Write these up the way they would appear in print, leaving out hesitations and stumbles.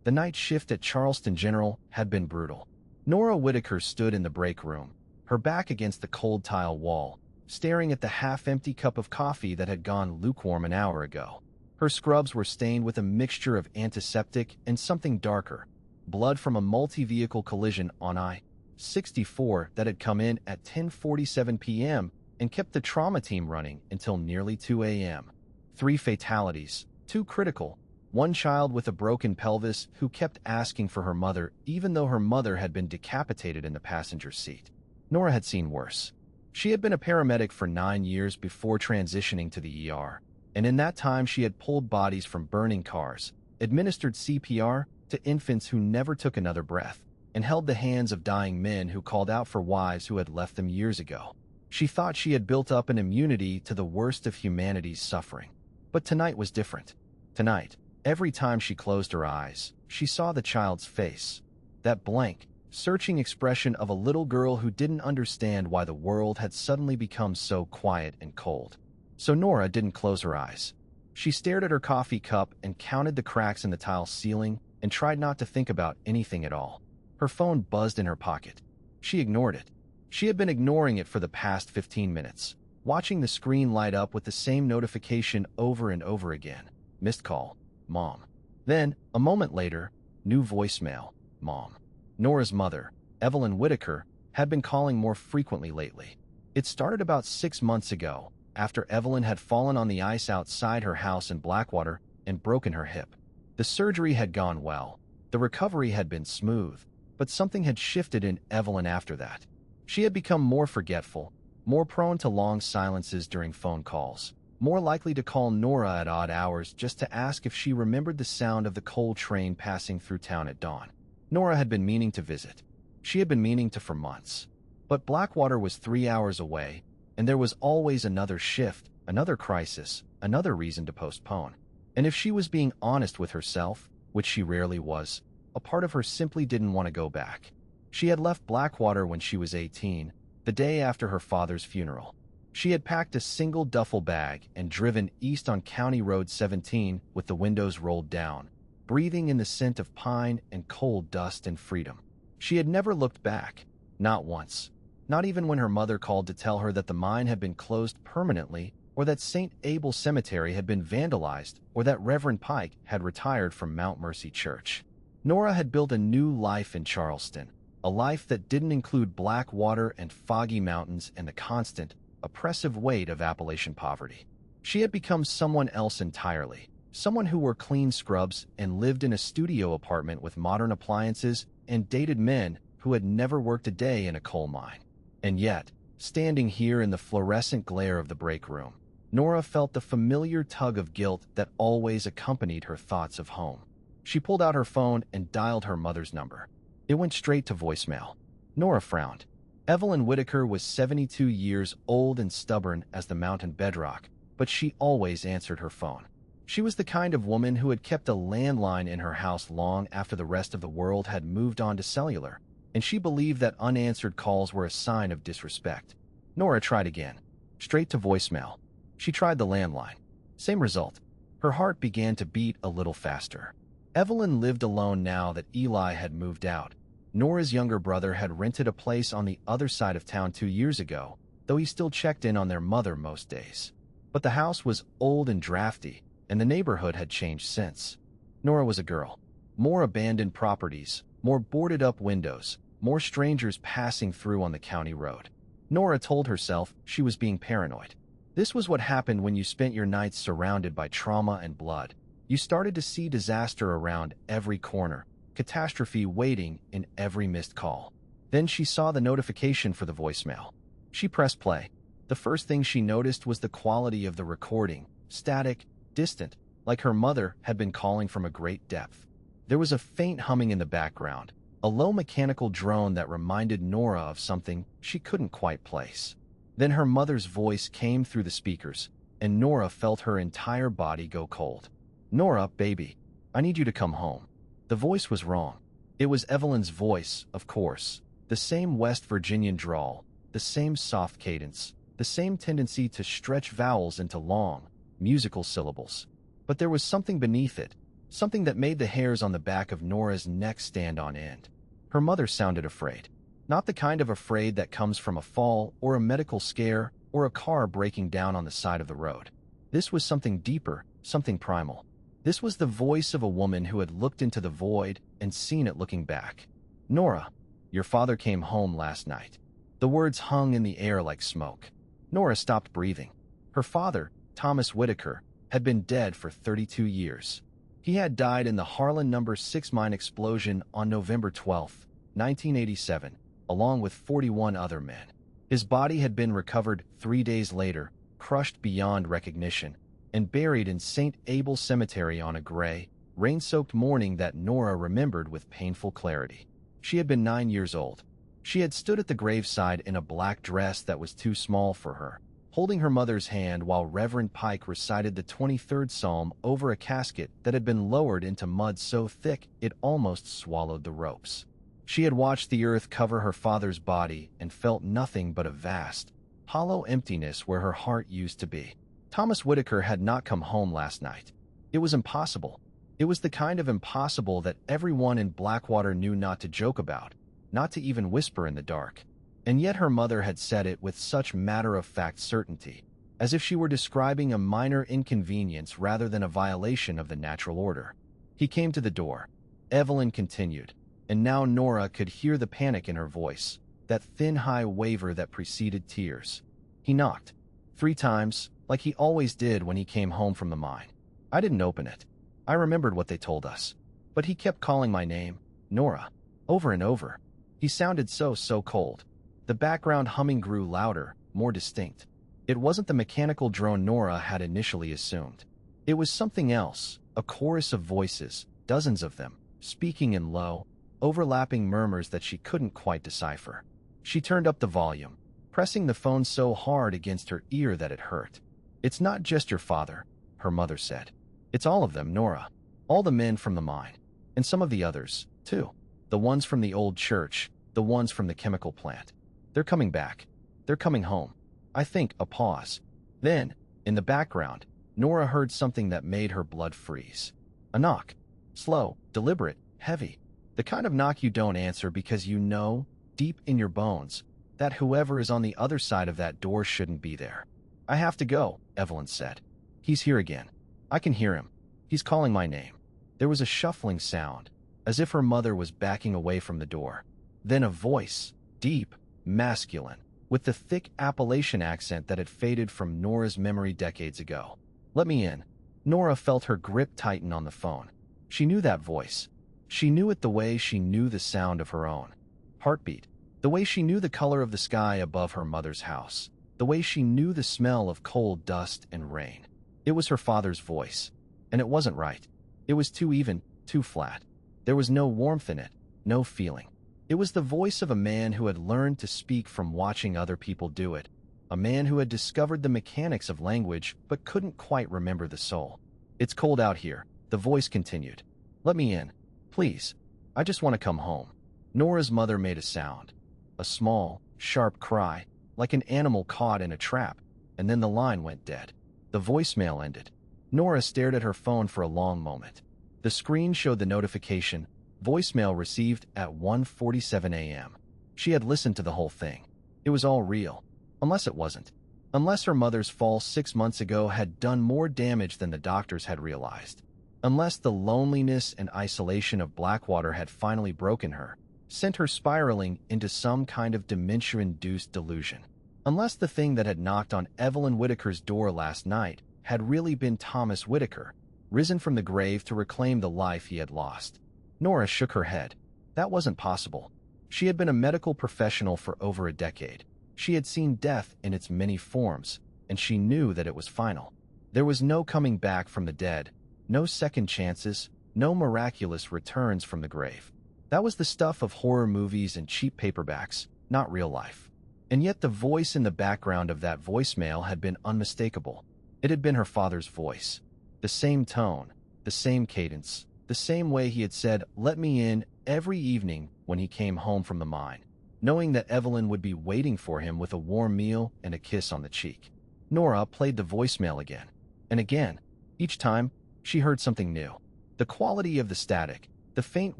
The night shift at Charleston General had been brutal. Nora Whitaker stood in the break room, her back against the cold tile wall, staring at the half-empty cup of coffee that had gone lukewarm an hour ago. Her scrubs were stained with a mixture of antiseptic and something darker, blood from a multi-vehicle collision on I-64 that had come in at 10:47 p.m. and kept the trauma team running until nearly 2 a.m. 3 fatalities, 2 critical, 1 child with a broken pelvis who kept asking for her mother even though her mother had been decapitated in the passenger seat. Nora had seen worse. She had been a paramedic for 9 years before transitioning to the ER, and in that time she had pulled bodies from burning cars, administered CPR to infants who never took another breath, and held the hands of dying men who called out for wives who had left them years ago. She thought she had built up an immunity to the worst of humanity's suffering. But tonight was different. Tonight, every time she closed her eyes, she saw the child's face. That blank, searching expression of a little girl who didn't understand why the world had suddenly become so quiet and cold. So Nora didn't close her eyes. She stared at her coffee cup and counted the cracks in the tile ceiling and tried not to think about anything at all. Her phone buzzed in her pocket. She ignored it. She had been ignoring it for the past 15 minutes, watching the screen light up with the same notification over and over again. Missed call. Mom. Then, a moment later, new voicemail. Mom. Nora's mother, Evelyn Whitaker, had been calling more frequently lately. It started about 6 months ago, after Evelyn had fallen on the ice outside her house in Blackwater and broken her hip. The surgery had gone well. The recovery had been smooth, but something had shifted in Evelyn after that. She had become more forgetful, more prone to long silences during phone calls, more likely to call Nora at odd hours just to ask if she remembered the sound of the coal train passing through town at dawn. Nora had been meaning to visit. She had been meaning to for months. But Blackwater was 3 hours away, and there was always another shift, another crisis, another reason to postpone. And if she was being honest with herself, which she rarely was, a part of her simply didn't want to go back. She had left Blackwater when she was 18, the day after her father's funeral. She had packed a single duffel bag and driven east on County Road 17 with the windows rolled down, breathing in the scent of pine and coal dust and freedom. She had never looked back, not once, not even when her mother called to tell her that the mine had been closed permanently, or that St. Abel Cemetery had been vandalized, or that Reverend Pike had retired from Mount Mercy Church. Nora had built a new life in Charleston, a life that didn't include Blackwater and foggy mountains and the constant, oppressive weight of Appalachian poverty. She had become someone else entirely, someone who wore clean scrubs and lived in a studio apartment with modern appliances and dated men who had never worked a day in a coal mine. And yet, standing here in the fluorescent glare of the break room, Nora felt the familiar tug of guilt that always accompanied her thoughts of home. She pulled out her phone and dialed her mother's number. It went straight to voicemail. Nora frowned. Evelyn Whitaker was 72 years old and stubborn as the mountain bedrock, but she always answered her phone. She was the kind of woman who had kept a landline in her house long after the rest of the world had moved on to cellular, and she believed that unanswered calls were a sign of disrespect. Nora tried again. Straight to voicemail. She tried the landline. Same result. Her heart began to beat a little faster. Evelyn lived alone now that Eli had moved out. Nora's younger brother had rented a place on the other side of town 2 years ago, though he still checked in on their mother most days. But the house was old and drafty, and the neighborhood had changed since. Nora was a girl. More abandoned properties, more boarded-up windows, more strangers passing through on the county road. Nora told herself she was being paranoid. This was what happened when you spent your nights surrounded by trauma and blood. You started to see disaster around every corner, catastrophe waiting in every missed call. Then she saw the notification for the voicemail. She pressed play. The first thing she noticed was the quality of the recording, static, distant, like her mother had been calling from a great depth. There was a faint humming in the background, a low mechanical drone that reminded Nora of something she couldn't quite place. Then her mother's voice came through the speakers, and Nora felt her entire body go cold. "Nora, baby, I need you to come home." The voice was wrong. It was Evelyn's voice, of course, the same West Virginian drawl, the same soft cadence, the same tendency to stretch vowels into long, musical syllables. But there was something beneath it, something that made the hairs on the back of Nora's neck stand on end. Her mother sounded afraid. Not the kind of afraid that comes from a fall or a medical scare or a car breaking down on the side of the road. This was something deeper, something primal. This was the voice of a woman who had looked into the void and seen it looking back. "Nora, your father came home last night." The words hung in the air like smoke. Nora stopped breathing. Her father, Thomas Whitaker, had been dead for 32 years. He had died in the Harlan No. 6 mine explosion on November 12, 1987, along with 41 other men. His body had been recovered 3 days later, crushed beyond recognition, and buried in St. Abel's Cemetery on a gray, rain-soaked morning that Nora remembered with painful clarity. She had been 9 years old. She had stood at the graveside in a black dress that was too small for her, holding her mother's hand while Reverend Pike recited the 23rd Psalm over a casket that had been lowered into mud so thick it almost swallowed the ropes. She had watched the earth cover her father's body and felt nothing but a vast, hollow emptiness where her heart used to be. Thomas Whitaker had not come home last night. It was impossible. It was the kind of impossible that everyone in Blackwater knew not to joke about, not to even whisper in the dark. And yet her mother had said it with such matter-of-fact certainty, as if she were describing a minor inconvenience rather than a violation of the natural order. He came to the door. Evelyn continued, and now Nora could hear the panic in her voice, that thin high waver that preceded tears. He knocked 3 times, like he always did when he came home from the mine. I didn't open it. I remembered what they told us. But he kept calling my name, Nora, over and over. He sounded so cold. The background humming grew louder, more distinct. It wasn't the mechanical drone Nora had initially assumed. It was something else, a chorus of voices, dozens of them, speaking in low, overlapping murmurs that she couldn't quite decipher. She turned up the volume, pressing the phone so hard against her ear that it hurt. "It's not just your father," her mother said. "It's all of them, Nora. All the men from the mine. And some of the others, too. The ones from the old church, the ones from the chemical plant. They're coming back. They're coming home." I think a pause. Then, in the background, Nora heard something that made her blood freeze. A knock. Slow, deliberate, heavy. The kind of knock you don't answer because you know, deep in your bones, that whoever is on the other side of that door shouldn't be there. "I have to go," Evelyn said. "He's here again. I can hear him. He's calling my name." There was a shuffling sound, as if her mother was backing away from the door. Then a voice, deep, masculine, with the thick Appalachian accent that had faded from Nora's memory decades ago. "Let me in." Nora felt her grip tighten on the phone. She knew that voice. She knew it the way she knew the sound of her own heartbeat, the way she knew the color of the sky above her mother's house, the way she knew the smell of cold dust and rain. It was her father's voice, and it wasn't right. It was too even, too flat. There was no warmth in it, no feeling. It was the voice of a man who had learned to speak from watching other people do it, a man who had discovered the mechanics of language but couldn't quite remember the soul. "It's cold out here," the voice continued. "Let me in, please. I just want to come home." Nora's mother made a sound, a small, sharp cry, like an animal caught in a trap, and then the line went dead. The voicemail ended. Nora stared at her phone for a long moment. The screen showed the notification, "Voicemail received at 1:47 a.m. She had listened to the whole thing. It was all real. Unless it wasn't. Unless her mother's fall 6 months ago had done more damage than the doctors had realized. Unless the loneliness and isolation of Blackwater had finally broken her, sent her spiraling into some kind of dementia-induced delusion. Unless the thing that had knocked on Evelyn Whitaker's door last night had really been Thomas Whitaker, risen from the grave to reclaim the life he had lost. Nora shook her head. That wasn't possible. She had been a medical professional for over a decade. She had seen death in its many forms, and she knew that it was final. There was no coming back from the dead, no second chances, no miraculous returns from the grave. That was the stuff of horror movies and cheap paperbacks, not real life. And yet the voice in the background of that voicemail had been unmistakable. It had been her father's voice. The same tone, the same cadence, the same way he had said, "Let me in," every evening when he came home from the mine, knowing that Evelyn would be waiting for him with a warm meal and a kiss on the cheek. Nora played the voicemail again, and again. Each time, she heard something new. The quality of the static, the faint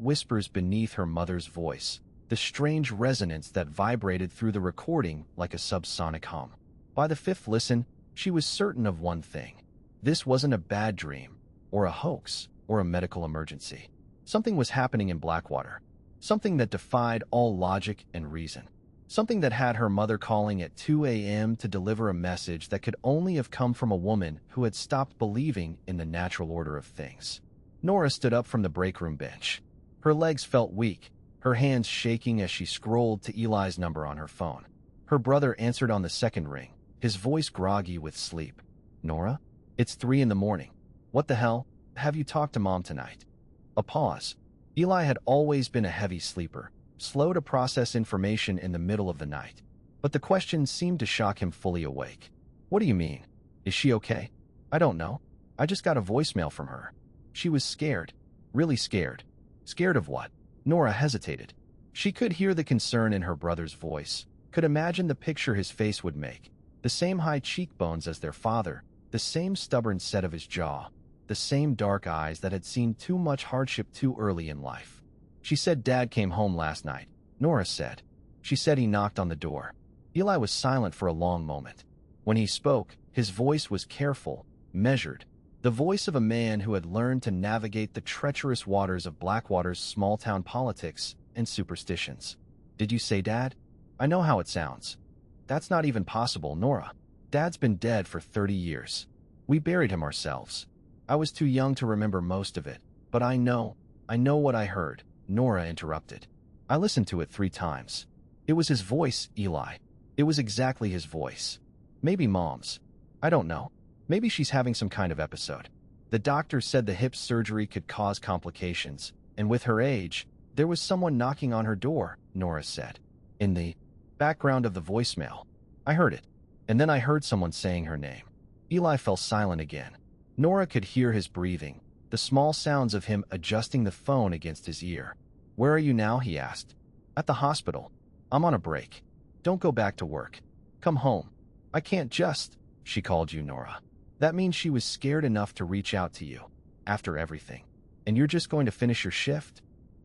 whispers beneath her mother's voice, the strange resonance that vibrated through the recording like a subsonic hum. By the fifth listen, she was certain of one thing. This wasn't a bad dream, or a hoax, or a medical emergency. Something was happening in Blackwater. Something that defied all logic and reason. Something that had her mother calling at 2 a.m. to deliver a message that could only have come from a woman who had stopped believing in the natural order of things. Nora stood up from the break room bench. Her legs felt weak, her hands shaking as she scrolled to Eli's number on her phone. Her brother answered on the second ring, his voice groggy with sleep. "Nora? It's 3 in the morning. What the hell? Have you talked to Mom tonight?" A pause. Eli had always been a heavy sleeper, slow to process information in the middle of the night. But the question seemed to shock him fully awake. "What do you mean? Is she okay?" "I don't know. I just got a voicemail from her." She was scared. Really scared. Scared of what? Nora hesitated. She could hear the concern in her brother's voice, could imagine the picture his face would make. The same high cheekbones as their father, the same stubborn set of his jaw, the same dark eyes that had seen too much hardship too early in life. "She said Dad came home last night," Nora said. "She said he knocked on the door." Eli was silent for a long moment. When he spoke, his voice was careful, measured, the voice of a man who had learned to navigate the treacherous waters of Blackwater's small-town politics and superstitions. "Did you say Dad? I know how it sounds." "That's not even possible, Nora. Dad's been dead for 30 years. We buried him ourselves. I was too young to remember most of it, but I know what I heard," Nora interrupted. "I listened to it 3 times. It was his voice, Eli. It was exactly his voice. Maybe Mom's. I don't know. Maybe she's having some kind of episode. The doctor said the hip surgery could cause complications, and with her age, there was someone knocking on her door," Nora said. "In the background of the voicemail. I heard it. And then I heard someone saying her name." Eli fell silent again. Nora could hear his breathing, the small sounds of him adjusting the phone against his ear. "Where are you now?" he asked. "At the hospital. I'm on a break. Don't go back to work. Come home." "I can't just," she called you, Nora. That means she was scared enough to reach out to you, after everything. "And you're just going to finish your shift?"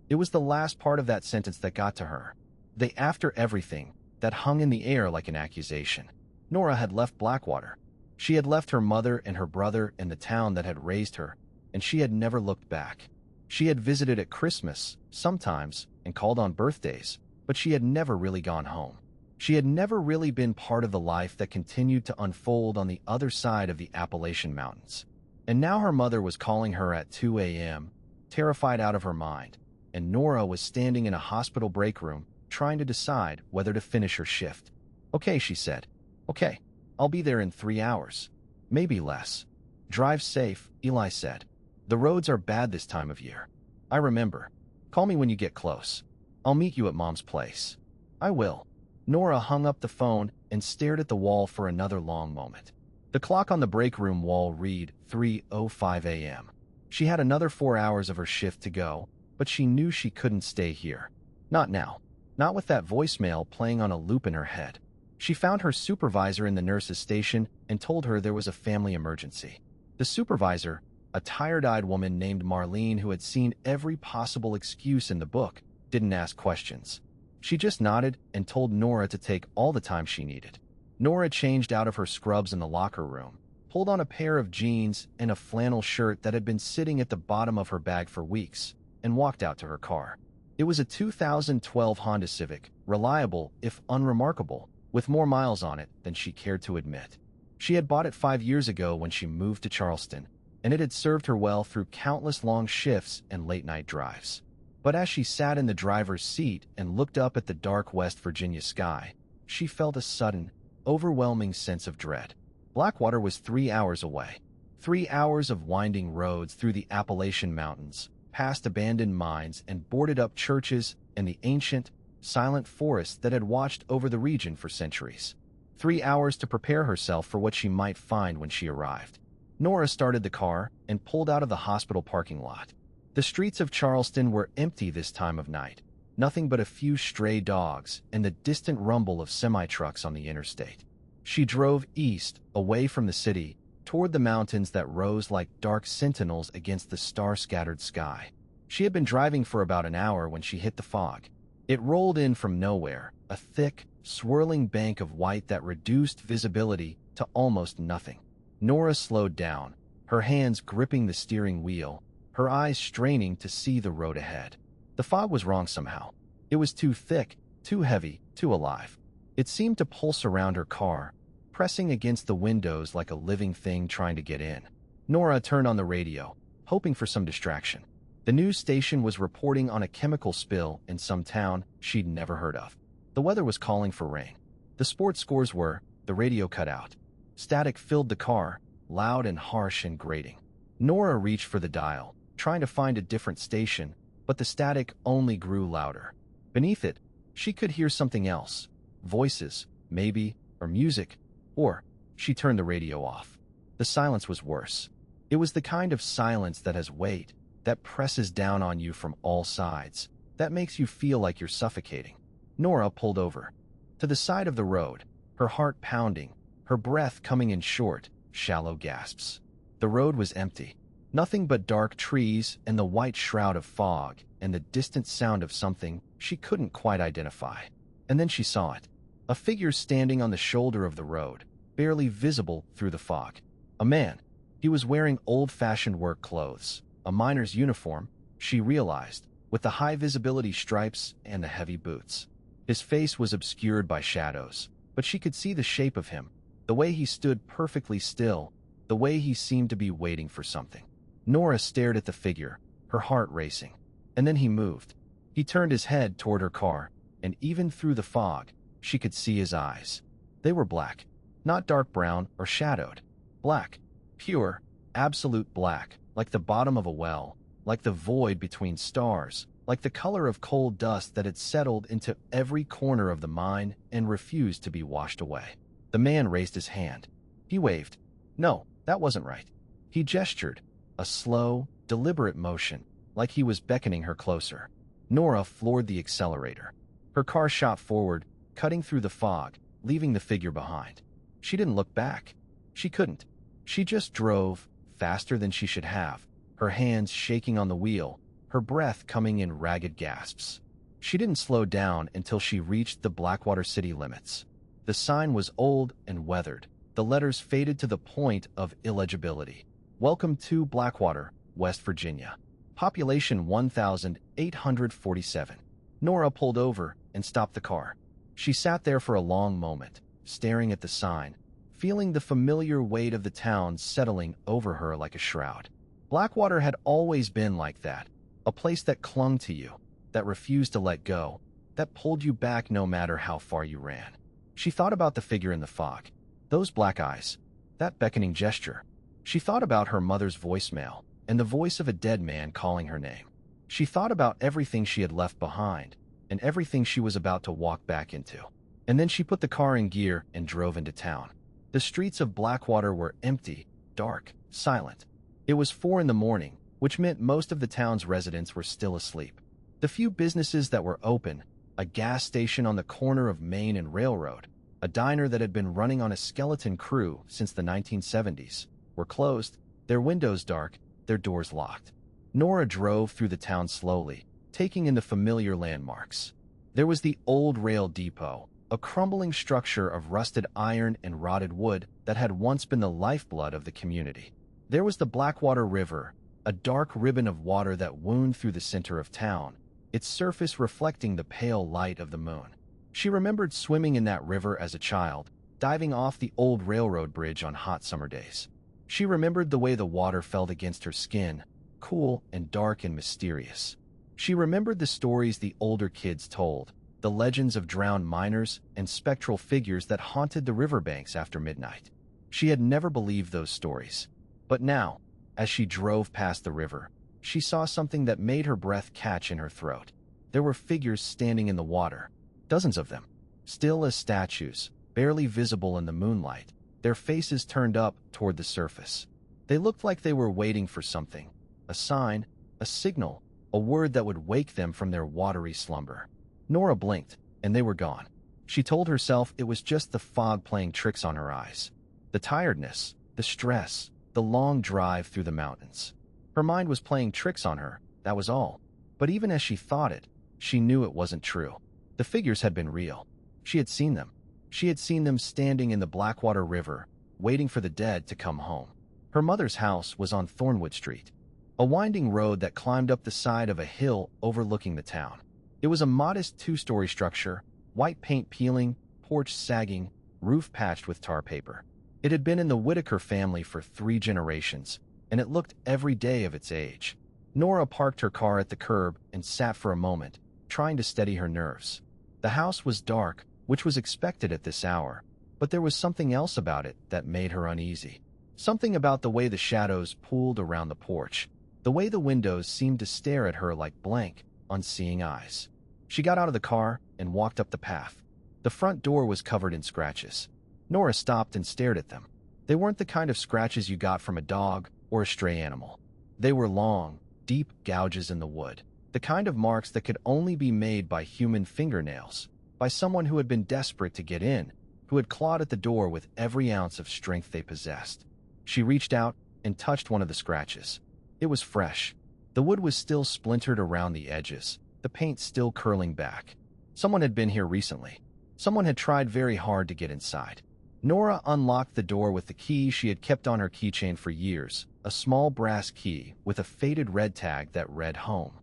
It was the last part of that sentence that got to her. The "after everything" that hung in the air like an accusation. Nora had left Blackwater. She had left her mother and her brother and the town that had raised her, and she had never looked back. She had visited at Christmas, sometimes, and called on birthdays, but she had never really gone home. She had never really been part of the life that continued to unfold on the other side of the Appalachian Mountains. And now her mother was calling her at 2 a.m., terrified out of her mind, and Nora was standing in a hospital break room, trying to decide whether to finish her shift. "Okay," she said. "Okay, I'll be there in 3 hours. Maybe less." "Drive safe," Eli said. "The roads are bad this time of year." "I remember. Call me when you get close. I'll meet you at Mom's place." "I will." Nora hung up the phone and stared at the wall for another long moment. The clock on the break room wall read 3:05 a.m. She had another 4 hours of her shift to go, but she knew she couldn't stay here. Not now. Not with that voicemail playing on a loop in her head. She found her supervisor in the nurse's station and told her there was a family emergency. The supervisor, a tired-eyed woman named Marlene who had seen every possible excuse in the book, didn't ask questions. She just nodded and told Nora to take all the time she needed. Nora changed out of her scrubs in the locker room, pulled on a pair of jeans and a flannel shirt that had been sitting at the bottom of her bag for weeks, and walked out to her car. It was a 2012 Honda Civic, reliable, if unremarkable, with more miles on it than she cared to admit. She had bought it 5 years ago when she moved to Charleston, and it had served her well through countless long shifts and late-night drives. But as she sat in the driver's seat and looked up at the dark West Virginia sky, she felt a sudden, overwhelming sense of dread. Blackwater was 3 hours away. 3 hours of winding roads through the Appalachian Mountains, past abandoned mines and boarded-up churches and the ancient, silent forest that had watched over the region for centuries. 3 hours to prepare herself for what she might find when she arrived. Nora started the car and pulled out of the hospital parking lot. The streets of Charleston were empty this time of night, nothing but a few stray dogs and the distant rumble of semi-trucks on the interstate. She drove east, away from the city, toward the mountains that rose like dark sentinels against the star-scattered sky. She had been driving for about an hour when she hit the fog. It rolled in from nowhere, a thick, swirling bank of white that reduced visibility to almost nothing. Nora slowed down, her hands gripping the steering wheel, her eyes straining to see the road ahead. The fog was wrong somehow. It was too thick, too heavy, too alive. It seemed to pulse around her car, pressing against the windows like a living thing trying to get in. Nora turned on the radio, hoping for some distraction. The news station was reporting on a chemical spill in some town she'd never heard of. The weather was calling for rain. The sports scores were, the radio cut out. Static filled the car, loud and harsh and grating. Nora reached for the dial, trying to find a different station, but the static only grew louder. Beneath it, she could hear something else. Voices, maybe, or music, or she turned the radio off. The silence was worse. It was the kind of silence that has weight, that presses down on you from all sides, that makes you feel like you're suffocating. Nora pulled over. To the side of the road, her heart pounding, her breath coming in short, shallow gasps. The road was empty. Nothing but dark trees and the white shroud of fog and the distant sound of something she couldn't quite identify. And then she saw it. A figure standing on the shoulder of the road, barely visible through the fog. A man. He was wearing old-fashioned work clothes. A miner's uniform, she realized, with the high-visibility stripes and the heavy boots. His face was obscured by shadows, but she could see the shape of him, the way he stood perfectly still, the way he seemed to be waiting for something. Nora stared at the figure, her heart racing. And then he moved. He turned his head toward her car, and even through the fog, she could see his eyes. They were black, not dark brown or shadowed. Black, pure, absolute black, like the bottom of a well, like the void between stars, like the color of coal dust that had settled into every corner of the mine and refused to be washed away. The man raised his hand. He waved. No, that wasn't right. He gestured, a slow, deliberate motion, like he was beckoning her closer. Nora floored the accelerator. Her car shot forward, cutting through the fog, leaving the figure behind. She didn't look back. She couldn't. She just drove, faster than she should have, her hands shaking on the wheel, her breath coming in ragged gasps. She didn't slow down until she reached the Blackwater city limits. The sign was old and weathered, the letters faded to the point of illegibility. Welcome to Blackwater, West Virginia. Population 1,847. Nora pulled over and stopped the car. She sat there for a long moment, staring at the sign, feeling the familiar weight of the town settling over her like a shroud. Blackwater had always been like that, a place that clung to you, that refused to let go, that pulled you back no matter how far you ran. She thought about the figure in the fog, those black eyes, that beckoning gesture. She thought about her mother's voicemail and the voice of a dead man calling her name. She thought about everything she had left behind and everything she was about to walk back into. And then she put the car in gear and drove into town. The streets of Blackwater were empty, dark, silent. It was 4 a.m, which meant most of the town's residents were still asleep. The few businesses that were open, a gas station on the corner of Main and Railroad, a diner that had been running on a skeleton crew since the 1970s, were closed, their windows dark, their doors locked. Nora drove through the town slowly, taking in the familiar landmarks. There was the old rail depot, a crumbling structure of rusted iron and rotted wood that had once been the lifeblood of the community. There was the Blackwater River, a dark ribbon of water that wound through the center of town, its surface reflecting the pale light of the moon. She remembered swimming in that river as a child, diving off the old railroad bridge on hot summer days. She remembered the way the water felt against her skin, cool and dark and mysterious. She remembered the stories the older kids told, the legends of drowned miners and spectral figures that haunted the riverbanks after midnight. She had never believed those stories. But now, as she drove past the river, she saw something that made her breath catch in her throat. There were figures standing in the water, dozens of them, still as statues, barely visible in the moonlight, their faces turned up toward the surface. They looked like they were waiting for something, a sign, a signal, a word that would wake them from their watery slumber. Nora blinked, and they were gone. She told herself it was just the fog playing tricks on her eyes. The tiredness, the stress, the long drive through the mountains. Her mind was playing tricks on her, that was all. But even as she thought it, she knew it wasn't true. The figures had been real. She had seen them. She had seen them standing in the Blackwater River, waiting for the dead to come home. Her mother's house was on Thornwood Street, a winding road that climbed up the side of a hill overlooking the town. It was a modest two-story structure, white paint peeling, porch sagging, roof patched with tar paper. It had been in the Whitaker family for 3 generations, and it looked every day of its age. Nora parked her car at the curb and sat for a moment, trying to steady her nerves. The house was dark, which was expected at this hour, but there was something else about it that made her uneasy. Something about the way the shadows pooled around the porch, the way the windows seemed to stare at her like blank, unseeing eyes. She got out of the car and walked up the path. The front door was covered in scratches. Nora stopped and stared at them. They weren't the kind of scratches you got from a dog or a stray animal. They were long, deep gouges in the wood, the kind of marks that could only be made by human fingernails, by someone who had been desperate to get in, who had clawed at the door with every ounce of strength they possessed. She reached out and touched one of the scratches. It was fresh. The wood was still splintered around the edges, the paint still curling back. Someone had been here recently. Someone had tried very hard to get inside. Nora unlocked the door with the key she had kept on her keychain for years, a small brass key with a faded red tag that read home.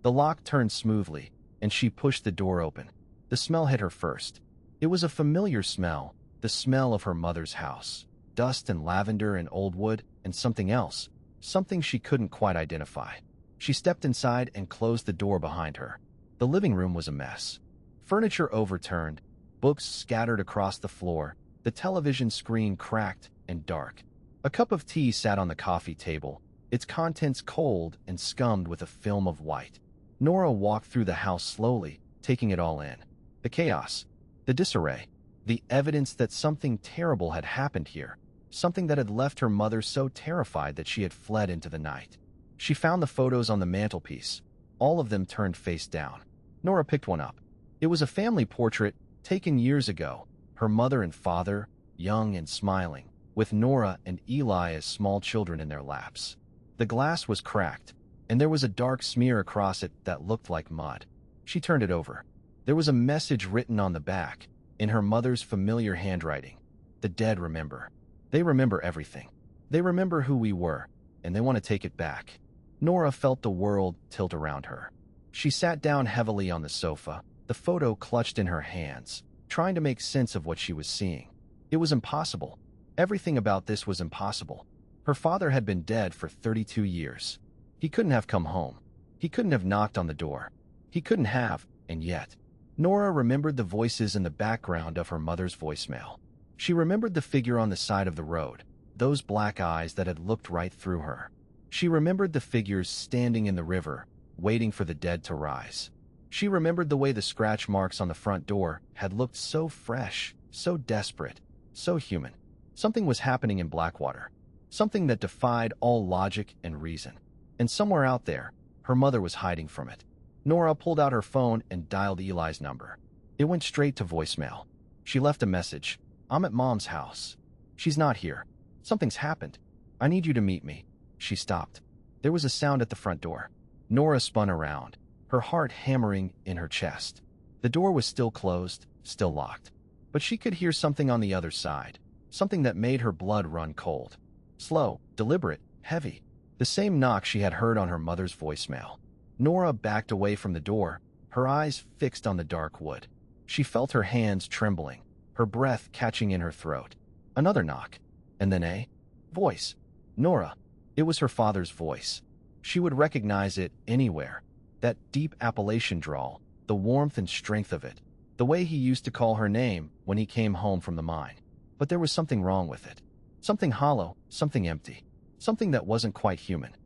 The lock turned smoothly, and she pushed the door open. The smell hit her first. It was a familiar smell, the smell of her mother's house. Dust and lavender and old wood and something else, something she couldn't quite identify. She stepped inside and closed the door behind her. The living room was a mess. Furniture overturned, books scattered across the floor, the television screen cracked and dark. A cup of tea sat on the coffee table, its contents cold and scummed with a film of white. Nora walked through the house slowly, taking it all in. The chaos, the disarray, the evidence that something terrible had happened here, something that had left her mother so terrified that she had fled into the night. She found the photos on the mantelpiece, all of them turned face down. Nora picked one up. It was a family portrait taken years ago, her mother and father, young and smiling, with Nora and Eli as small children in their laps. The glass was cracked, and there was a dark smear across it that looked like mud. She turned it over. There was a message written on the back, in her mother's familiar handwriting. The dead remember. They remember everything. They remember who we were, and they want to take it back. Nora felt the world tilt around her. She sat down heavily on the sofa, the photo clutched in her hands, trying to make sense of what she was seeing. It was impossible. Everything about this was impossible. Her father had been dead for 32 years. He couldn't have come home. He couldn't have knocked on the door. He couldn't have, and yet. Nora remembered the voices in the background of her mother's voicemail. She remembered the figure on the side of the road, those black eyes that had looked right through her. She remembered the figures standing in the river, waiting for the dead to rise. She remembered the way the scratch marks on the front door had looked so fresh, so desperate, so human. Something was happening in Blackwater, something that defied all logic and reason. And somewhere out there, her mother was hiding from it. Nora pulled out her phone and dialed Eli's number. It went straight to voicemail. She left a message. "I'm at Mom's house. She's not here. Something's happened. I need you to meet me." She stopped. There was a sound at the front door. Nora spun around, her heart hammering in her chest. The door was still closed, still locked. But she could hear something on the other side, something that made her blood run cold. Slow, deliberate, heavy. The same knock she had heard on her mother's voicemail. Nora backed away from the door, her eyes fixed on the dark wood. She felt her hands trembling, her breath catching in her throat. Another knock, and then a voice. Nora. It was her father's voice. She would recognize it anywhere. That deep Appalachian drawl, the warmth and strength of it, the way he used to call her name when he came home from the mine. But there was something wrong with it. Something hollow, something empty, something that wasn't quite human.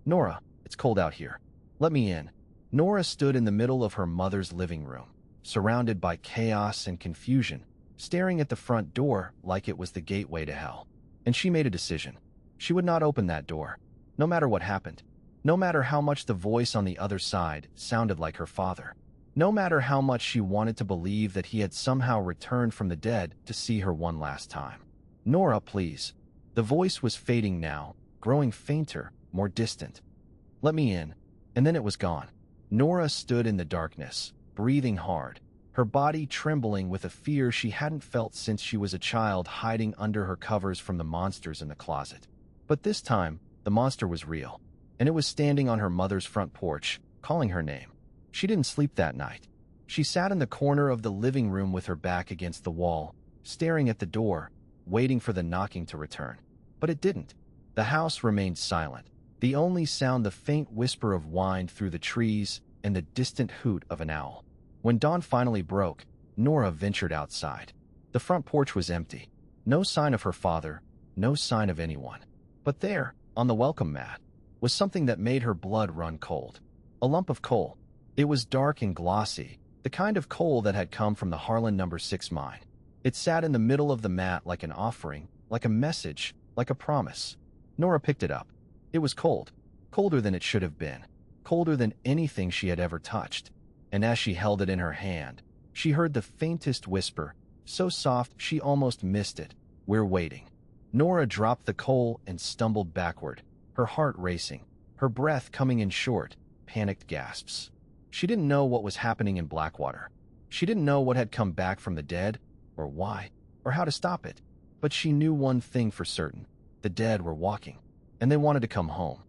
"Nora, it's cold out here. Let me in." Nora stood in the middle of her mother's living room, surrounded by chaos and confusion, staring at the front door like it was the gateway to hell. And she made a decision. She would not open that door, no matter what happened, no matter how much the voice on the other side sounded like her father, no matter how much she wanted to believe that he had somehow returned from the dead to see her one last time. "Nora, please." The voice was fading now, growing fainter, more distant. "Let me in." And then it was gone. Nora stood in the darkness, breathing hard, her body trembling with a fear she hadn't felt since she was a child, hiding under her covers from the monsters in the closet. But this time, the monster was real, and it was standing on her mother's front porch, calling her name. She didn't sleep that night. She sat in the corner of the living room with her back against the wall, staring at the door, waiting for the knocking to return. But it didn't. The house remained silent, the only sound the faint whisper of wind through the trees and the distant hoot of an owl. When dawn finally broke, Nora ventured outside. The front porch was empty. No sign of her father, no sign of anyone. But there, on the welcome mat, was something that made her blood run cold. A lump of coal. It was dark and glossy, the kind of coal that had come from the Harlan No. 6 mine. It sat in the middle of the mat like an offering, like a message, like a promise. Nora picked it up. It was cold, colder than it should have been, colder than anything she had ever touched. And as she held it in her hand, she heard the faintest whisper, so soft she almost missed it. "We're waiting." Nora dropped the coal and stumbled backward, her heart racing, her breath coming in short, panicked gasps. She didn't know what was happening in Blackwater. She didn't know what had come back from the dead, or why, or how to stop it. But she knew one thing for certain. The dead were walking, and they wanted to come home.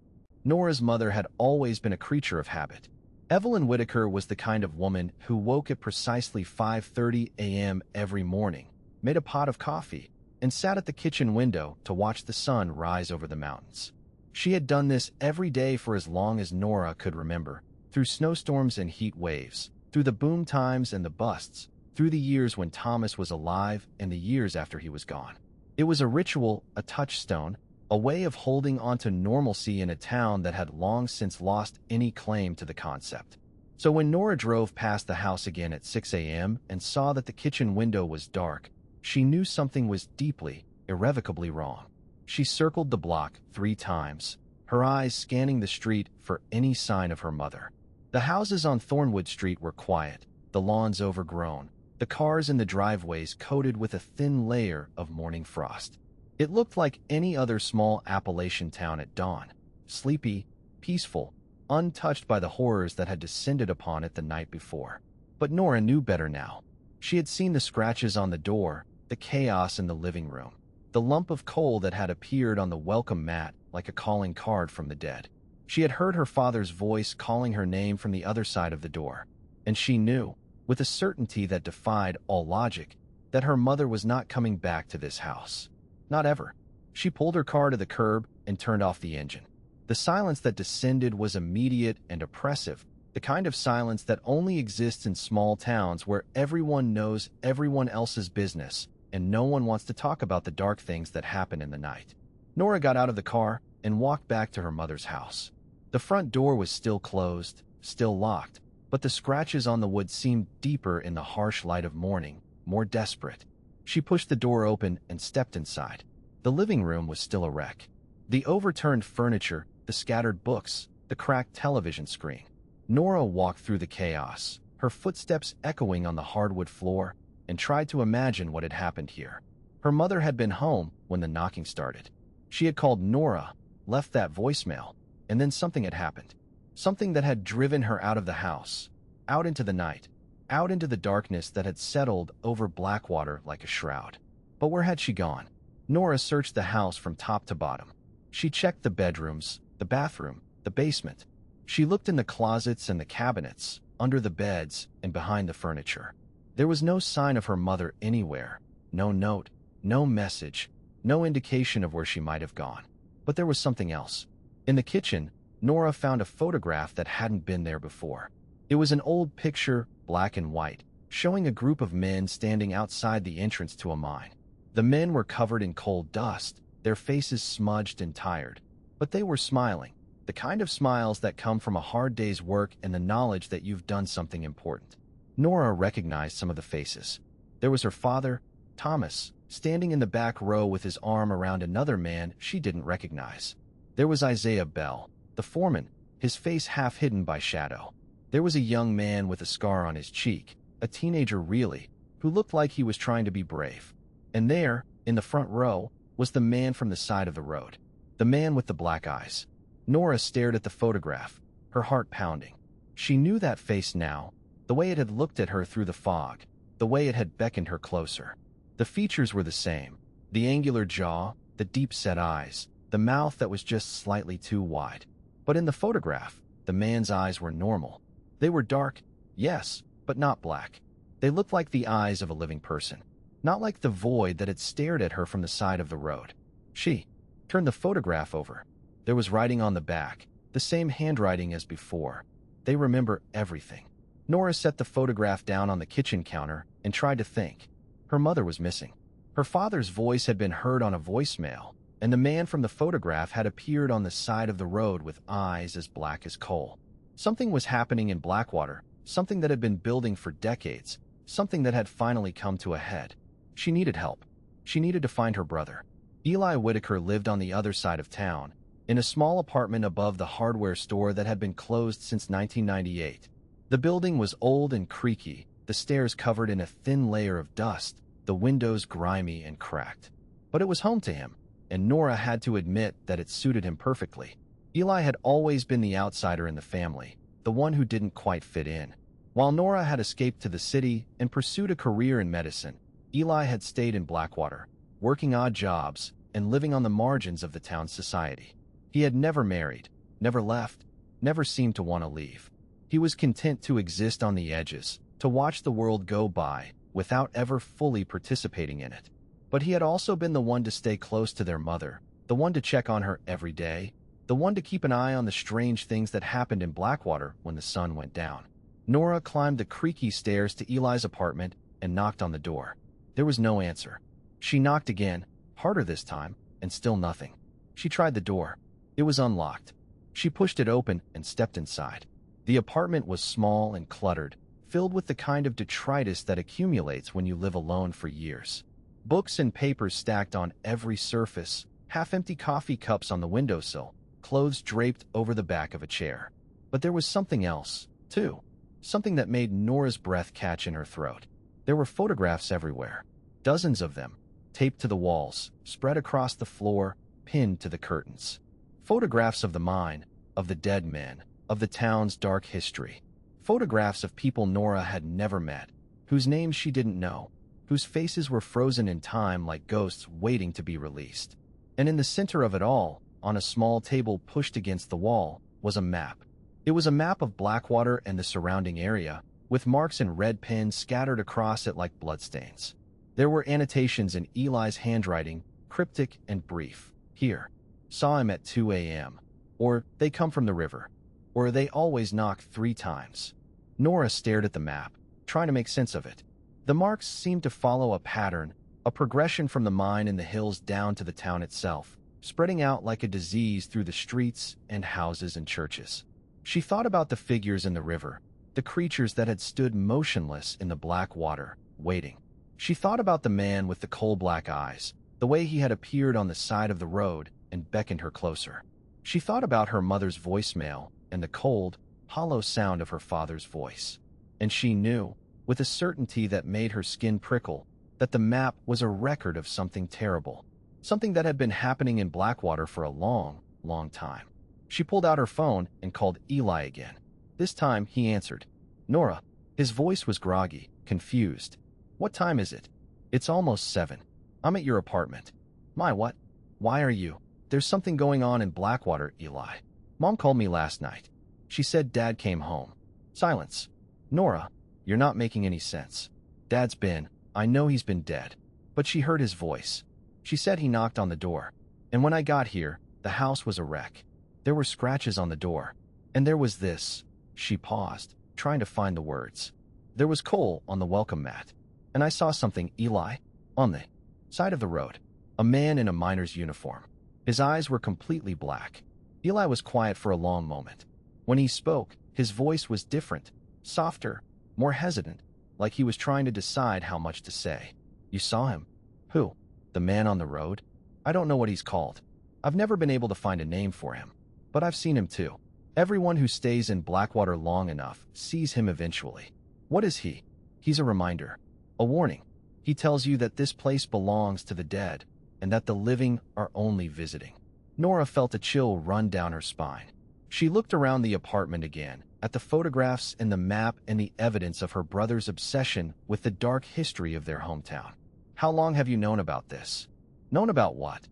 Nora's mother had always been a creature of habit. Evelyn Whitaker was the kind of woman who woke at precisely 5:30 a.m. every morning, made a pot of coffee, and sat at the kitchen window to watch the sun rise over the mountains. She had done this every day for as long as Nora could remember, through snowstorms and heat waves, through the boom times and the busts, through the years when Thomas was alive and the years after he was gone. It was a ritual, a touchstone, a way of holding onto normalcy in a town that had long since lost any claim to the concept. So when Nora drove past the house again at 6 a.m. and saw that the kitchen window was dark, she knew something was deeply, irrevocably wrong. She circled the block 3 times, her eyes scanning the street for any sign of her mother. The houses on Thornwood Street were quiet, the lawns overgrown, the cars in the driveways coated with a thin layer of morning frost. It looked like any other small Appalachian town at dawn, sleepy, peaceful, untouched by the horrors that had descended upon it the night before. But Nora knew better now. She had seen the scratches on the door, the chaos in the living room, the lump of coal that had appeared on the welcome mat like a calling card from the dead. She had heard her father's voice calling her name from the other side of the door, and she knew, with a certainty that defied all logic, that her mother was not coming back to this house. Not ever. She pulled her car to the curb and turned off the engine. The silence that descended was immediate and oppressive, the kind of silence that only exists in small towns where everyone knows everyone else's business and no one wants to talk about the dark things that happen in the night. Nora got out of the car and walked back to her mother's house. The front door was still closed, still locked, but the scratches on the wood seemed deeper in the harsh light of morning, more desperate. She pushed the door open and stepped inside. The living room was still a wreck. The overturned furniture, the scattered books, the cracked television screen. Nora walked through the chaos, her footsteps echoing on the hardwood floor, and tried to imagine what had happened here. Her mother had been home when the knocking started. She had called Nora, left that voicemail, and then something had happened. Something that had driven her out of the house, out into the night, out into the darkness that had settled over Blackwater like a shroud. But where had she gone? Nora searched the house from top to bottom. She checked the bedrooms, the bathroom, the basement. She looked in the closets and the cabinets, under the beds, and behind the furniture. There was no sign of her mother anywhere, no note, no message, no indication of where she might have gone. But there was something else. In the kitchen, Nora found a photograph that hadn't been there before. It was an old picture, black and white, showing a group of men standing outside the entrance to a mine. The men were covered in coal dust, their faces smudged and tired, but they were smiling, the kind of smiles that come from a hard day's work and the knowledge that you've done something important. Nora recognized some of the faces. There was her father, Thomas, standing in the back row with his arm around another man she didn't recognize. There was Isaiah Bell, the foreman, his face half hidden by shadow. There was a young man with a scar on his cheek, a teenager really, who looked like he was trying to be brave. And there, in the front row, was the man from the side of the road. The man with the black eyes. Nora stared at the photograph, her heart pounding. She knew that face now, the way it had looked at her through the fog, the way it had beckoned her closer. The features were the same. The angular jaw, the deep-set eyes, the mouth that was just slightly too wide. But in the photograph, the man's eyes were normal. They were dark, yes, but not black. They looked like the eyes of a living person, not like the void that had stared at her from the side of the road. She turned the photograph over. There was writing on the back, the same handwriting as before. They remember everything. Nora set the photograph down on the kitchen counter and tried to think. Her mother was missing. Her father's voice had been heard on a voicemail, and the man from the photograph had appeared on the side of the road with eyes as black as coal. Something was happening in Blackwater, something that had been building for decades, something that had finally come to a head. She needed help. She needed to find her brother. Eli Whitaker lived on the other side of town, in a small apartment above the hardware store that had been closed since 1998. The building was old and creaky, the stairs covered in a thin layer of dust, the windows grimy and cracked. But it was home to him, and Nora had to admit that it suited him perfectly. Eli had always been the outsider in the family, the one who didn't quite fit in. While Nora had escaped to the city and pursued a career in medicine, Eli had stayed in Blackwater, working odd jobs and living on the margins of the town's society. He had never married, never left, never seemed to want to leave. He was content to exist on the edges, to watch the world go by, without ever fully participating in it. But he had also been the one to stay close to their mother, the one to check on her every day, the one to keep an eye on the strange things that happened in Blackwater when the sun went down. Nora climbed the creaky stairs to Eli's apartment and knocked on the door. There was no answer. She knocked again, harder this time, and still nothing. She tried the door. It was unlocked. She pushed it open and stepped inside. The apartment was small and cluttered, filled with the kind of detritus that accumulates when you live alone for years. Books and papers stacked on every surface, half-empty coffee cups on the windowsill, clothes draped over the back of a chair. But there was something else, too. Something that made Nora's breath catch in her throat. There were photographs everywhere. Dozens of them, taped to the walls, spread across the floor, pinned to the curtains. Photographs of the mine, of the dead men, of the town's dark history. Photographs of people Nora had never met, whose names she didn't know, whose faces were frozen in time like ghosts waiting to be released. And in the center of it all, on a small table pushed against the wall, was a map. It was a map of Blackwater and the surrounding area, with marks in red pen scattered across it like bloodstains. There were annotations in Eli's handwriting, cryptic and brief. Here, saw him at 2 a.m. Or, they come from the river. Or, they always knock 3 times. Nora stared at the map, trying to make sense of it. The marks seemed to follow a pattern, a progression from the mine in the hills down to the town itself, spreading out like a disease through the streets and houses and churches. She thought about the figures in the river, the creatures that had stood motionless in the black water, waiting. She thought about the man with the coal-black eyes, the way he had appeared on the side of the road and beckoned her closer. She thought about her mother's voicemail and the cold, hollow sound of her father's voice. And she knew, with a certainty that made her skin prickle, that the map was a record of something terrible, something that had been happening in Blackwater for a long, long time. She pulled out her phone and called Eli again. This time, he answered. Nora. His voice was groggy, confused. What time is it? It's almost 7. I'm at your apartment. My what? Why are you? There's something going on in Blackwater, Eli. Mom called me last night. She said Dad came home. Silence. Nora, you're not making any sense. I know he's been dead. But she heard his voice. She said he knocked on the door. And when I got here, the house was a wreck. There were scratches on the door. And there was this. She paused, trying to find the words. There was coal on the welcome mat. And I saw something, Eli, on the side of the road. A man in a miner's uniform. His eyes were completely black. Eli was quiet for a long moment. When he spoke, his voice was different, softer, more hesitant, like he was trying to decide how much to say. You saw him? Who? The man on the road? I don't know what he's called. I've never been able to find a name for him. But I've seen him too. Everyone who stays in Blackwater long enough sees him eventually. What is he? He's a reminder. A warning. He tells you that this place belongs to the dead, and that the living are only visiting. Nora felt a chill run down her spine. She looked around the apartment again, at the photographs and the map and the evidence of her brother's obsession with the dark history of their hometown. How long have you known about this? Known about what?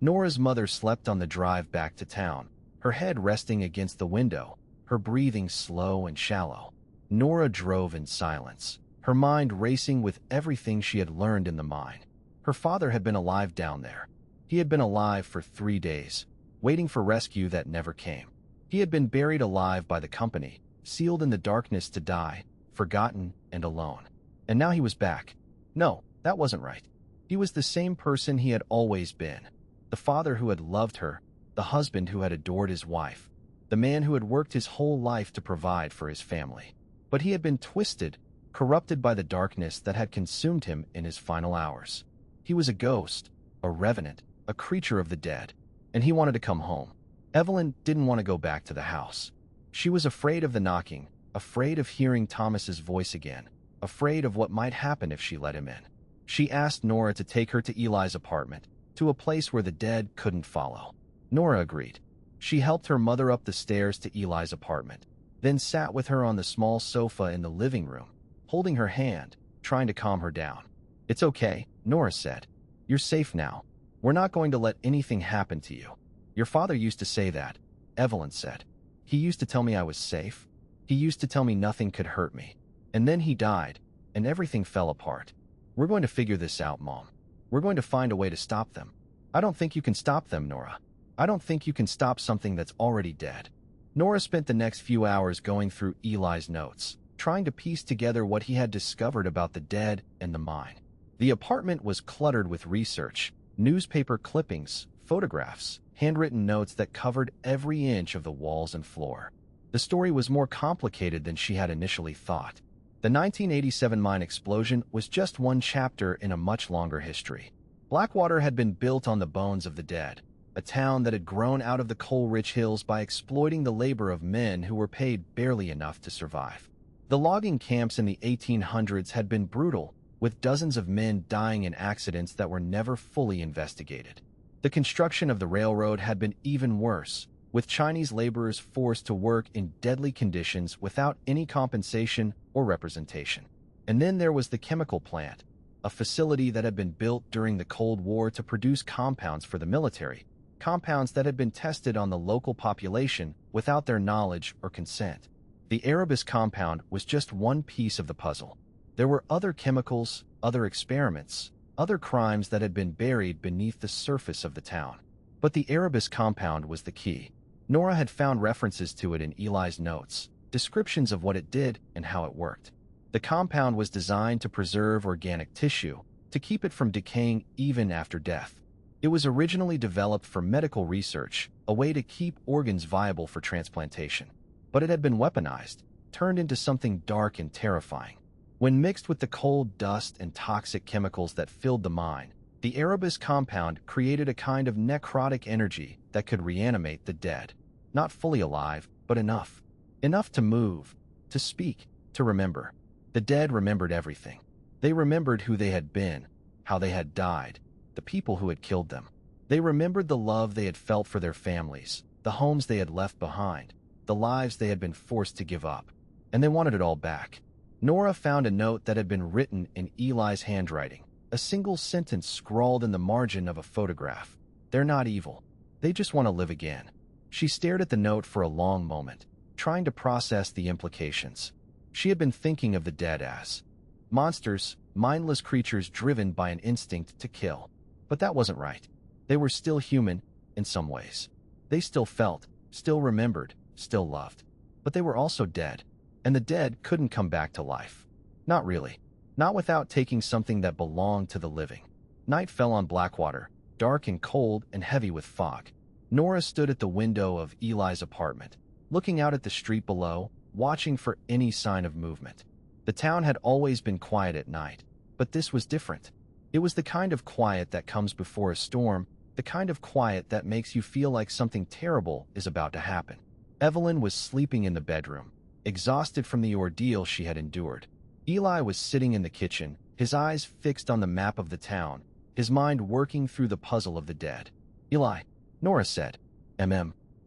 Nora's mother slept on the drive back to town, her head resting against the window, her breathing slow and shallow. Nora drove in silence, her mind racing with everything she had learned in the mine. Her father had been alive down there. He had been alive for 3 days, waiting for rescue that never came. He had been buried alive by the company, sealed in the darkness to die, forgotten and alone. And now he was back. No, that wasn't right. He was the same person he had always been. The father who had loved her, the husband who had adored his wife, the man who had worked his whole life to provide for his family. But he had been twisted, corrupted by the darkness that had consumed him in his final hours. He was a ghost, a revenant, a creature of the dead, and he wanted to come home. Evelyn didn't want to go back to the house. She was afraid of the knocking, afraid of hearing Thomas's voice again, afraid of what might happen if she let him in. She asked Nora to take her to Eli's apartment, to a place where the dead couldn't follow. Nora agreed. She helped her mother up the stairs to Eli's apartment, then sat with her on the small sofa in the living room, holding her hand, trying to calm her down. "It's okay," Nora said. "You're safe now. We're not going to let anything happen to you." "Your father used to say that," Evelyn said. "He used to tell me I was safe. He used to tell me nothing could hurt me. And then he died, and everything fell apart. We're going to figure this out, Mom. We're going to find a way to stop them." "I don't think you can stop them, Nora. I don't think you can stop something that's already dead." Nora spent the next few hours going through Eli's notes, trying to piece together what he had discovered about the dead and the mine. The apartment was cluttered with research, newspaper clippings, photographs, handwritten notes that covered every inch of the walls and floor. The story was more complicated than she had initially thought. The 1987 mine explosion was just one chapter in a much longer history. Blackwater had been built on the bones of the dead, a town that had grown out of the coal-rich hills by exploiting the labor of men who were paid barely enough to survive. The logging camps in the 1800s had been brutal, with dozens of men dying in accidents that were never fully investigated. The construction of the railroad had been even worse, with Chinese laborers forced to work in deadly conditions without any compensation or representation. And then there was the chemical plant, a facility that had been built during the Cold War to produce compounds for the military, compounds that had been tested on the local population without their knowledge or consent. The Erebus compound was just one piece of the puzzle. There were other chemicals, other experiments, other crimes that had been buried beneath the surface of the town. But the Erebus compound was the key. Nora had found references to it in Eli's notes, descriptions of what it did and how it worked. The compound was designed to preserve organic tissue, to keep it from decaying even after death. It was originally developed for medical research, a way to keep organs viable for transplantation. But it had been weaponized, turned into something dark and terrifying. When mixed with the cold dust and toxic chemicals that filled the mine, the Erebus compound created a kind of necrotic energy that could reanimate the dead. Not fully alive, but enough. Enough to move, to speak, to remember. The dead remembered everything. They remembered who they had been, how they had died, the people who had killed them. They remembered the love they had felt for their families, the homes they had left behind, the lives they had been forced to give up. And they wanted it all back. Nora found a note that had been written in Eli's handwriting, a single sentence scrawled in the margin of a photograph. "They're not evil. They just want to live again." She stared at the note for a long moment, trying to process the implications. She had been thinking of the dead as monsters, mindless creatures driven by an instinct to kill. But that wasn't right. They were still human, in some ways. They still felt, still remembered, still loved. But they were also dead. And the dead couldn't come back to life. Not really. Not without taking something that belonged to the living. Night fell on Blackwater, dark and cold and heavy with fog. Nora stood at the window of Eli's apartment, looking out at the street below, watching for any sign of movement. The town had always been quiet at night, but this was different. It was the kind of quiet that comes before a storm, the kind of quiet that makes you feel like something terrible is about to happen. Evelyn was sleeping in the bedroom, exhausted from the ordeal she had endured. Eli was sitting in the kitchen, his eyes fixed on the map of the town, his mind working through the puzzle of the dead. "Eli," Nora said.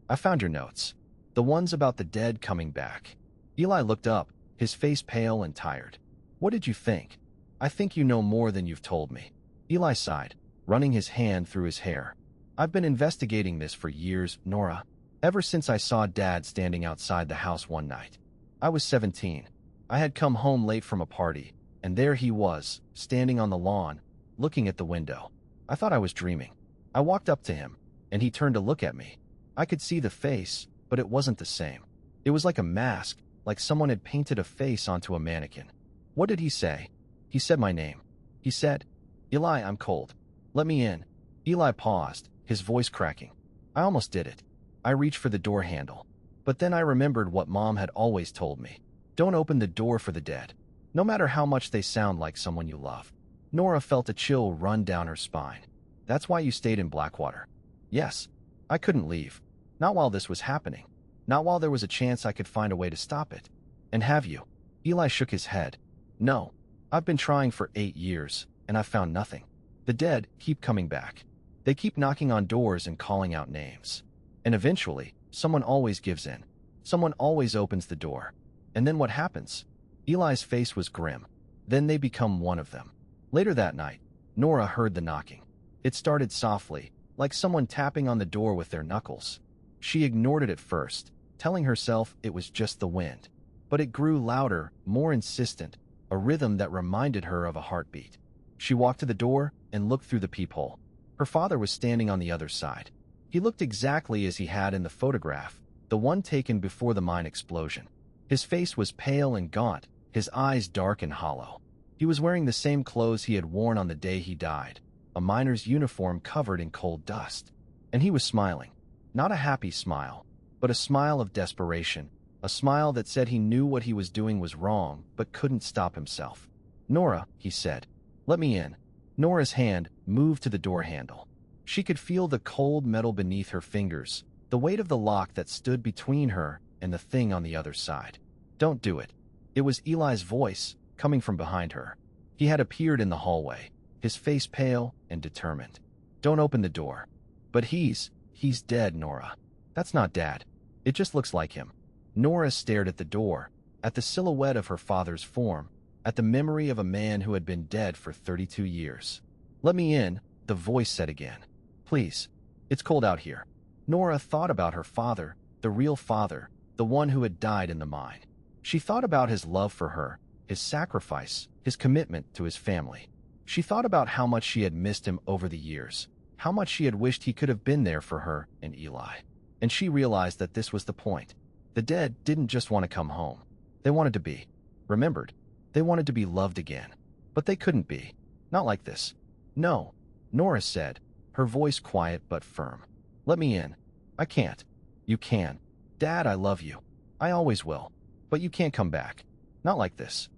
I found your notes. The ones about the dead coming back." Eli looked up, his face pale and tired. "What did you think?" "I think you know more than you've told me." Eli sighed, running his hand through his hair. "I've been investigating this for years, Nora. Ever since I saw Dad standing outside the house one night. I was 17. I had come home late from a party, and there he was, standing on the lawn, looking at the window. I thought I was dreaming. I walked up to him, and he turned to look at me. I could see the face, but it wasn't the same. It was like a mask, like someone had painted a face onto a mannequin." "What did he say?" "He said my name. He said, 'Eli, I'm cold. Let me in.'" Eli paused, his voice cracking. "I almost did it. I reached for the door handle. But then I remembered what Mom had always told me. Don't open the door for the dead, no matter how much they sound like someone you love." Nora felt a chill run down her spine. "That's why you stayed in Blackwater?" "Yes. I couldn't leave. Not while this was happening. Not while there was a chance I could find a way to stop it." "And have you?" Eli shook his head. "No. I've been trying for 8 years, and I've found nothing. The dead keep coming back. They keep knocking on doors and calling out names. And eventually, someone always gives in. Someone always opens the door. And then what happens?" Eli's face was grim. "Then they become one of them." Later that night, Nora heard the knocking. It started softly, like someone tapping on the door with their knuckles. She ignored it at first, telling herself it was just the wind. But it grew louder, more insistent, a rhythm that reminded her of a heartbeat. She walked to the door and looked through the peephole. Her father was standing on the other side. He looked exactly as he had in the photograph, the one taken before the mine explosion. His face was pale and gaunt, his eyes dark and hollow. He was wearing the same clothes he had worn on the day he died, a miner's uniform covered in cold dust. And he was smiling. Not a happy smile, but a smile of desperation, a smile that said he knew what he was doing was wrong, but couldn't stop himself. "Nora," he said, "let me in." Nora's hand moved to the door handle. She could feel the cold metal beneath her fingers, the weight of the lock that stood between her and the thing on the other side. "Don't do it." It was Eli's voice, coming from behind her. He had appeared in the hallway, his face pale and determined. "Don't open the door." "But he's dead, Nora." "That's not Dad. It just looks like him." Nora stared at the door, at the silhouette of her father's form, at the memory of a man who had been dead for 32 years. "Let me in," the voice said again. "Please. It's cold out here." Nora thought about her father, the real father, the one who had died in the mine. She thought about his love for her, his sacrifice, his commitment to his family. She thought about how much she had missed him over the years, how much she had wished he could have been there for her and Eli. And she realized that this was the point. The dead didn't just want to come home. They wanted to be remembered. They wanted to be loved again. But they couldn't be. Not like this. "No," Nora said, her voice quiet but firm. "Let me in." "I can't." "You can. Dad, I love you. I always will. But you can't come back. Not like this."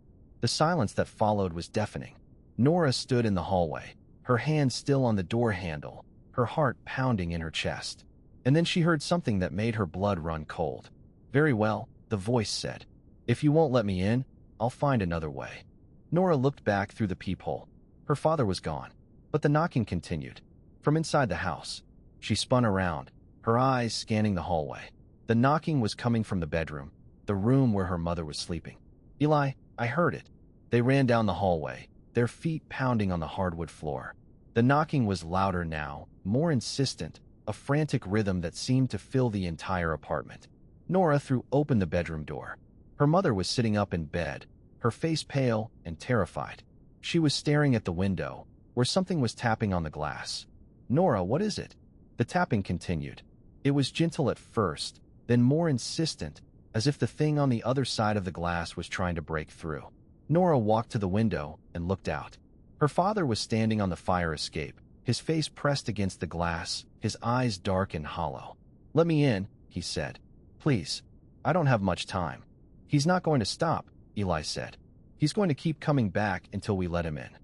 The silence that followed was deafening. Nora stood in the hallway, her hand still on the door handle, her heart pounding in her chest. And then she heard something that made her blood run cold. "Very well," the voice said. "If you won't let me in, I'll find another way." Nora looked back through the peephole. Her father was gone, but the knocking continued. From inside the house, she spun around, her eyes scanning the hallway. The knocking was coming from the bedroom, the room where her mother was sleeping. "Eli, I heard it." They ran down the hallway, their feet pounding on the hardwood floor. The knocking was louder now, more insistent, a frantic rhythm that seemed to fill the entire apartment. Nora threw open the bedroom door. Her mother was sitting up in bed, her face pale and terrified. She was staring at the window, where something was tapping on the glass. "Nora, what is it?" The tapping continued. It was gentle at first, then more insistent, as if the thing on the other side of the glass was trying to break through. Nora walked to the window and looked out. Her father was standing on the fire escape, his face pressed against the glass, his eyes dark and hollow. "Let me in," he said. "Please. I don't have much time." "He's not going to stop," Eli said. "He's going to keep coming back until we let him in.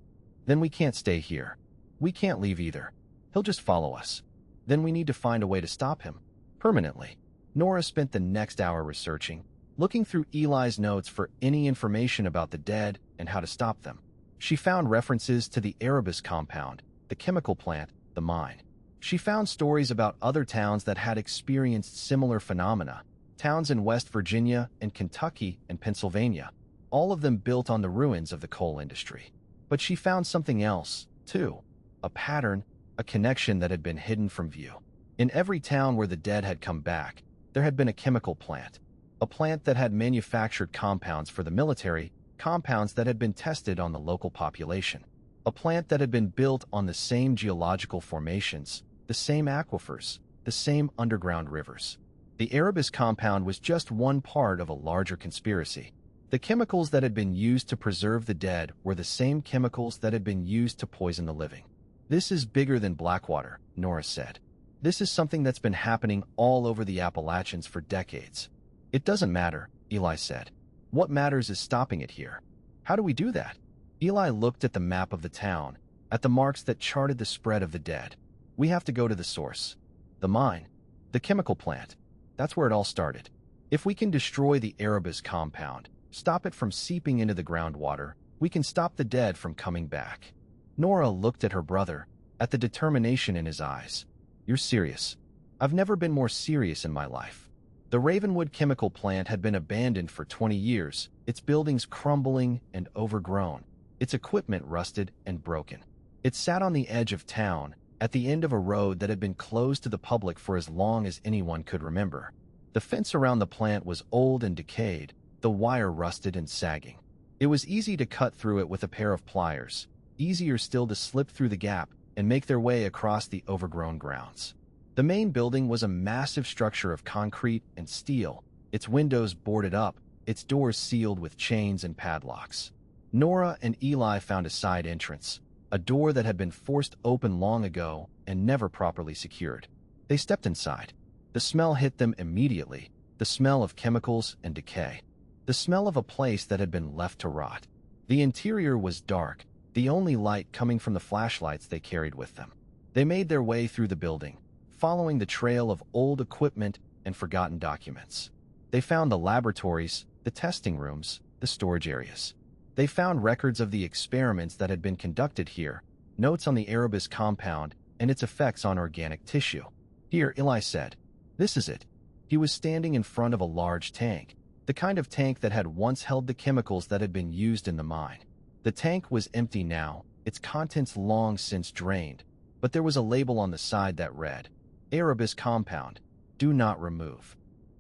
Then we can't stay here. We can't leave either. He'll just follow us. Then we need to find a way to stop him. Permanently." Nora spent the next hour researching, looking through Eli's notes for any information about the dead and how to stop them. She found references to the Erebus compound, the chemical plant, the mine. She found stories about other towns that had experienced similar phenomena, towns in West Virginia and Kentucky and Pennsylvania, all of them built on the ruins of the coal industry. But she found something else, too, a pattern, a connection that had been hidden from view. In every town where the dead had come back, there had been a chemical plant, a plant that had manufactured compounds for the military, compounds that had been tested on the local population, a plant that had been built on the same geological formations, the same aquifers, the same underground rivers. The Erebus compound was just one part of a larger conspiracy. The chemicals that had been used to preserve the dead were the same chemicals that had been used to poison the living. This is bigger than Blackwater, Nora said. This is something that's been happening all over the Appalachians for decades. It doesn't matter, Eli said. What matters is stopping it here. How do we do that? Eli looked at the map of the town, at the marks that charted the spread of the dead. We have to go to the source. The mine. The chemical plant. That's where it all started. If we can destroy the Erebus compound, stop it from seeping into the groundwater, we can stop the dead from coming back. Nora looked at her brother, at the determination in his eyes. You're serious. I've never been more serious in my life. The Ravenwood chemical plant had been abandoned for 20 years, its buildings crumbling and overgrown, its equipment rusted and broken. It sat on the edge of town, at the end of a road that had been closed to the public for as long as anyone could remember. The fence around the plant was old and decayed, the wire rusted and sagging. It was easy to cut through it with a pair of pliers, easier still to slip through the gap and make their way across the overgrown grounds. The main building was a massive structure of concrete and steel, its windows boarded up, its doors sealed with chains and padlocks. Nora and Eli found a side entrance, a door that had been forced open long ago and never properly secured. They stepped inside. The smell hit them immediately, the smell of chemicals and decay. The smell of a place that had been left to rot. The interior was dark, the only light coming from the flashlights they carried with them. They made their way through the building, following the trail of old equipment and forgotten documents. They found the laboratories, the testing rooms, the storage areas. They found records of the experiments that had been conducted here, notes on the Erebus compound and its effects on organic tissue. Here, Eli said, "This is it." He was standing in front of a large tank, the kind of tank that had once held the chemicals that had been used in the mine. The tank was empty now, its contents long since drained, but there was a label on the side that read, "Erebus compound, do not remove."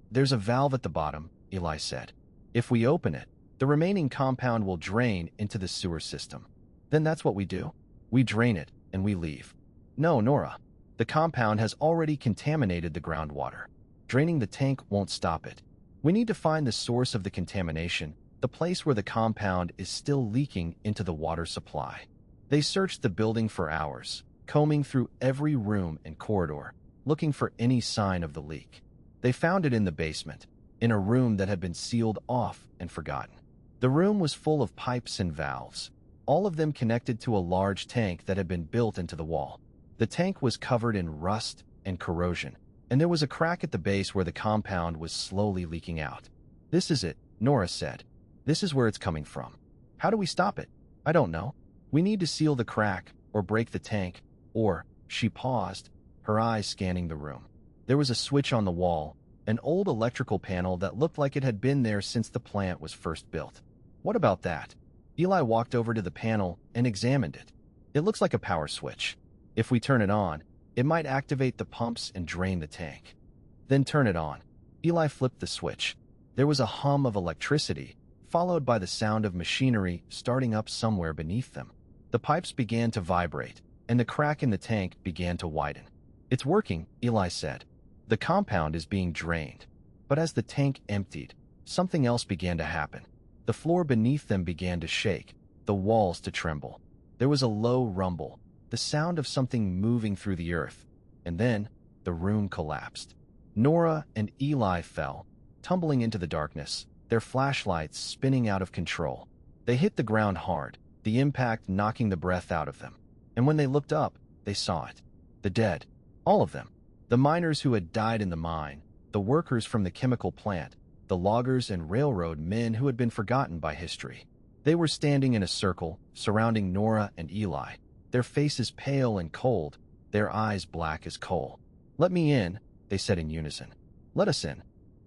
"There's a valve at the bottom," Eli said. "If we open it, the remaining compound will drain into the sewer system. Then that's what we do. We drain it, and we leave." "No, Nora. The compound has already contaminated the groundwater. Draining the tank won't stop it. We need to find the source of the contamination, the place where the compound is still leaking into the water supply." They searched the building for hours, combing through every room and corridor, looking for any sign of the leak. They found it in the basement, in a room that had been sealed off and forgotten. The room was full of pipes and valves, all of them connected to a large tank that had been built into the wall. The tank was covered in rust and corrosion, and there was a crack at the base where the compound was slowly leaking out. "This is it," Nora said. "This is where it's coming from. How do we stop it?" "I don't know. We need to seal the crack, or break the tank, or—" She paused, her eyes scanning the room. There was a switch on the wall, an old electrical panel that looked like it had been there since the plant was first built. "What about that?" Eli walked over to the panel and examined it. "It looks like a power switch. If we turn it on, it might activate the pumps and drain the tank." "Then turn it on." Eli flipped the switch. There was a hum of electricity, followed by the sound of machinery starting up somewhere beneath them. The pipes began to vibrate, and the crack in the tank began to widen. "It's working," Eli said. "The compound is being drained." But as the tank emptied, something else began to happen. The floor beneath them began to shake, the walls to tremble. There was a low rumble, the sound of something moving through the earth, and then the room collapsed. Nora and Eli fell, tumbling into the darkness, their flashlights spinning out of control. They hit the ground hard, the impact knocking the breath out of them. And when they looked up, they saw it. The dead. All of them. The miners who had died in the mine, the workers from the chemical plant, the loggers and railroad men who had been forgotten by history. They were standing in a circle, surrounding Nora and Eli, their faces pale and cold, their eyes black as coal. "Let me in," they said in unison. "Let us in,"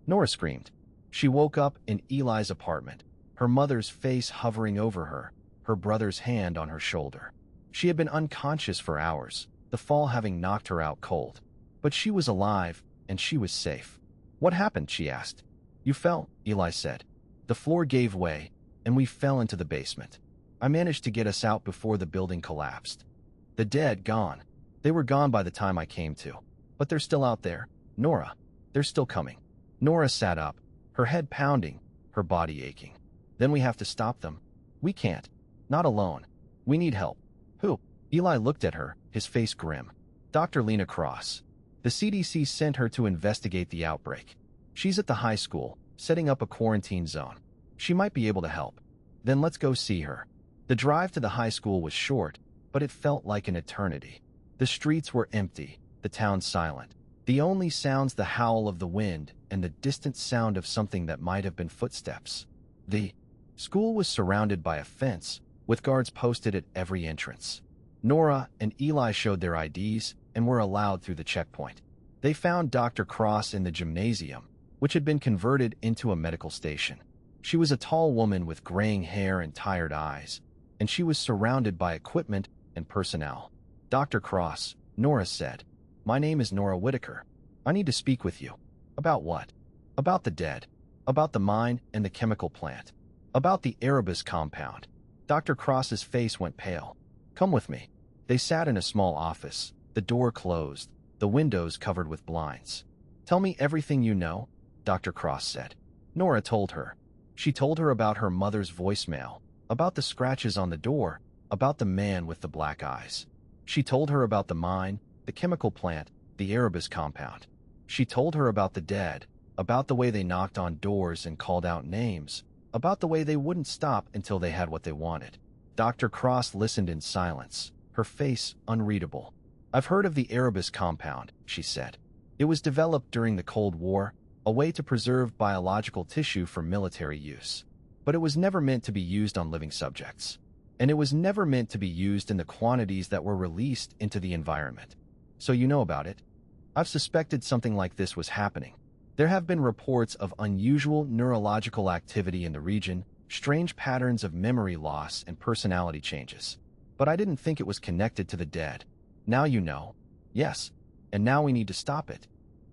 Nora screamed. She woke up in Eli's apartment, her mother's face hovering over her, her brother's hand on her shoulder. She had been unconscious for hours, the fall having knocked her out cold. But she was alive, and she was safe. "What happened?" she asked. "You fell," Eli said. "The floor gave way, and we fell into the basement. I managed to get us out before the building collapsed. The dead, gone. They were gone by the time I came to. But they're still out there, Nora. They're still coming." Nora sat up, her head pounding, her body aching. "Then we have to stop them. We can't. Not alone. We need help." "Who?" Eli looked at her, his face grim. "Dr. Lena Cross. The CDC sent her to investigate the outbreak. She's at the high school, setting up a quarantine zone. She might be able to help." "Then let's go see her." The drive to the high school was short, but it felt like an eternity. The streets were empty, the town silent. The only sounds the howl of the wind and the distant sound of something that might have been footsteps. The school was surrounded by a fence, with guards posted at every entrance. Nora and Eli showed their IDs and were allowed through the checkpoint. They found Dr. Cross in the gymnasium, which had been converted into a medical station. She was a tall woman with graying hair and tired eyes, and she was surrounded by equipment and personnel. "Dr. Cross," Nora said, "my name is Nora Whitaker. I need to speak with you." "About what?" "About the dead. About the mine and the chemical plant. About the Erebus compound." Dr. Cross's face went pale. "Come with me." They sat in a small office, the door closed, the windows covered with blinds. "Tell me everything you know," Dr. Cross said. Nora told her. She told her about her mother's voicemail, about the scratches on the door, about the man with the black eyes. She told her about the mine, the chemical plant, the Erebus compound. She told her about the dead, about the way they knocked on doors and called out names, about the way they wouldn't stop until they had what they wanted. Dr. Cross listened in silence, her face unreadable. "I've heard of the Erebus compound," she said. "It was developed during the Cold War, a way to preserve biological tissue for military use. But it was never meant to be used on living subjects. And it was never meant to be used in the quantities that were released into the environment. So you know about it?" "I've suspected something like this was happening. There have been reports of unusual neurological activity in the region, strange patterns of memory loss and personality changes. But I didn't think it was connected to the dead. Now you know." "Yes, and now we need to stop it."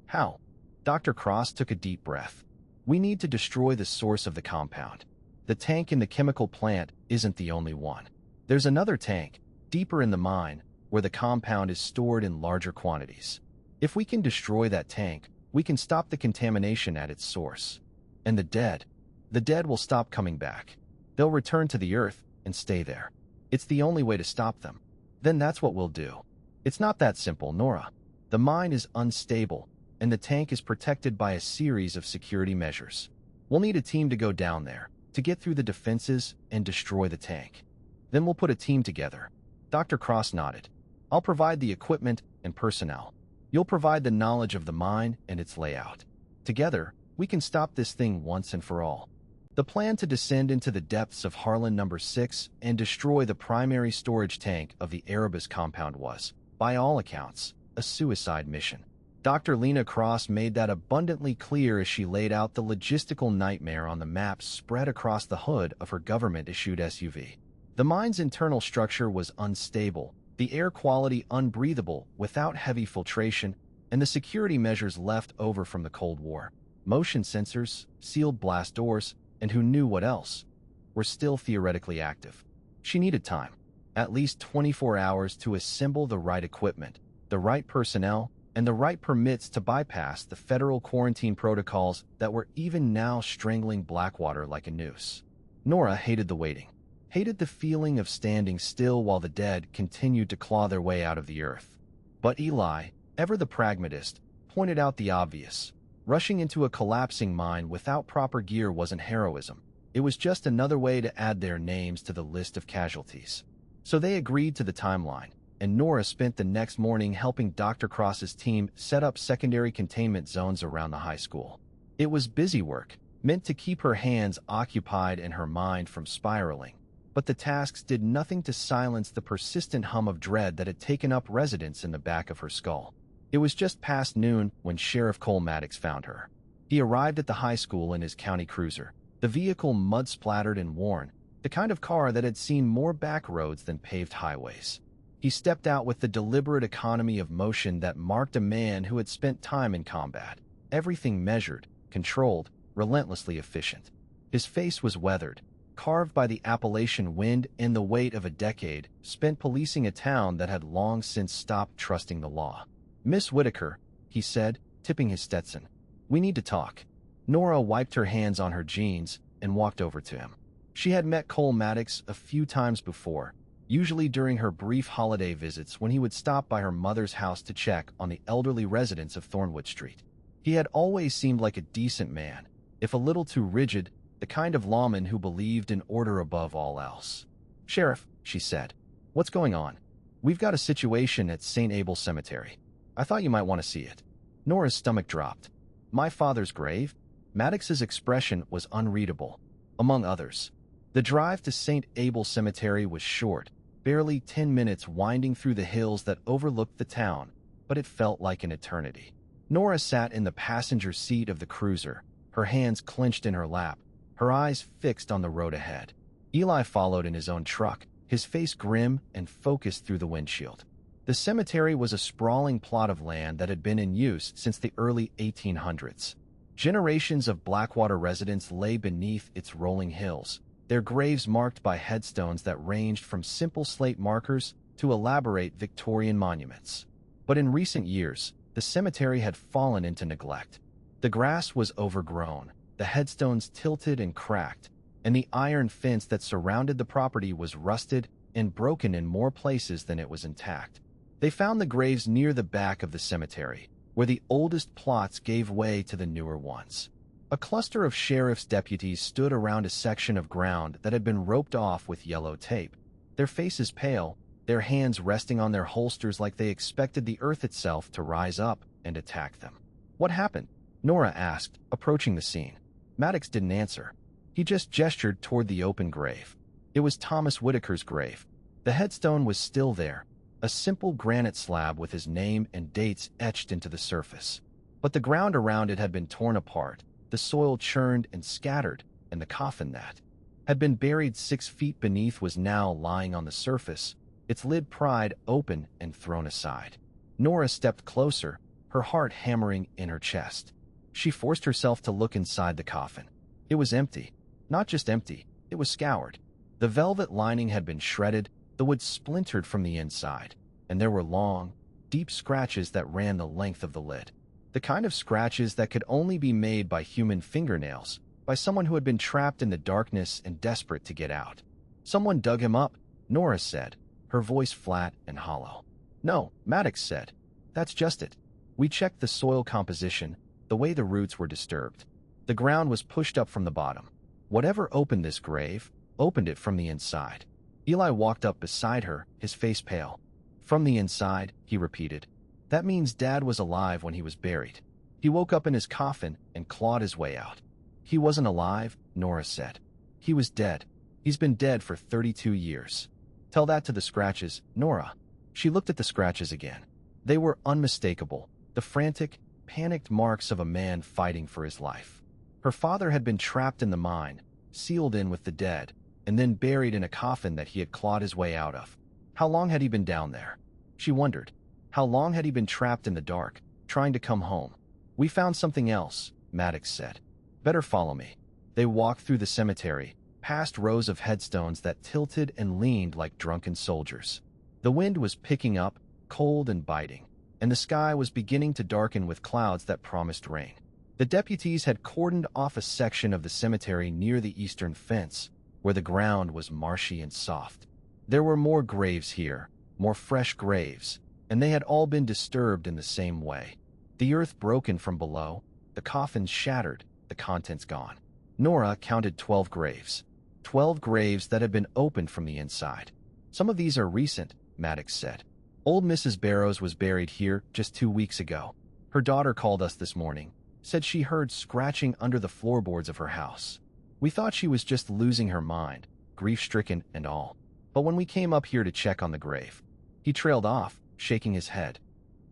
"How?" Dr. Cross took a deep breath. "We need to destroy the source of the compound. The tank in the chemical plant isn't the only one. There's another tank, deeper in the mine, where the compound is stored in larger quantities. If we can destroy that tank, we can stop the contamination at its source. And the dead will stop coming back. They'll return to the earth and stay there. It's the only way to stop them." "Then that's what we'll do." "It's not that simple, Nora. The mine is unstable, and the tank is protected by a series of security measures. We'll need a team to go down there, to get through the defenses and destroy the tank. Then we'll put a team together." Dr. Cross nodded. "I'll provide the equipment and personnel. You'll provide the knowledge of the mine and its layout. Together, we can stop this thing once and for all." The plan to descend into the depths of Harlan No. 6 and destroy the primary storage tank of the Erebus compound was, by all accounts, a suicide mission. Dr. Lena Cross made that abundantly clear as she laid out the logistical nightmare on the maps spread across the hood of her government-issued SUV. The mine's internal structure was unstable, the air quality unbreathable without heavy filtration, and the security measures left over from the Cold War. Motion sensors, sealed blast doors, and who knew what else, were still theoretically active. She needed time, at least 24 hours to assemble the right equipment, the right personnel, and the right permits to bypass the federal quarantine protocols that were even now strangling Blackwater like a noose. Nora hated the waiting, hated the feeling of standing still while the dead continued to claw their way out of the earth. But Eli, ever the pragmatist, pointed out the obvious. Rushing into a collapsing mine without proper gear wasn't heroism. It was just another way to add their names to the list of casualties. So they agreed to the timeline, and Nora spent the next morning helping Dr. Cross's team set up secondary containment zones around the high school. It was busy work, meant to keep her hands occupied and her mind from spiraling. but the tasks did nothing to silence the persistent hum of dread that had taken up residence in the back of her skull. It was just past noon when Sheriff Cole Maddox found her. He arrived at the high school in his county cruiser, the vehicle mud-splattered and worn, the kind of car that had seen more back roads than paved highways. He stepped out with the deliberate economy of motion that marked a man who had spent time in combat. Everything measured, controlled, relentlessly efficient. His face was weathered, carved by the Appalachian wind and the weight of a decade spent policing a town that had long since stopped trusting the law. "Miss Whitaker," he said, tipping his Stetson. "We need to talk." Nora wiped her hands on her jeans and walked over to him. She had met Cole Maddox a few times before, usually during her brief holiday visits when he would stop by her mother's house to check on the elderly residents of Thornwood Street. He had always seemed like a decent man, if a little too rigid, the kind of lawman who believed in order above all else. "Sheriff," she said, "what's going on? We've got a situation at St. Abel's Cemetery. I thought you might want to see it." Nora's stomach dropped. "My father's grave?" Maddox's expression was unreadable. Among others, the drive to St. Abel's Cemetery was short, barely 10 minutes winding through the hills that overlooked the town, but it felt like an eternity. Nora sat in the passenger seat of the cruiser, her hands clenched in her lap, her eyes fixed on the road ahead. Eli followed in his own truck, his face grim and focused through the windshield. The cemetery was a sprawling plot of land that had been in use since the early 1800s. Generations of Blackwater residents lay beneath its rolling hills, their graves marked by headstones that ranged from simple slate markers to elaborate Victorian monuments. But in recent years, the cemetery had fallen into neglect. The grass was overgrown, the headstones tilted and cracked, and the iron fence that surrounded the property was rusted and broken in more places than it was intact. They found the graves near the back of the cemetery, where the oldest plots gave way to the newer ones. A cluster of sheriff's deputies stood around a section of ground that had been roped off with yellow tape, their faces pale, their hands resting on their holsters like they expected the earth itself to rise up and attack them. "What happened?" Nora asked, approaching the scene. Maddox didn't answer. He just gestured toward the open grave. It was Thomas Whitaker's grave. The headstone was still there, a simple granite slab with his name and dates etched into the surface. But the ground around it had been torn apart, the soil churned and scattered, and the coffin that had been buried 6 feet beneath was now lying on the surface, its lid pried open and thrown aside. Nora stepped closer, her heart hammering in her chest. She forced herself to look inside the coffin. It was empty. Not just empty, it was scoured. The velvet lining had been shredded, the wood splintered from the inside, and there were long, deep scratches that ran the length of the lid. The kind of scratches that could only be made by human fingernails, by someone who had been trapped in the darkness and desperate to get out. "Someone dug him up," Nora said, her voice flat and hollow. "No," Maddox said. "That's just it. We checked the soil composition, the way the roots were disturbed. The ground was pushed up from the bottom. Whatever opened this grave, opened it from the inside." Eli walked up beside her, his face pale. "From the inside," he repeated. "That means Dad was alive when he was buried. He woke up in his coffin and clawed his way out." "He wasn't alive," Nora said. "He was dead. He's been dead for 32 years. Tell that to the scratches, Nora." She looked at the scratches again. They were unmistakable, the frantic, panicked marks of a man fighting for his life. Her father had been trapped in the mine, sealed in with the dead, and then buried in a coffin that he had clawed his way out of. How long had he been down there? She wondered. How long had he been trapped in the dark, trying to come home? "We found something else," Maddox said. "Better follow me." They walked through the cemetery, past rows of headstones that tilted and leaned like drunken soldiers. The wind was picking up, cold and biting, and the sky was beginning to darken with clouds that promised rain. The deputies had cordoned off a section of the cemetery near the eastern fence, where the ground was marshy and soft. There were more graves here, more fresh graves, and they had all been disturbed in the same way. The earth broken from below, the coffins shattered, the contents gone. Nora counted 12 graves. 12 graves that had been opened from the inside. "Some of these are recent," Maddox said. "Old Mrs. Barrows was buried here just 2 weeks ago. Her daughter called us this morning, said she heard scratching under the floorboards of her house. We thought she was just losing her mind, grief-stricken and all. But when we came up here to check on the grave, he trailed off, shaking his head.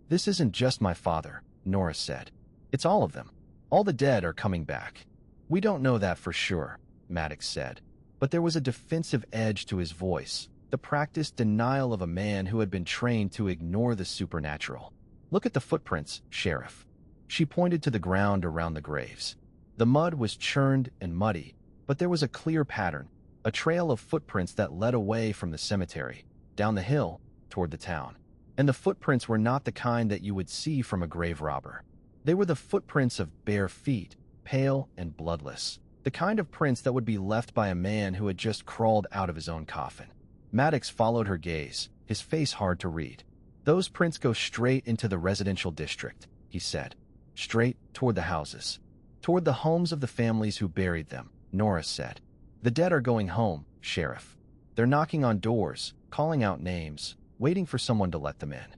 This isn't just my father, Nora said. It's all of them. All the dead are coming back. We don't know that for sure, Maddox said. But there was a defensive edge to his voice, the practiced denial of a man who had been trained to ignore the supernatural. Look at the footprints, Sheriff. She pointed to the ground around the graves. The mud was churned and muddy, but there was a clear pattern, a trail of footprints that led away from the cemetery, down the hill, toward the town. And the footprints were not the kind that you would see from a grave robber. They were the footprints of bare feet, pale and bloodless, the kind of prints that would be left by a man who had just crawled out of his own coffin. Maddox followed her gaze, his face hard to read. Those prints go straight into the residential district, he said. Straight toward the houses. Toward the homes of the families who buried them, Nora said. The dead are going home, Sheriff. They're knocking on doors, calling out names, waiting for someone to let them in.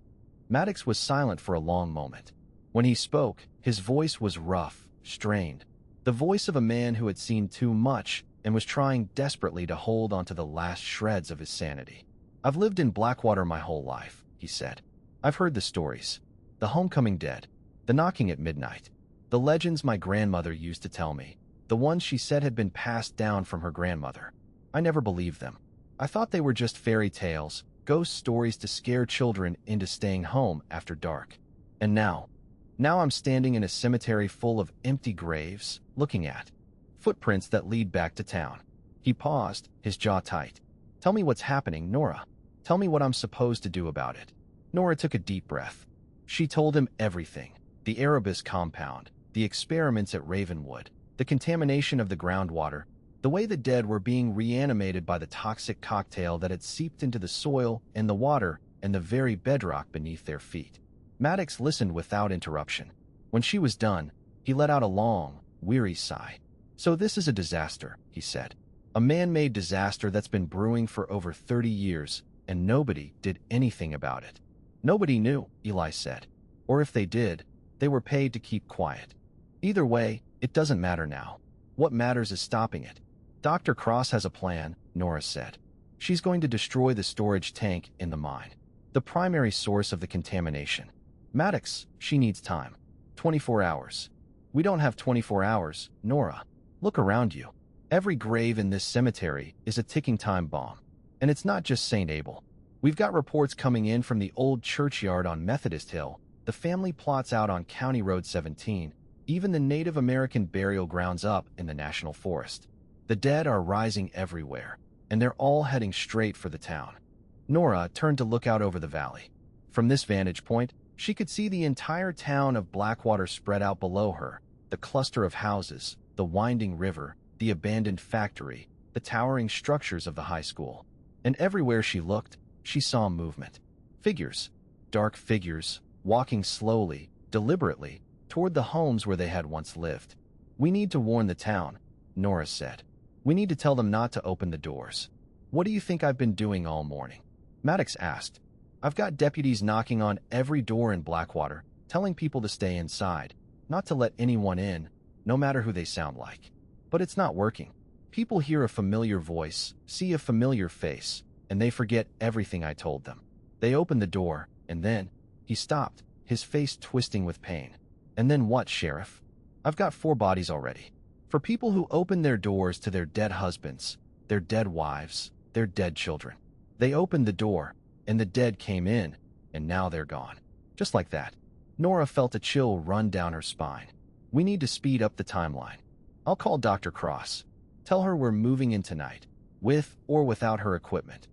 Maddox was silent for a long moment. When he spoke, his voice was rough, strained. The voice of a man who had seen too much and was trying desperately to hold onto the last shreds of his sanity. I've lived in Blackwater my whole life, he said. I've heard the stories. The homecoming dead. The knocking at midnight. The legends my grandmother used to tell me. The ones she said had been passed down from her grandmother. I never believed them. I thought they were just fairy tales, ghost stories to scare children into staying home after dark. And now I'm standing in a cemetery full of empty graves, looking at footprints that lead back to town. He paused, his jaw tight. Tell me what's happening, Nora. Tell me what I'm supposed to do about it. Nora took a deep breath. She told him everything. The Erebus compound, the experiments at Ravenwood, the contamination of the groundwater, the way the dead were being reanimated by the toxic cocktail that had seeped into the soil and the water and the very bedrock beneath their feet. Maddox listened without interruption. When she was done, he let out a long, weary sigh. So this is a disaster, he said. A man-made disaster that's been brewing for over 30 years, and nobody did anything about it. Nobody knew, Eli said. Or if they did, they were paid to keep quiet. Either way, it doesn't matter now. What matters is stopping it. Dr. Cross has a plan, Nora said. She's going to destroy the storage tank in the mine, the primary source of the contamination. Maddox, she needs time. 24 hours. We don't have 24 hours, Nora. Look around you. Every grave in this cemetery is a ticking time bomb. And it's not just St. Abel. We've got reports coming in from the old churchyard on Methodist Hill, the family plots out on County Road 17, even the Native American burial grounds up in the National Forest. The dead are rising everywhere, and they're all heading straight for the town. Nora turned to look out over the valley. From this vantage point, she could see the entire town of Blackwater spread out below her, the cluster of houses, the winding river, the abandoned factory, the towering structures of the high school. And everywhere she looked, she saw movement. Figures, dark figures, walking slowly, deliberately, toward the homes where they had once lived. We need to warn the town, Nora said. We need to tell them not to open the doors. What do you think I've been doing all morning? Maddox asked. I've got deputies knocking on every door in Blackwater, telling people to stay inside, not to let anyone in, no matter who they sound like. But it's not working. People hear a familiar voice, see a familiar face, and they forget everything I told them. They open the door, and then, he stopped, his face twisting with pain. And then what, Sheriff? I've got 4 bodies already. For people who open their doors to their dead husbands, their dead wives, their dead children. They opened the door, and the dead came in, and now they're gone. Just like that. Nora felt a chill run down her spine. We need to speed up the timeline. I'll call Dr. Cross. Tell her we're moving in tonight, with or without her equipment.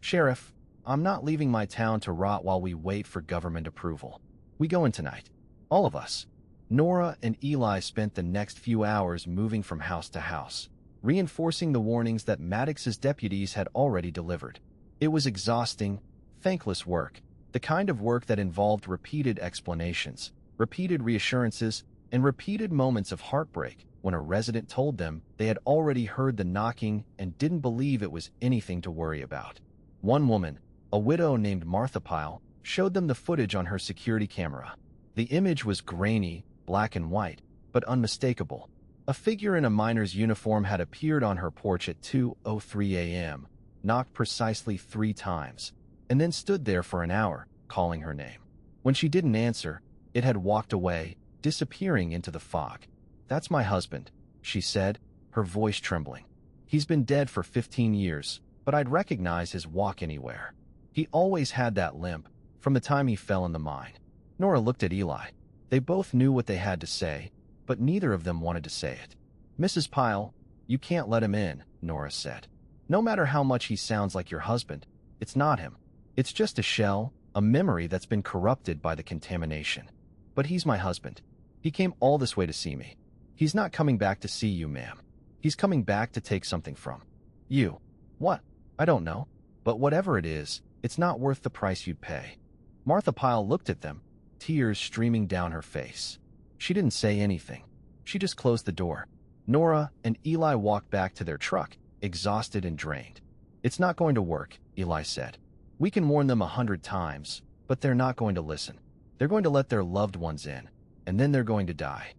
Sheriff, I'm not leaving my town to rot while we wait for government approval. We go in tonight. All of us. Nora and Eli spent the next few hours moving from house to house, reinforcing the warnings that Maddox's deputies had already delivered. It was exhausting, thankless work, the kind of work that involved repeated explanations, repeated reassurances, and repeated moments of heartbreak when a resident told them they had already heard the knocking and didn't believe it was anything to worry about. One woman, a widow named Martha Pyle, showed them the footage on her security camera. The image was grainy, black and white, but unmistakable. A figure in a miner's uniform had appeared on her porch at 2:03 a.m., knocked precisely 3 times, and then stood there for an hour, calling her name. When she didn't answer, it had walked away, disappearing into the fog. "That's my husband," she said, her voice trembling. "He's been dead for 15 years, but I'd recognize his walk anywhere. He always had that limp, from the time he fell in the mine." Nora looked at Eli. They both knew what they had to say, but neither of them wanted to say it. "Mrs. Pyle, you can't let him in," Nora said. "No matter how much he sounds like your husband, it's not him. It's just a shell, a memory that's been corrupted by the contamination. But he's my husband. He came all this way to see me. He's not coming back to see you, ma'am. He's coming back to take something from you." "What?" "I don't know. But whatever it is, it's not worth the price you'd pay." Martha Pyle looked at them, tears streaming down her face. She didn't say anything. She just closed the door. Nora and Eli walked back to their truck, exhausted and drained. "It's not going to work," Eli said. "We can warn them 100 times, but they're not going to listen. They're going to let their loved ones in, and then they're going to die.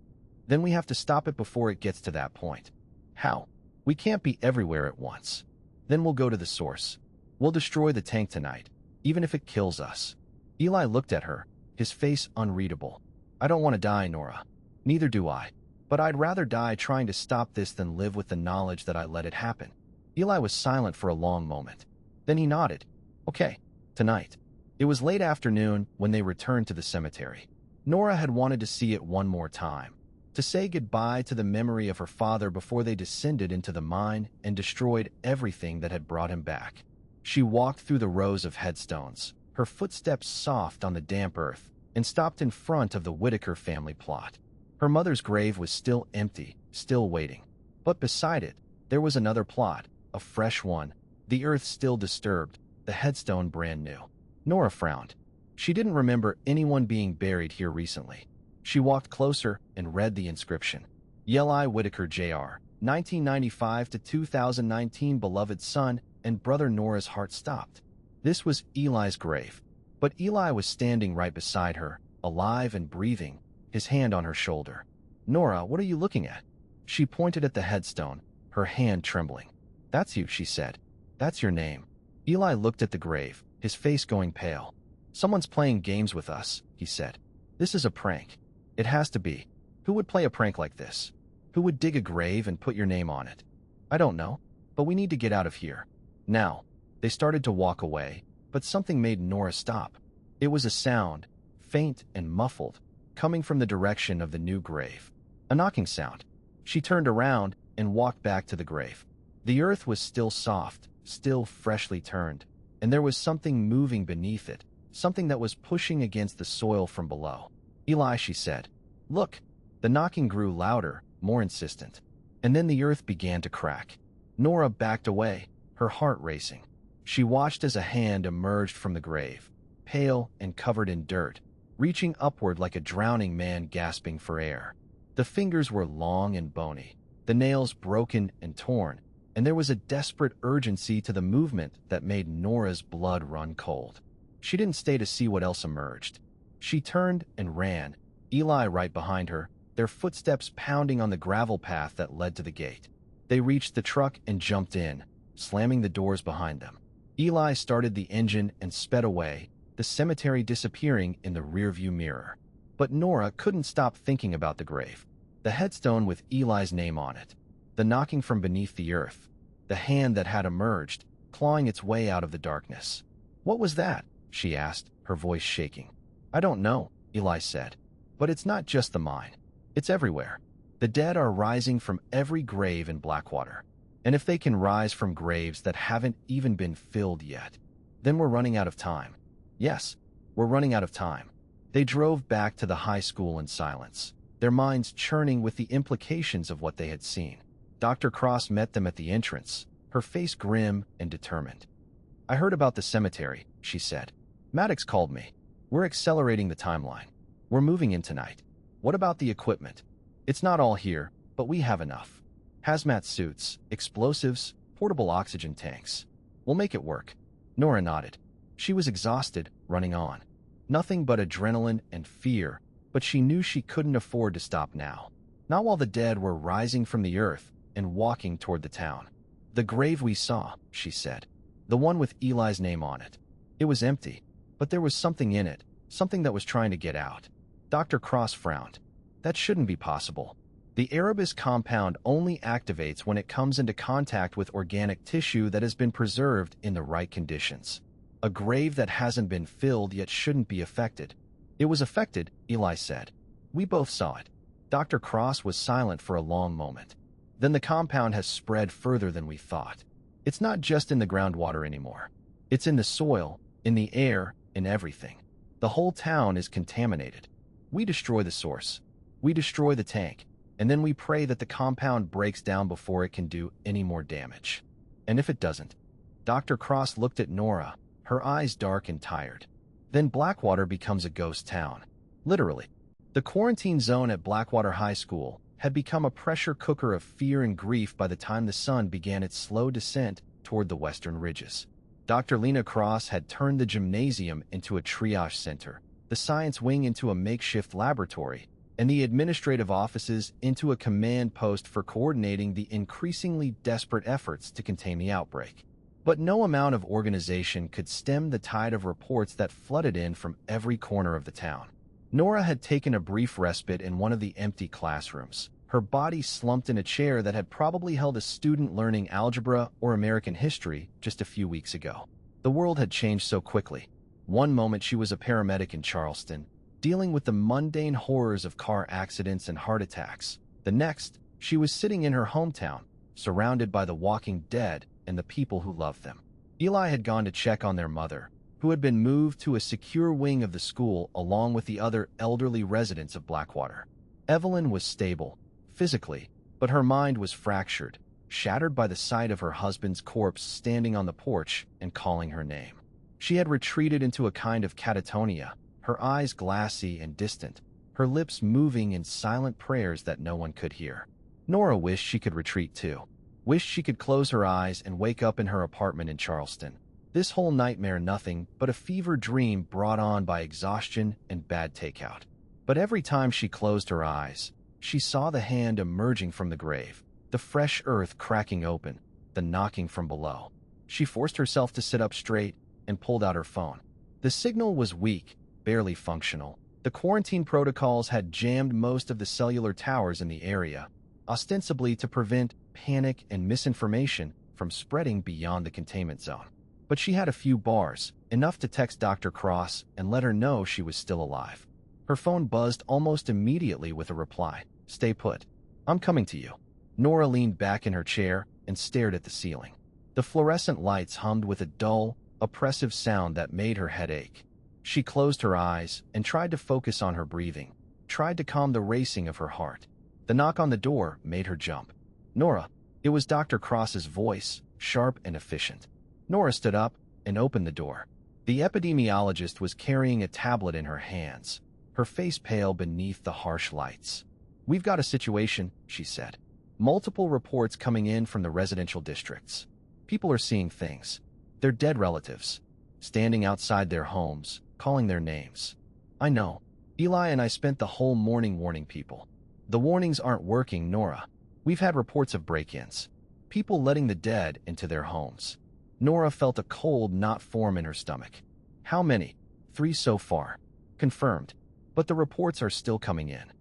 Then we have to stop it before it gets to that point." "How?" "We can't be everywhere at once. Then we'll go to the source. We'll destroy the tank tonight, even if it kills us." Eli looked at her, his face unreadable. "I don't want to die, Nora. Neither do I. But I'd rather die trying to stop this than live with the knowledge that I let it happen." Eli was silent for a long moment. Then he nodded. "Okay, tonight." It was late afternoon when they returned to the cemetery. Nora had wanted to see it one more time, to say goodbye to the memory of her father before they descended into the mine and destroyed everything that had brought him back. She walked through the rows of headstones, her footsteps soft on the damp earth, and stopped in front of the Whitaker family plot. Her mother's grave was still empty, still waiting. But beside it, there was another plot, a fresh one, the earth still disturbed, the headstone brand new. Nora frowned. She didn't remember anyone being buried here recently. She walked closer and read the inscription. Eli Whitaker Jr., 1995 to 2019, beloved son and brother. Nora's heart stopped. This was Eli's grave. But Eli was standing right beside her, alive and breathing, his hand on her shoulder. "Nora, what are you looking at?" She pointed at the headstone, her hand trembling. "That's you," she said. "That's your name." Eli looked at the grave, his face going pale. "Someone's playing games with us," he said. "This is a prank. It has to be. Who would play a prank like this? Who would dig a grave and put your name on it?" "I don't know, but we need to get out of here. Now." They started to walk away, but something made Nora stop. It was a sound, faint and muffled, coming from the direction of the new grave. A knocking sound. She turned around and walked back to the grave. The earth was still soft, still freshly turned, and there was something moving beneath it, something that was pushing against the soil from below. "Eli," she said. "Look." The knocking grew louder, more insistent, and then the earth began to crack. Nora backed away, her heart racing. She watched as a hand emerged from the grave, pale and covered in dirt, reaching upward like a drowning man gasping for air. The fingers were long and bony, the nails broken and torn, and there was a desperate urgency to the movement that made Nora's blood run cold. She didn't stay to see what else emerged. She turned and ran, Eli right behind her, their footsteps pounding on the gravel path that led to the gate. They reached the truck and jumped in, slamming the doors behind them. Eli started the engine and sped away, the cemetery disappearing in the rearview mirror. But Nora couldn't stop thinking about the grave, the headstone with Eli's name on it, the knocking from beneath the earth, the hand that had emerged, clawing its way out of the darkness. "What was that?" she asked, her voice shaking. "I don't know," Eli said. "But it's not just the mine. It's everywhere. The dead are rising from every grave in Blackwater. And if they can rise from graves that haven't even been filled yet, then we're running out of time. Yes, we're running out of time." They drove back to the high school in silence, their minds churning with the implications of what they had seen. Dr. Cross met them at the entrance, her face grim and determined. "I heard about the cemetery," she said. "Maddox called me. We're accelerating the timeline. We're moving in tonight. What about the equipment? It's not all here, but we have enough. Hazmat suits, explosives, portable oxygen tanks. We'll make it work." Nora nodded. She was exhausted, running on. Nothing but adrenaline and fear, but she knew she couldn't afford to stop now. Not while the dead were rising from the earth and walking toward the town. "The grave we saw," she said. "The one with Eli's name on it. It was empty, but there was something in it, something that was trying to get out." Dr. Cross frowned. "That shouldn't be possible. The Erebus compound only activates when it comes into contact with organic tissue that has been preserved in the right conditions. A grave that hasn't been filled yet shouldn't be affected." "It was affected," Eli said. "We both saw it." Dr. Cross was silent for a long moment. "Then the compound has spread further than we thought. It's not just in the groundwater anymore. It's in the soil, in the air, in everything. The whole town is contaminated. We destroy the source. We destroy the tank, and then we pray that the compound breaks down before it can do any more damage. And if it doesn't?" Dr. Cross looked at Nora, her eyes dark and tired. "Then Blackwater becomes a ghost town. Literally. The quarantine zone at Blackwater High School had become a pressure cooker of fear and grief by the time the sun began its slow descent toward the western ridges. Dr. Lena Cross had turned the gymnasium into a triage center, the science wing into a makeshift laboratory, and the administrative offices into a command post for coordinating the increasingly desperate efforts to contain the outbreak. But no amount of organization could stem the tide of reports that flooded in from every corner of the town. Nora had taken a brief respite in one of the empty classrooms, her body slumped in a chair that had probably held a student learning algebra or American history just a few weeks ago. The world had changed so quickly. One moment she was a paramedic in Charleston, dealing with the mundane horrors of car accidents and heart attacks. The next, she was sitting in her hometown, surrounded by the walking dead and the people who loved them. Eli had gone to check on their mother, who had been moved to a secure wing of the school along with the other elderly residents of Blackwater. Evelyn was stable, physically, but her mind was fractured, shattered by the sight of her husband's corpse standing on the porch and calling her name. She had retreated into a kind of catatonia, her eyes glassy and distant, her lips moving in silent prayers that no one could hear. Nora wished she could retreat too, wished she could close her eyes and wake up in her apartment in Charleston. This whole nightmare nothing but a fever dream brought on by exhaustion and bad takeout. But every time she closed her eyes, she saw the hand emerging from the grave, the fresh earth cracking open, the knocking from below. She forced herself to sit up straight and pulled out her phone. The signal was weak, barely functional. The quarantine protocols had jammed most of the cellular towers in the area, ostensibly to prevent panic and misinformation from spreading beyond the containment zone. But she had a few bars, enough to text Dr. Cross and let her know she was still alive. Her phone buzzed almost immediately with a reply. "Stay put. I'm coming to you." Nora leaned back in her chair and stared at the ceiling. The fluorescent lights hummed with a dull, oppressive sound that made her head ache. She closed her eyes and tried to focus on her breathing, tried to calm the racing of her heart. The knock on the door made her jump. "Nora." It was Dr. Cross's voice, sharp and efficient. Nora stood up and opened the door. The epidemiologist was carrying a tablet in her hands, her face pale beneath the harsh lights. "We've got a situation," she said. "Multiple reports coming in from the residential districts. People are seeing things. Their dead relatives, standing outside their homes, calling their names. I know. Eli and I spent the whole morning warning people. The warnings aren't working, Nora. We've had reports of break-ins, people letting the dead into their homes." Nora felt a cold knot form in her stomach. "How many?" "3 so far. Confirmed. But the reports are still coming in."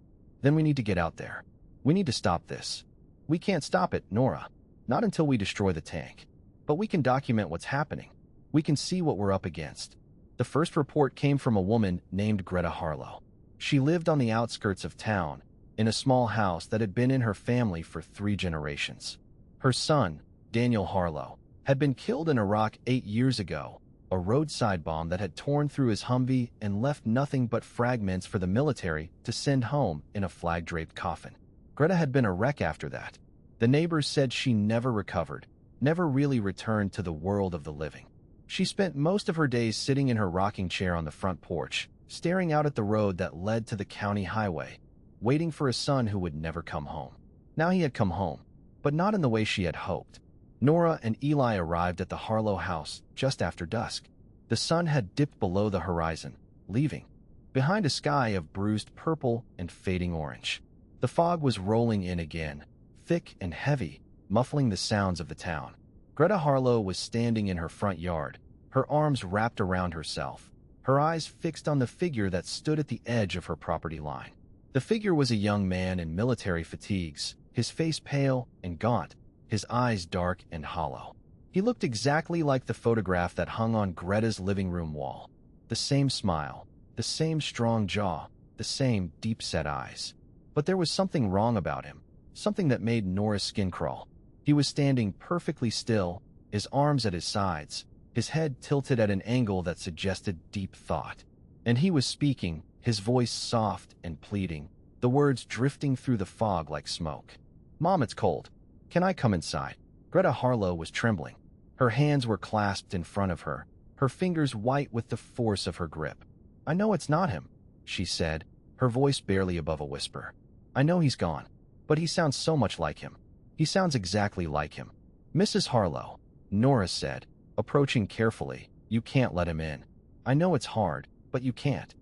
"Then we need to get out there. We need to stop this." "We can't stop it, Nora. Not until we destroy the tank. But we can document what's happening. We can see what we're up against." The first report came from a woman named Greta Harlow. She lived on the outskirts of town, in a small house that had been in her family for 3 generations. Her son, Daniel Harlow, had been killed in Iraq 8 years ago, a roadside bomb that had torn through his Humvee and left nothing but fragments for the military to send home in a flag-draped coffin. Greta had been a wreck after that. The neighbors said she never recovered, never really returned to the world of the living. She spent most of her days sitting in her rocking chair on the front porch, staring out at the road that led to the county highway, waiting for a son who would never come home. Now he had come home, but not in the way she had hoped. Nora and Eli arrived at the Harlow house just after dusk. The sun had dipped below the horizon, leaving behind a sky of bruised purple and fading orange. The fog was rolling in again, thick and heavy, muffling the sounds of the town. Greta Harlow was standing in her front yard, her arms wrapped around herself, her eyes fixed on the figure that stood at the edge of her property line. The figure was a young man in military fatigues, his face pale and gaunt, his eyes dark and hollow. He looked exactly like the photograph that hung on Greta's living room wall. The same smile, the same strong jaw, the same deep-set eyes. But there was something wrong about him, something that made Nora's skin crawl. He was standing perfectly still, his arms at his sides, his head tilted at an angle that suggested deep thought. And he was speaking, his voice soft and pleading, the words drifting through the fog like smoke. "Mom, it's cold. Can I come inside?" Greta Harlow was trembling. Her hands were clasped in front of her, her fingers white with the force of her grip. "I know it's not him," she said, her voice barely above a whisper. "I know he's gone, but he sounds so much like him. He sounds exactly like him." "Mrs. Harlow," Nora said, approaching carefully, "you can't let him in. I know it's hard, but you can't.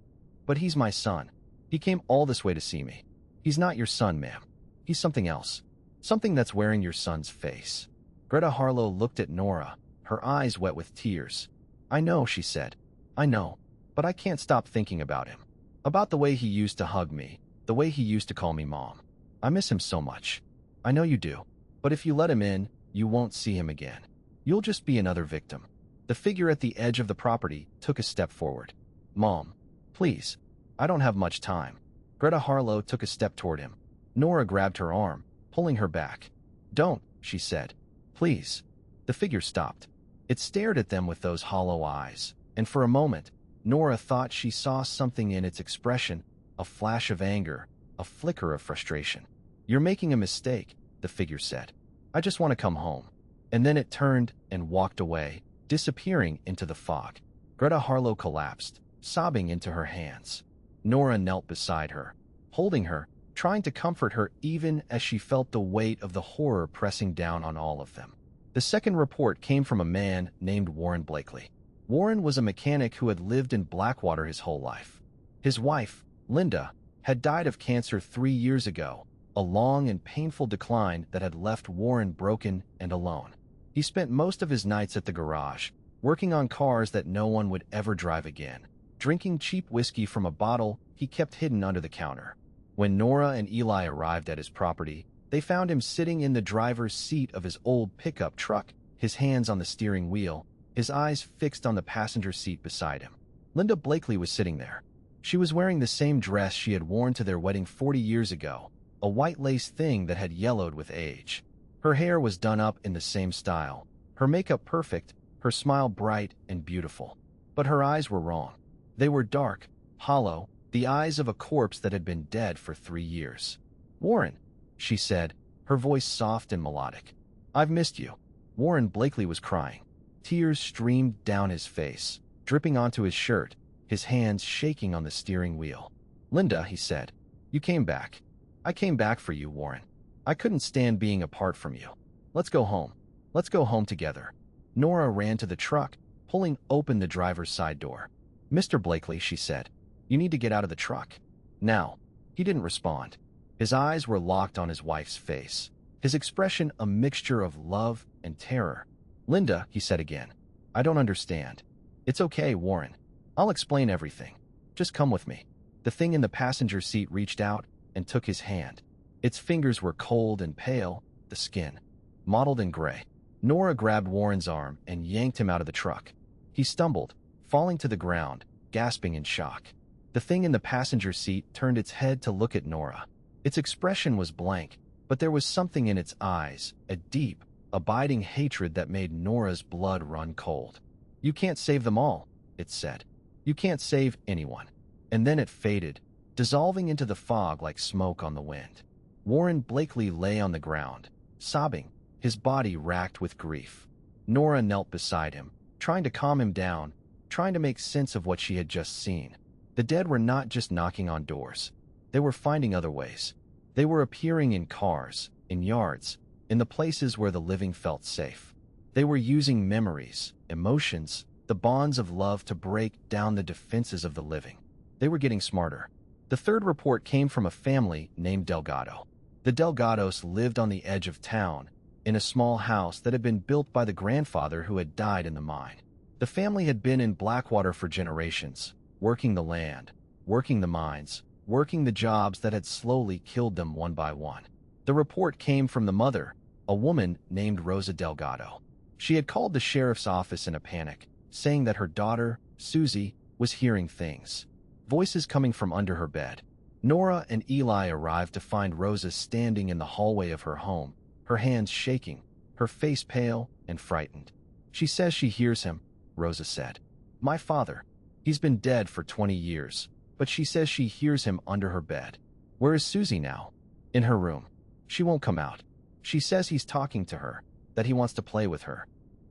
But he's my son. He came all this way to see me. He's not your son, ma'am. He's something else. Something that's wearing your son's face." Greta Harlow looked at Nora, her eyes wet with tears. "I know," she said. "I know, but I can't stop thinking about him. About the way he used to hug me, the way he used to call me Mom. I miss him so much. I know you do. But if you let him in, you won't see him again. You'll just be another victim." The figure at the edge of the property took a step forward. "Mom, please. I don't have much time." Greta Harlow took a step toward him. Nora grabbed her arm, pulling her back. "Don't," she said. "Please." The figure stopped. It stared at them with those hollow eyes, and for a moment, Nora thought she saw something in its expression, a flash of anger, a flicker of frustration. "You're making a mistake," the figure said. "I just want to come home." And then it turned and walked away, disappearing into the fog. Greta Harlow collapsed, sobbing into her hands. Nora knelt beside her, holding her, trying to comfort her even as she felt the weight of the horror pressing down on all of them. The second report came from a man named Warren Blakely. Warren was a mechanic who had lived in Blackwater his whole life. His wife, Linda, had died of cancer 3 years ago, a long and painful decline that had left Warren broken and alone. He spent most of his nights at the garage, working on cars that no one would ever drive again, drinking cheap whiskey from a bottle he kept hidden under the counter. When Nora and Eli arrived at his property, they found him sitting in the driver's seat of his old pickup truck, his hands on the steering wheel, his eyes fixed on the passenger seat beside him. Linda Blakely was sitting there. She was wearing the same dress she had worn to their wedding 40 years ago, a white lace thing that had yellowed with age. Her hair was done up in the same style, her makeup perfect, her smile bright and beautiful. But her eyes were wrong. They were dark, hollow, the eyes of a corpse that had been dead for 3 years. "Warren," she said, her voice soft and melodic. "I've missed you." Warren Blakely was crying. Tears streamed down his face, dripping onto his shirt, his hands shaking on the steering wheel. "Linda," he said, "you came back. I came back for you, Warren. I couldn't stand being apart from you. Let's go home. Let's go home together." Nora ran to the truck, pulling open the driver's side door. "Mr. Blakely," she said, "you need to get out of the truck. Now." He didn't respond. His eyes were locked on his wife's face, his expression a mixture of love and terror. "Linda," he said again, "I don't understand." "It's okay, Warren. I'll explain everything. Just come with me." The thing in the passenger seat reached out and took his hand. Its fingers were cold and pale, the skin mottled in gray. Nora grabbed Warren's arm and yanked him out of the truck. He stumbled, falling to the ground, gasping in shock. The thing in the passenger seat turned its head to look at Nora. Its expression was blank, but there was something in its eyes, a deep, abiding hatred that made Nora's blood run cold. "You can't save them all," it said. "You can't save anyone." And then it faded, dissolving into the fog like smoke on the wind. Warren Blakely lay on the ground, sobbing, his body racked with grief. Nora knelt beside him, trying to calm him down, trying to make sense of what she had just seen. The dead were not just knocking on doors. They were finding other ways. They were appearing in cars, in yards, in the places where the living felt safe. They were using memories, emotions, the bonds of love to break down the defenses of the living. They were getting smarter. The third report came from a family named Delgado. The Delgados lived on the edge of town, in a small house that had been built by the grandfather who had died in the mine. The family had been in Blackwater for generations, working the land, working the mines, working the jobs that had slowly killed them one by one. The report came from the mother, a woman named Rosa Delgado. She had called the sheriff's office in a panic, saying that her daughter, Susie, was hearing things. Voices coming from under her bed. Nora and Eli arrived to find Rosa standing in the hallway of her home, her hands shaking, her face pale and frightened. She says she hears him, Rosa said. My father. He's been dead for 20 years, but she says she hears him under her bed. Where is Susie now? In her room. She won't come out. She says he's talking to her, that he wants to play with her.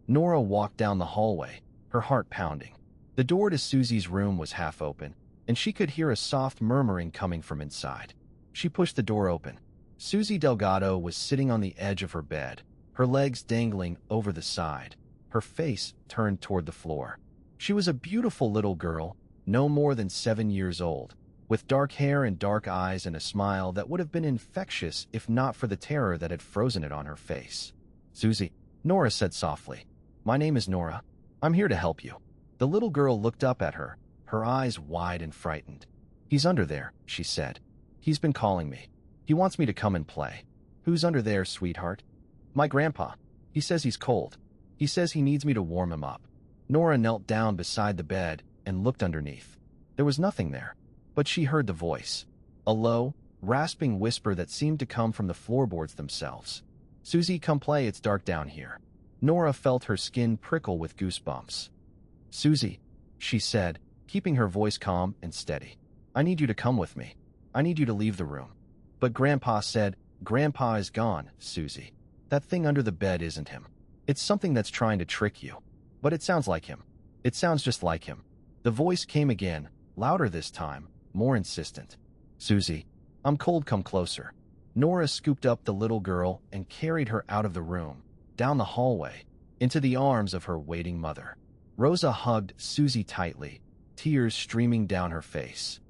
Nora walked down the hallway, her heart pounding. The door to Susie's room was half open, and she could hear a soft murmuring coming from inside. She pushed the door open. Susie Delgado was sitting on the edge of her bed, her legs dangling over the side, her face turned toward the floor. She was a beautiful little girl, no more than 7 years old, with dark hair and dark eyes and a smile that would have been infectious if not for the terror that had frozen it on her face. Susie, Nora said softly. My name is Nora. I'm here to help you. The little girl looked up at her, her eyes wide and frightened. He's under there, she said. He's been calling me. He wants me to come and play. Who's under there, sweetheart? My grandpa. He says he's cold. He says he needs me to warm him up. Nora knelt down beside the bed and looked underneath. There was nothing there, but she heard the voice, a low, rasping whisper that seemed to come from the floorboards themselves. Susie, come play, it's dark down here. Nora felt her skin prickle with goosebumps. Susie, she said, keeping her voice calm and steady. I need you to come with me. I need you to leave the room. But Grandpa said, Grandpa is gone, Susie. That thing under the bed isn't him. It's something that's trying to trick you. But it sounds like him. It sounds just like him. The voice came again, louder this time, more insistent. Susie, I'm cold, come closer. Nora scooped up the little girl and carried her out of the room, down the hallway, into the arms of her waiting mother. Rosa hugged Susie tightly, tears streaming down her face.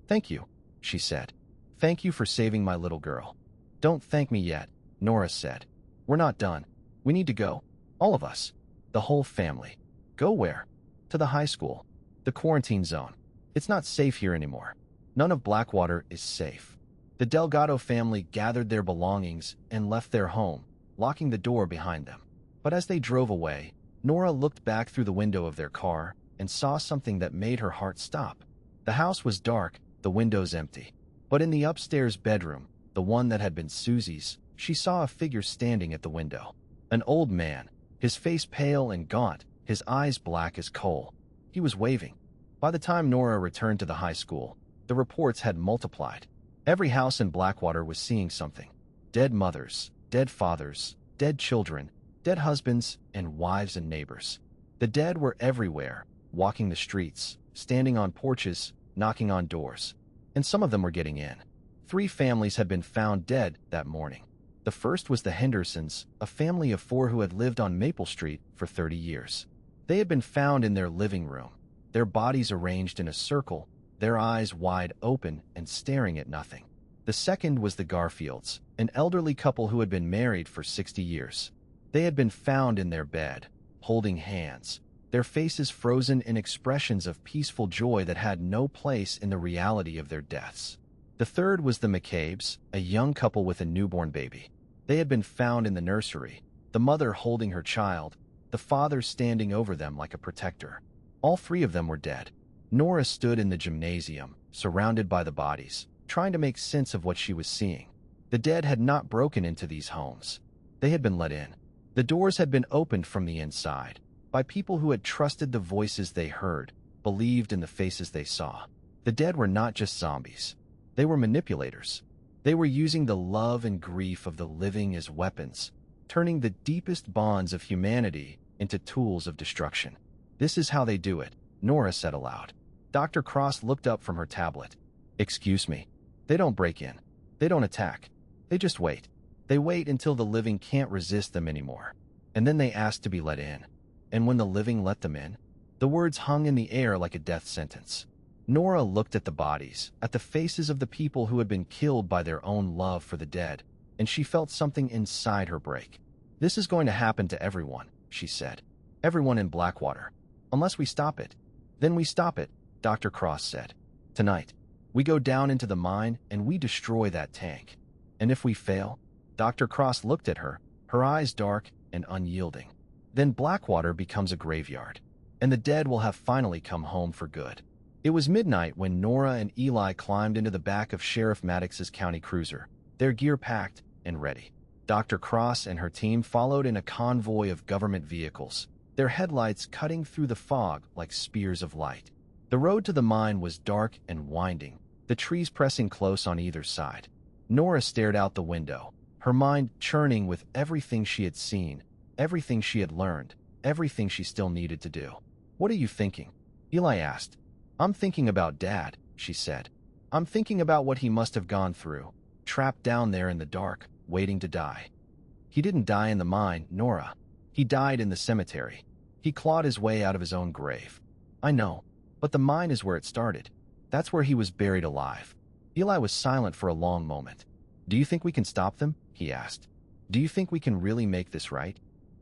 Thank you, she said. Thank you for saving my little girl. Don't thank me yet, Nora said. We're not done. We need to go. All of us. The whole family. Go where? To the high school. The quarantine zone. It's not safe here anymore. None of Blackwater is safe. The Delgado family gathered their belongings and left their home, locking the door behind them. But as they drove away, Nora looked back through the window of their car and saw something that made her heart stop. The house was dark, the windows empty. But in the upstairs bedroom, the one that had been Susie's, she saw a figure standing at the window. An old man, his face pale and gaunt, his eyes black as coal. He was waving. By the time Nora returned to the high school, the reports had multiplied. Every house in Blackwater was seeing something. Dead mothers, dead fathers, dead children, dead husbands, and wives and neighbors. The dead were everywhere, walking the streets, standing on porches, knocking on doors. And some of them were getting in. 3 families had been found dead that morning. The first was the Hendersons, a family of 4 who had lived on Maple Street for 30 years. They had been found in their living room, their bodies arranged in a circle, their eyes wide open and staring at nothing. The second was the Garfields, an elderly couple who had been married for 60 years. They had been found in their bed, holding hands, their faces frozen in expressions of peaceful joy that had no place in the reality of their deaths. The third was the McCabe's, a young couple with a newborn baby. They had been found in the nursery, the mother holding her child, the father standing over them like a protector. All 3 of them were dead. Nora stood in the gymnasium, surrounded by the bodies, trying to make sense of what she was seeing. The dead had not broken into these homes. They had been let in. The doors had been opened from the inside, by people who had trusted the voices they heard, believed in the faces they saw. The dead were not just zombies. They were manipulators. They were using the love and grief of the living as weapons, turning the deepest bonds of humanity into tools of destruction. This is how they do it, Nora said aloud. Dr. Cross looked up from her tablet. Excuse me. They don't break in. They don't attack. They just wait. They wait until the living can't resist them anymore. And then they ask to be let in. And when the living let them in, the words hung in the air like a death sentence. Nora looked at the bodies, at the faces of the people who had been killed by their own love for the dead, and she felt something inside her break. "This is going to happen to everyone," she said. "Everyone in Blackwater. Unless we stop it." "Then we stop it," Dr. Cross said. "Tonight. We go down into the mine and we destroy that tank." "And if we fail?" Dr. Cross looked at her, her eyes dark and unyielding. "Then Blackwater becomes a graveyard, and the dead will have finally come home for good." It was midnight when Nora and Eli climbed into the back of Sheriff Maddox's county cruiser, their gear packed and ready. Dr. Cross and her team followed in a convoy of government vehicles, their headlights cutting through the fog like spears of light. The road to the mine was dark and winding, the trees pressing close on either side. Nora stared out the window, her mind churning with everything she had seen, everything she had learned, everything she still needed to do. "What are you thinking?" Eli asked. "I'm thinking about Dad," she said. "I'm thinking about what he must have gone through, trapped down there in the dark, waiting to die." "He didn't die in the mine, Nora. He died in the cemetery. He clawed his way out of his own grave." "I know, but the mine is where it started. That's where he was buried alive." Eli was silent for a long moment. "Do you think we can stop them?" he asked. "Do you think we can really make this right?"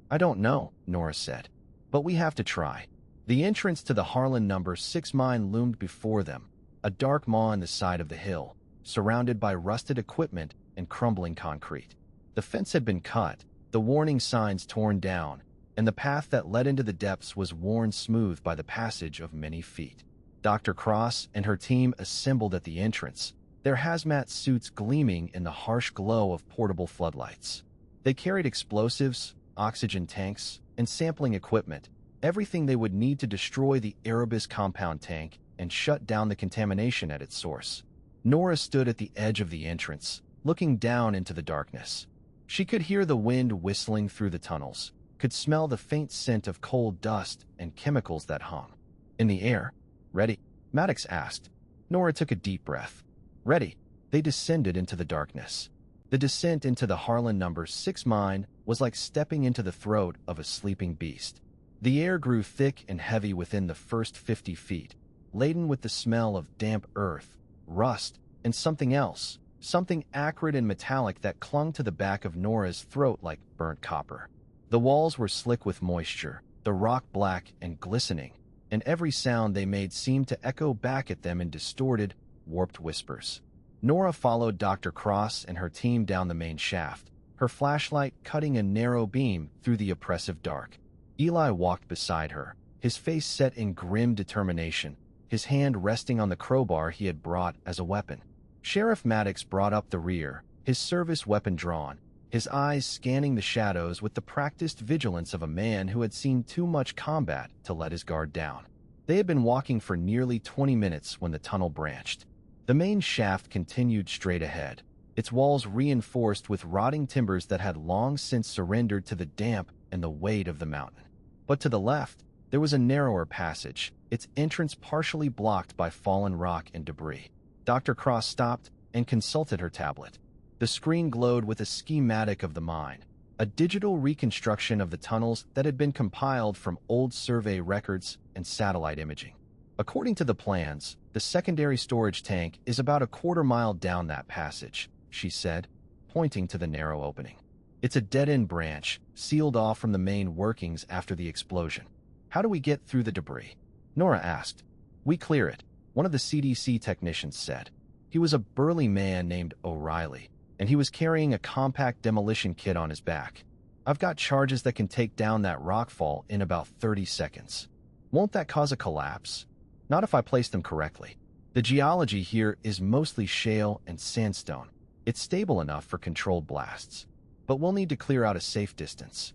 "I don't know," Nora said. "But we have to try." The entrance to the Harlan No. 6 mine loomed before them, a dark maw in the side of the hill, surrounded by rusted equipment and crumbling concrete. The fence had been cut, the warning signs torn down, and the path that led into the depths was worn smooth by the passage of many feet. Dr. Cross and her team assembled at the entrance, their hazmat suits gleaming in the harsh glow of portable floodlights. They carried explosives, oxygen tanks, and sampling equipment, everything they would need to destroy the Erebus compound tank and shut down the contamination at its source. Nora stood at the edge of the entrance, looking down into the darkness. She could hear the wind whistling through the tunnels, could smell the faint scent of coal dust and chemicals that hung in the air. "Ready?" Maddox asked. Nora took a deep breath. "Ready." They descended into the darkness. The descent into the Harlan No. 6 mine was like stepping into the throat of a sleeping beast. The air grew thick and heavy within the first 50 feet, laden with the smell of damp earth, rust, and something else, something acrid and metallic that clung to the back of Nora's throat like burnt copper. The walls were slick with moisture, the rock black and glistening, and every sound they made seemed to echo back at them in distorted, warped whispers. Nora followed Dr. Cross and her team down the main shaft, her flashlight cutting a narrow beam through the oppressive dark. Eli walked beside her, his face set in grim determination, his hand resting on the crowbar he had brought as a weapon. Sheriff Maddox brought up the rear, his service weapon drawn, his eyes scanning the shadows with the practiced vigilance of a man who had seen too much combat to let his guard down. They had been walking for nearly 20 minutes when the tunnel branched. The main shaft continued straight ahead, its walls reinforced with rotting timbers that had long since surrendered to the damp and the weight of the mountain. But to the left, there was a narrower passage, its entrance partially blocked by fallen rock and debris. Dr. Cross stopped and consulted her tablet. The screen glowed with a schematic of the mine, a digital reconstruction of the tunnels that had been compiled from old survey records and satellite imaging. "According to the plans, the secondary storage tank is about a quarter-mile down that passage," she said, pointing to the narrow opening. "It's a dead-end branch, sealed off from the main workings after the explosion." "How do we get through the debris?" Nora asked. "We clear it," one of the CDC technicians said. He was a burly man named O'Reilly, and he was carrying a compact demolition kit on his back. "I've got charges that can take down that rockfall in about 30 seconds. Won't that cause a collapse?" "Not if I place them correctly. The geology here is mostly shale and sandstone. It's stable enough for controlled blasts. But we'll need to clear out a safe distance."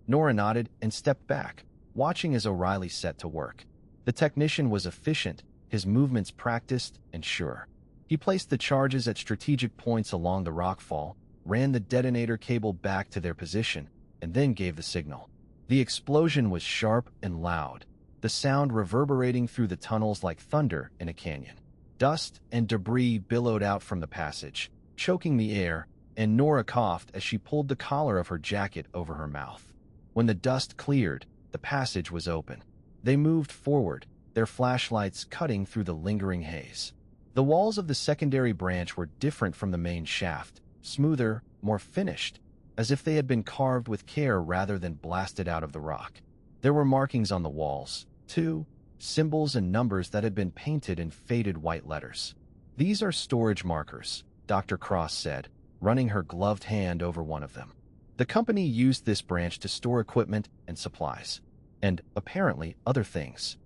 Nora nodded and stepped back, watching as O'Reilly set to work. The technician was efficient, his movements practiced and sure. He placed the charges at strategic points along the rockfall, ran the detonator cable back to their position, and then gave the signal. The explosion was sharp and loud, the sound reverberating through the tunnels like thunder in a canyon. Dust and debris billowed out from the passage, choking the air, and Nora coughed as she pulled the collar of her jacket over her mouth. When the dust cleared, the passage was open. They moved forward, their flashlights cutting through the lingering haze. The walls of the secondary branch were different from the main shaft, smoother, more finished, as if they had been carved with care rather than blasted out of the rock. There were markings on the walls, too, symbols and numbers that had been painted in faded white letters. "These are storage markers," Dr. Cross said, running her gloved hand over one of them. "The company used this branch to store equipment and supplies. And, apparently, other things."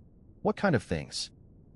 "What kind of things?"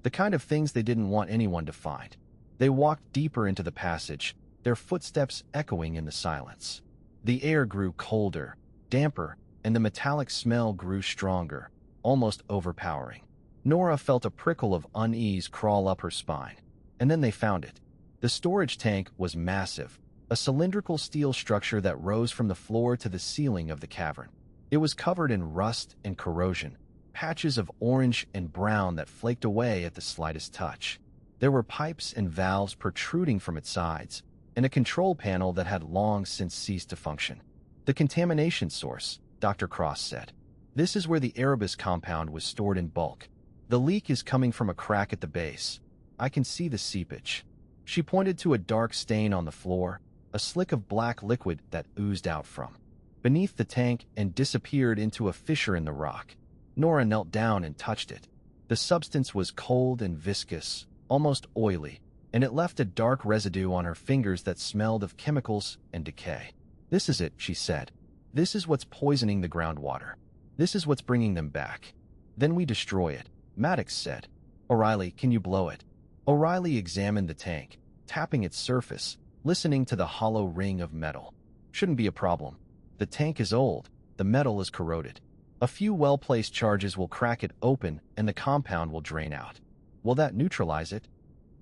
"The kind of things they didn't want anyone to find." They walked deeper into the passage, their footsteps echoing in the silence. The air grew colder, damper, and the metallic smell grew stronger, almost overpowering. Nora felt a prickle of unease crawl up her spine. And then they found it. The storage tank was massive, a cylindrical steel structure that rose from the floor to the ceiling of the cavern. It was covered in rust and corrosion, patches of orange and brown that flaked away at the slightest touch. There were pipes and valves protruding from its sides, and a control panel that had long since ceased to function. "The contamination source," Dr. Cross said. "This is where the Erebus compound was stored in bulk. The leak is coming from a crack at the base. I can see the seepage." She pointed to a dark stain on the floor, a slick of black liquid that oozed out from beneath the tank and disappeared into a fissure in the rock. Nora knelt down and touched it. The substance was cold and viscous, almost oily, and it left a dark residue on her fingers that smelled of chemicals and decay. "This is it," she said. "This is what's poisoning the groundwater. This is what's bringing them back. Then we destroy it," Maddox said. "O'Reilly, can you blow it?" O'Reilly examined the tank, tapping its surface, listening to the hollow ring of metal. "Shouldn't be a problem. The tank is old, the metal is corroded. A few well-placed charges will crack it open and the compound will drain out." "Will that neutralize it?"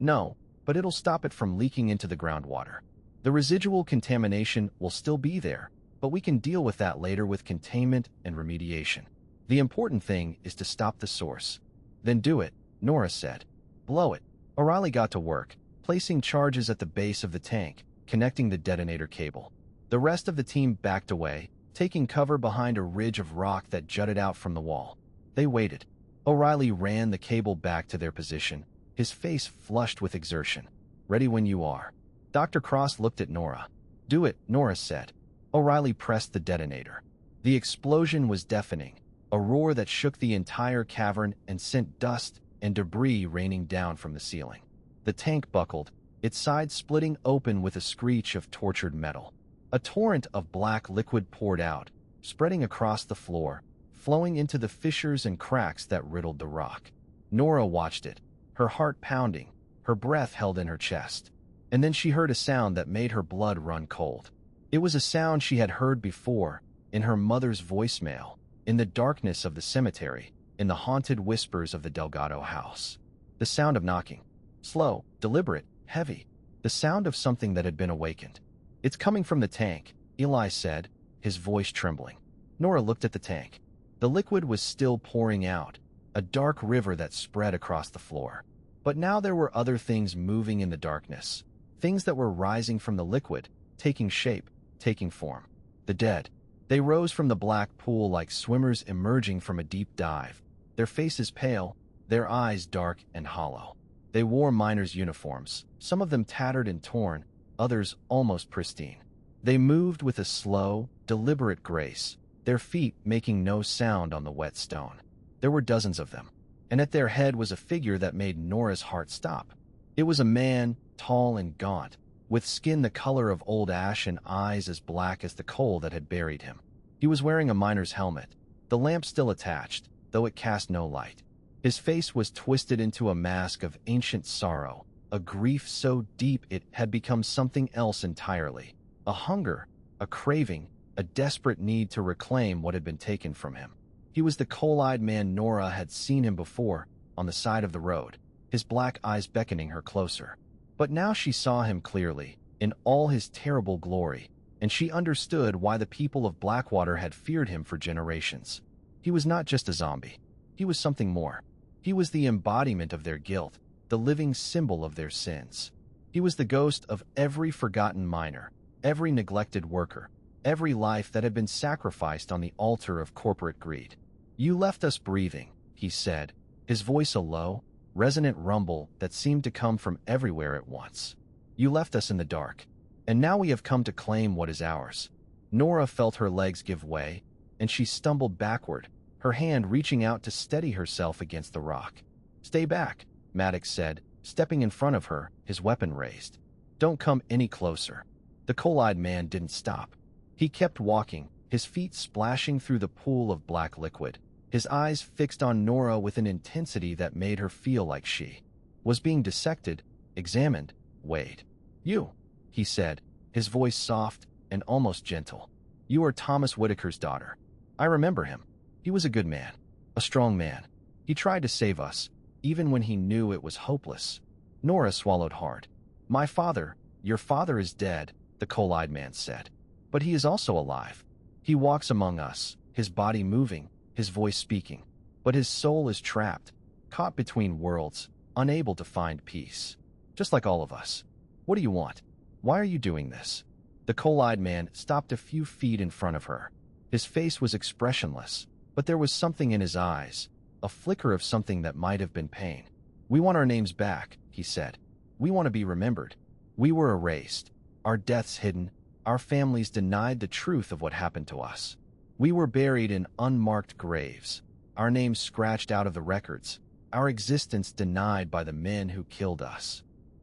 "No, but it'll stop it from leaking into the groundwater. The residual contamination will still be there, but we can deal with that later with containment and remediation. The important thing is to stop the source." "Then do it," Nora said. "Blow it." O'Reilly got to work, placing charges at the base of the tank, connecting the detonator cable. The rest of the team backed away, taking cover behind a ridge of rock that jutted out from the wall. They waited. O'Reilly ran the cable back to their position, his face flushed with exertion. "Ready when you are." Dr. Cross looked at Nora. "Do it," Nora said. O'Reilly pressed the detonator. The explosion was deafening, a roar that shook the entire cavern and sent dust and debris raining down from the ceiling. The tank buckled, its sides splitting open with a screech of tortured metal. A torrent of black liquid poured out, spreading across the floor, flowing into the fissures and cracks that riddled the rock. Nora watched it, her heart pounding, her breath held in her chest. And then she heard a sound that made her blood run cold. It was a sound she had heard before, in her mother's voicemail, in the darkness of the cemetery, in the haunted whispers of the Delgado house. The sound of knocking. Slow, deliberate, heavy. The sound of something that had been awakened. "It's coming from the tank," Eli said, his voice trembling. Nora looked at the tank. The liquid was still pouring out, a dark river that spread across the floor. But now there were other things moving in the darkness. Things that were rising from the liquid, taking shape, taking form. The dead. They rose from the black pool like swimmers emerging from a deep dive, their faces pale, their eyes dark and hollow. They wore miners' uniforms, some of them tattered and torn, others almost pristine. They moved with a slow, deliberate grace, their feet making no sound on the wet stone. There were dozens of them, and at their head was a figure that made Nora's heart stop. It was a man, tall and gaunt, with skin the color of old ash and eyes as black as the coal that had buried him. He was wearing a miner's helmet, the lamp still attached, though it cast no light. His face was twisted into a mask of ancient sorrow, a grief so deep it had become something else entirely. A hunger, a craving, a desperate need to reclaim what had been taken from him. He was the coal-eyed man Nora had seen him before, on the side of the road, his black eyes beckoning her closer. But now she saw him clearly, in all his terrible glory, and she understood why the people of Blackwater had feared him for generations. He was not just a zombie. He was something more. He was the embodiment of their guilt, the living symbol of their sins. He was the ghost of every forgotten miner, every neglected worker, every life that had been sacrificed on the altar of corporate greed. "You left us breathing," he said, his voice a low, resonant rumble that seemed to come from everywhere at once. You left us in the dark, and now we have come to claim what is ours. Nora felt her legs give way, and she stumbled backward, her hand reaching out to steady herself against the rock. Stay back, Maddox said, stepping in front of her, his weapon raised. Don't come any closer. The coal-eyed man didn't stop. He kept walking, his feet splashing through the pool of black liquid, his eyes fixed on Nora with an intensity that made her feel like she was being dissected, examined, weighed. You, he said, his voice soft and almost gentle. You are Thomas Whitaker's daughter. I remember him. He was a good man, a strong man. He tried to save us, even when he knew it was hopeless. Nora swallowed hard. My father, your father is dead, the coal-eyed man said. But he is also alive. He walks among us, his body moving, his voice speaking. But his soul is trapped, caught between worlds, unable to find peace. Just like all of us. What do you want? Why are you doing this? The coal-eyed man stopped a few feet in front of her. His face was expressionless, but there was something in his eyes, a flicker of something that might have been pain. We want our names back, he said. We want to be remembered. We were erased, our deaths hidden, our families denied the truth of what happened to us. We were buried in unmarked graves, our names scratched out of the records, our existence denied by the men who killed us.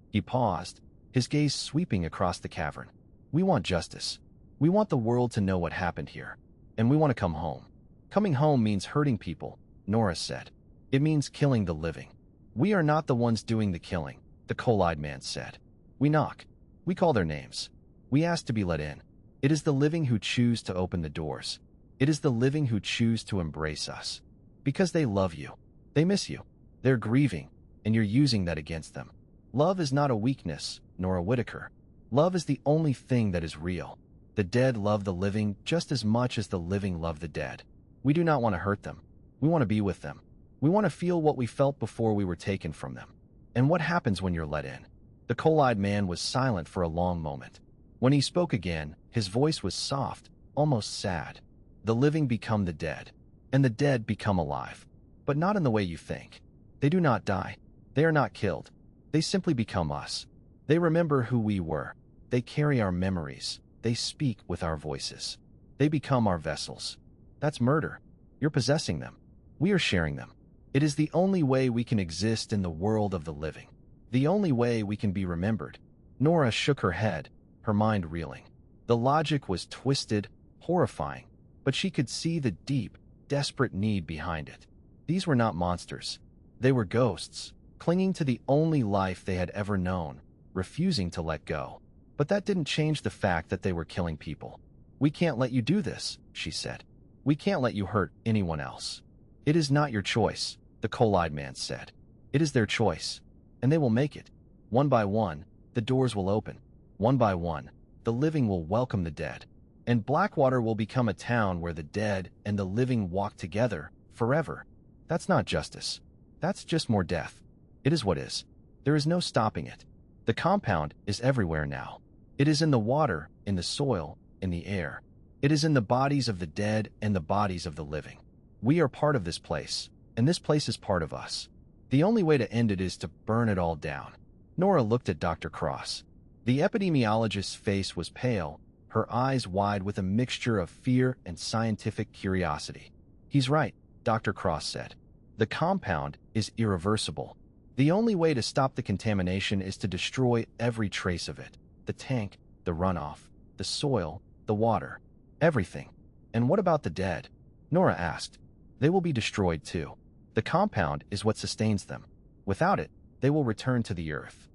He paused, his gaze sweeping across the cavern. We want justice. We want the world to know what happened here. And we want to come home. Coming home means hurting people, Nora said. It means killing the living. We are not the ones doing the killing, the coal-eyed man said. We knock. We call their names. We ask to be let in. It is the living who choose to open the doors. It is the living who choose to embrace us. Because they love you. They miss you. They're grieving, and you're using that against them. Love is not a weakness, Nora Whitaker. Love is the only thing that is real. The dead love the living just as much as the living love the dead. We do not want to hurt them. We want to be with them. We want to feel what we felt before we were taken from them. And what happens when you're let in? The coal-eyed man was silent for a long moment. When he spoke again, his voice was soft, almost sad. The living become the dead, and the dead become alive. But not in the way you think. They do not die. They are not killed. They simply become us. They remember who we were. They carry our memories. They speak with our voices. They become our vessels. That's murder. You're possessing them. We are sharing them. It is the only way we can exist in the world of the living. The only way we can be remembered. Nora shook her head, her mind reeling. The logic was twisted, horrifying, but she could see the deep, desperate need behind it. These were not monsters. They were ghosts, clinging to the only life they had ever known, refusing to let go. But that didn't change the fact that they were killing people. We can't let you do this, she said. We can't let you hurt anyone else. It is not your choice, the coal-eyed man said. It is their choice, and they will make it. One by one, the doors will open. One by one, the living will welcome the dead. And Blackwater will become a town where the dead and the living walk together forever. That's not justice. That's just more death. It is what is. There is no stopping it. The compound is everywhere now. It is in the water, in the soil, in the air. It is in the bodies of the dead and the bodies of the living. We are part of this place, and this place is part of us. The only way to end it is to burn it all down. Nora looked at Dr. Cross. The epidemiologist's face was pale, her eyes wide with a mixture of fear and scientific curiosity. He's right, Dr. Cross said. The compound is irreversible. The only way to stop the contamination is to destroy every trace of it. The tank, the runoff, the soil, the water, everything. And what about the dead? Nora asked. They will be destroyed too. The compound is what sustains them. Without it, they will return to the earth.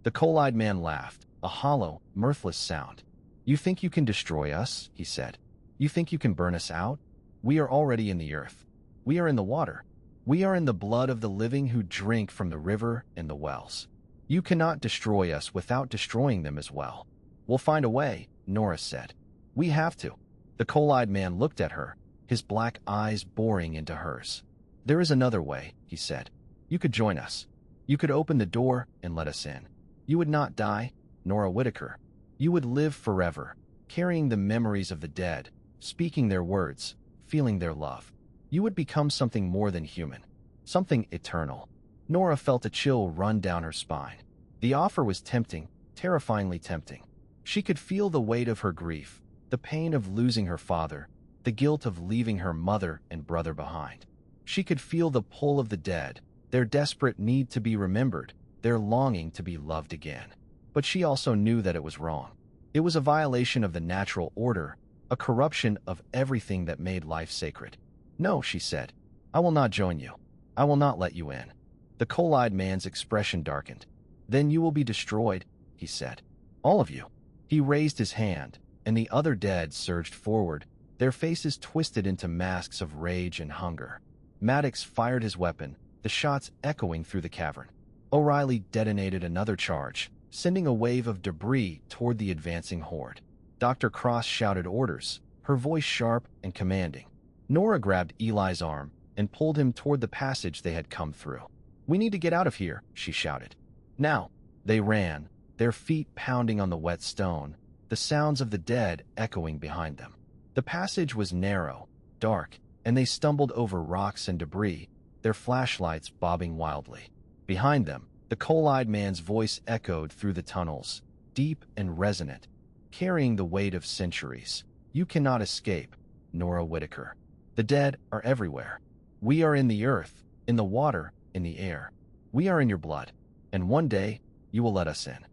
The coal-eyed man laughed, a hollow, mirthless sound. You think you can destroy us? He said. You think you can burn us out? We are already in the earth. We are in the water. We are in the blood of the living who drink from the river and the wells. You cannot destroy us without destroying them as well. We'll find a way, Nora said. We have to. The coal-eyed man looked at her, his black eyes boring into hers. There is another way, he said. You could join us. You could open the door and let us in. You would not die, Nora Whitaker. You would live forever, carrying the memories of the dead, speaking their words, feeling their love. You would become something more than human, something eternal. Nora felt a chill run down her spine. The offer was tempting, terrifyingly tempting. She could feel the weight of her grief, the pain of losing her father, the guilt of leaving her mother and brother behind. She could feel the pull of the dead, their desperate need to be remembered, their longing to be loved again. But she also knew that it was wrong. It was a violation of the natural order, a corruption of everything that made life sacred. "No," she said. "I will not join you. I will not let you in." The coal-eyed man's expression darkened. "Then you will be destroyed," he said. "All of you." He raised his hand, and the other dead surged forward, their faces twisted into masks of rage and hunger. Maddox fired his weapon, the shots echoing through the cavern. O'Reilly detonated another charge, sending a wave of debris toward the advancing horde. Dr. Cross shouted orders, her voice sharp and commanding. Nora grabbed Eli's arm and pulled him toward the passage they had come through. "We need to get out of here," she shouted. Now, they ran, their feet pounding on the wet stone, the sounds of the dead echoing behind them. The passage was narrow, dark, and they stumbled over rocks and debris, their flashlights bobbing wildly. Behind them, the coal-eyed man's voice echoed through the tunnels, deep and resonant, carrying the weight of centuries. "You cannot escape, Nora Whitaker. The dead are everywhere. We are in the earth, in the water, in the air. We are in your blood, and one day you will let us in."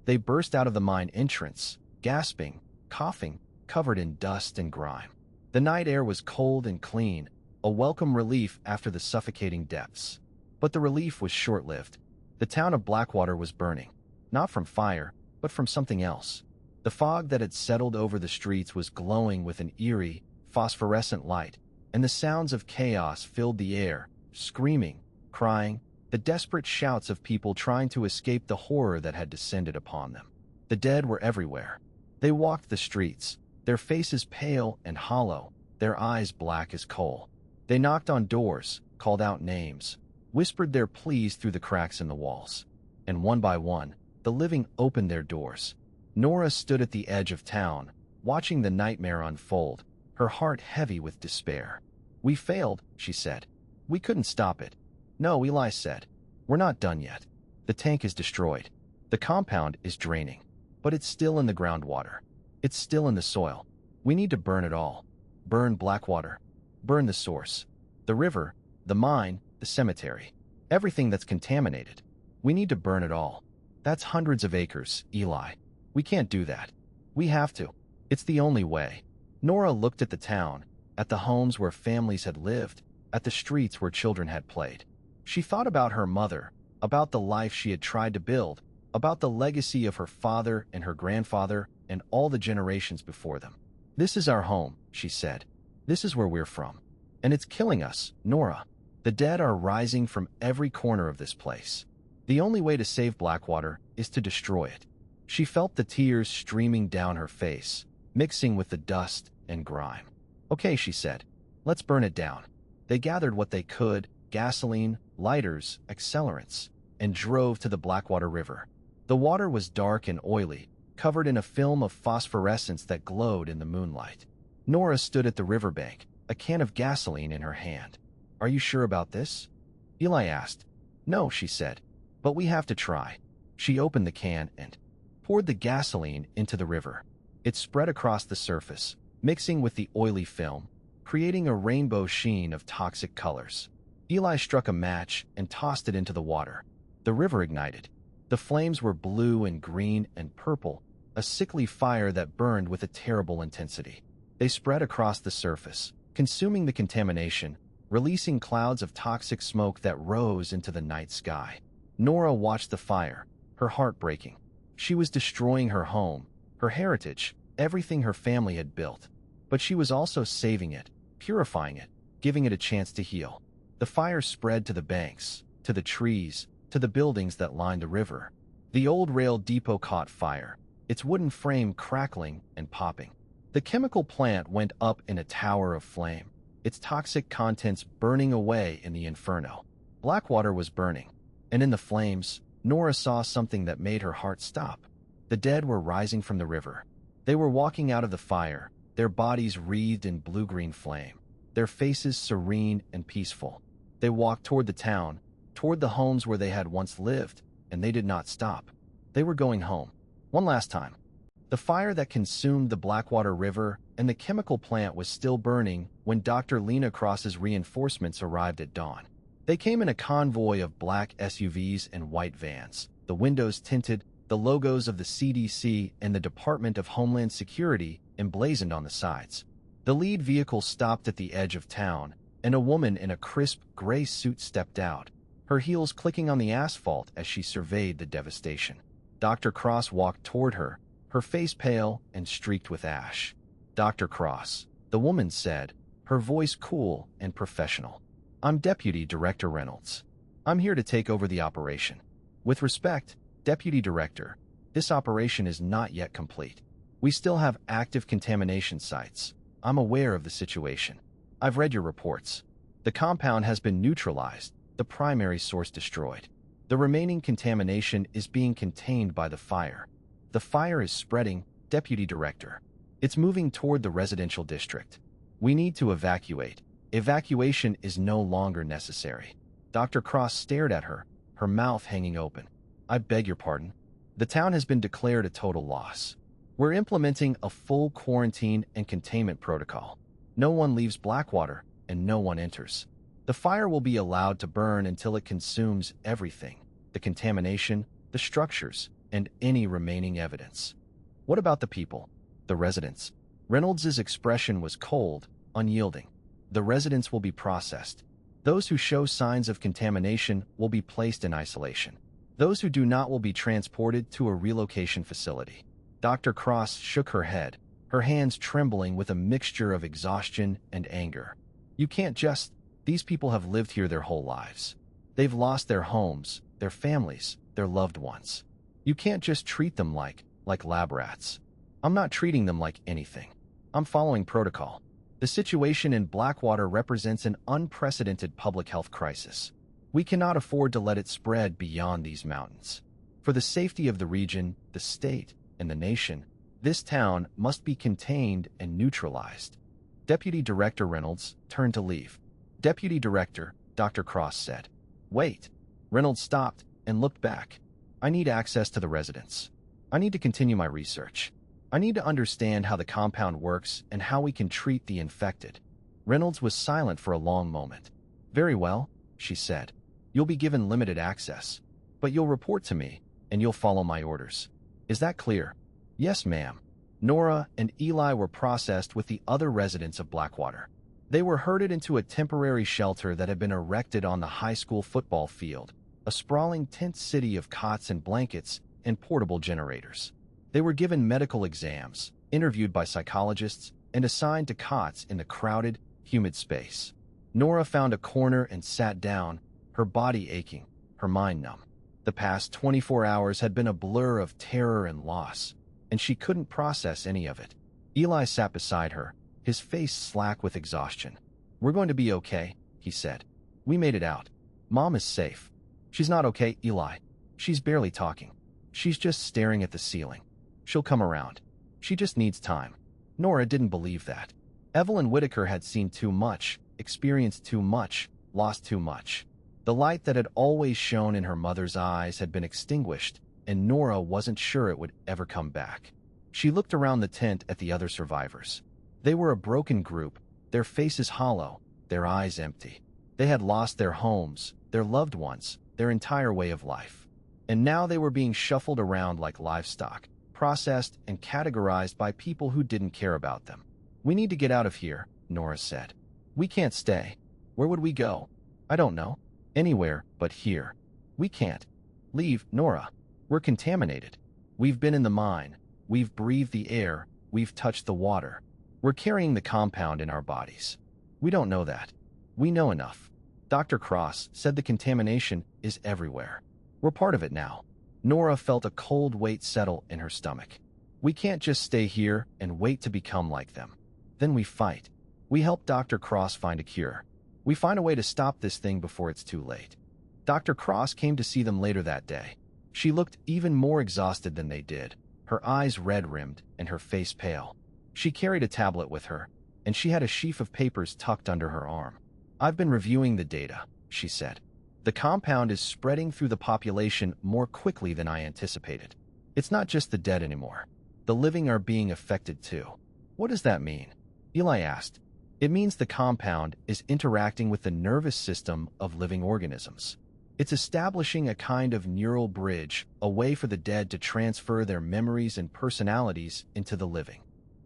They burst out of the mine entrance, gasping, coughing, covered in dust and grime. The night air was cold and clean, a welcome relief after the suffocating depths. But the relief was short-lived. The town of Blackwater was burning, not from fire, but from something else. The fog that had settled over the streets was glowing with an eerie, phosphorescent light, and the sounds of chaos filled the air, screaming, crying, the desperate shouts of people trying to escape the horror that had descended upon them. The dead were everywhere. They walked the streets, their faces pale and hollow, their eyes black as coal. They knocked on doors, called out names, whispered their pleas through the cracks in the walls. And one by one, the living opened their doors. Nora stood at the edge of town, watching the nightmare unfold, her heart heavy with despair. "We failed," she said. "We couldn't stop it." "No," Eli said. "We're not done yet. The tank is destroyed. The compound is draining. But it's still in the groundwater. It's still in the soil. We need to burn it all. Burn Blackwater. Burn the source. The river, the mine, the cemetery. Everything that's contaminated. We need to burn it all. That's hundreds of acres, Eli. We can't do that. We have to. It's the only way." Nora looked at the town, at the homes where families had lived, at the streets where children had played. She thought about her mother, about the life she had tried to build, about the legacy of her father and her grandfather and all the generations before them. "This is our home," she said. "This is where we're from. And it's killing us, Nora. The dead are rising from every corner of this place. The only way to save Blackwater is to destroy it." She felt the tears streaming down her face, mixing with the dust and grime. "Okay," she said. "Let's burn it down." They gathered what they could, gasoline, lighters, accelerants, and drove to the Blackwater River. The water was dark and oily, covered in a film of phosphorescence that glowed in the moonlight. Nora stood at the riverbank, a can of gasoline in her hand. "Are you sure about this?" Eli asked. "No," she said, "but we have to try." She opened the can and poured the gasoline into the river. It spread across the surface, mixing with the oily film, creating a rainbow sheen of toxic colors. Eli struck a match and tossed it into the water. The river ignited. The flames were blue and green and purple, a sickly fire that burned with a terrible intensity. They spread across the surface, consuming the contamination, releasing clouds of toxic smoke that rose into the night sky. Nora watched the fire, her heart breaking. She was destroying her home, her heritage, everything her family had built. But she was also saving it, purifying it, giving it a chance to heal. The fire spread to the banks, to the trees, to the buildings that lined the river. The old rail depot caught fire, its wooden frame crackling and popping. The chemical plant went up in a tower of flame, its toxic contents burning away in the inferno. Blackwater was burning, and in the flames, Nora saw something that made her heart stop. The dead were rising from the river. They were walking out of the fire, their bodies wreathed in blue-green flame, their faces serene and peaceful. They walked toward the town, toward the homes where they had once lived, and they did not stop. They were going home. One last time. The fire that consumed the Blackwater River and the chemical plant was still burning when Dr. Lena Cross's reinforcements arrived at dawn. They came in a convoy of black SUVs and white vans, the windows tinted, the logos of the CDC and the Department of Homeland Security emblazoned on the sides. The lead vehicle stopped at the edge of town, and a woman in a crisp gray suit stepped out, her heels clicking on the asphalt as she surveyed the devastation. Dr. Cross walked toward her, her face pale and streaked with ash. "Dr. Cross," the woman said, her voice cool and professional. "I'm Deputy Director Reynolds. I'm here to take over the operation. With respect, Deputy Director, this operation is not yet complete. We still have active contamination sites. I'm aware of the situation. I've read your reports. The compound has been neutralized, the primary source destroyed. The remaining contamination is being contained by the fire. The fire is spreading, Deputy Director. It's moving toward the residential district. We need to evacuate. Evacuation is no longer necessary." Dr. Cross stared at her, her mouth hanging open. "I beg your pardon. The town has been declared a total loss. We're implementing a full quarantine and containment protocol. No one leaves Blackwater, and no one enters. The fire will be allowed to burn until it consumes everything, the contamination, the structures, and any remaining evidence." "What about the people? The residents?" Reynolds's expression was cold, unyielding. "The residents will be processed. Those who show signs of contamination will be placed in isolation. Those who do not will be transported to a relocation facility." Dr. Cross shook her head, her hands trembling with a mixture of exhaustion and anger. "You can't just... These people have lived here their whole lives. They've lost their homes, their families, their loved ones. You can't just treat them like lab rats. I'm not treating them like anything. I'm following protocol. The situation in Blackwater represents an unprecedented public health crisis. We cannot afford to let it spread beyond these mountains. For the safety of the region, the state, and the nation, this town must be contained and neutralized." Deputy Director Reynolds turned to leave. "Deputy Director," Dr. Cross said. "Wait." Reynolds stopped and looked back. "I need access to the residents. I need to continue my research. I need to understand how the compound works and how we can treat the infected." Reynolds was silent for a long moment. "Very well," she said. "You'll be given limited access, but you'll report to me, and you'll follow my orders. Is that clear?" "Yes, ma'am." Nora and Eli were processed with the other residents of Blackwater. They were herded into a temporary shelter that had been erected on the high school football field, a sprawling tent city of cots and blankets and portable generators. They were given medical exams, interviewed by psychologists, and assigned to cots in the crowded, humid space. Nora found a corner and sat down, her body aching, her mind numb. The past 24 hours had been a blur of terror and loss, and she couldn't process any of it. Eli sat beside her, his face slack with exhaustion. "We're going to be okay," he said. "We made it out. Mom is safe." "She's not okay, Eli. She's barely talking. She's just staring at the ceiling. She'll come around. She just needs time." Nora didn't believe that. Evelyn Whitaker had seen too much, experienced too much, lost too much. The light that had always shone in her mother's eyes had been extinguished, and Nora wasn't sure it would ever come back. She looked around the tent at the other survivors. They were a broken group, their faces hollow, their eyes empty. They had lost their homes, their loved ones, their entire way of life. And now they were being shuffled around like livestock, processed and categorized by people who didn't care about them. "We need to get out of here," Nora said. "We can't stay. Where would we go? I don't know. Anywhere but here. We can't leave, Nora. We're contaminated. We've been in the mine. We've breathed the air. We've touched the water. We're carrying the compound in our bodies. We don't know that. We know enough. Dr. Cross said the contamination is everywhere. We're part of it now." Nora felt a cold weight settle in her stomach. "We can't just stay here and wait to become like them. Then we fight. We help Dr. Cross find a cure. We find a way to stop this thing before it's too late." Dr. Cross came to see them later that day. She looked even more exhausted than they did, her eyes red-rimmed and her face pale. She carried a tablet with her, and she had a sheaf of papers tucked under her arm. "I've been reviewing the data," she said. The compound is spreading through the population more quickly than I anticipated. It's not just the dead anymore. The living are being affected too. What does that mean? Eli asked. It means the compound is interacting with the nervous system of living organisms. It's establishing a kind of neural bridge, a way for the dead to transfer their memories and personalities into the living.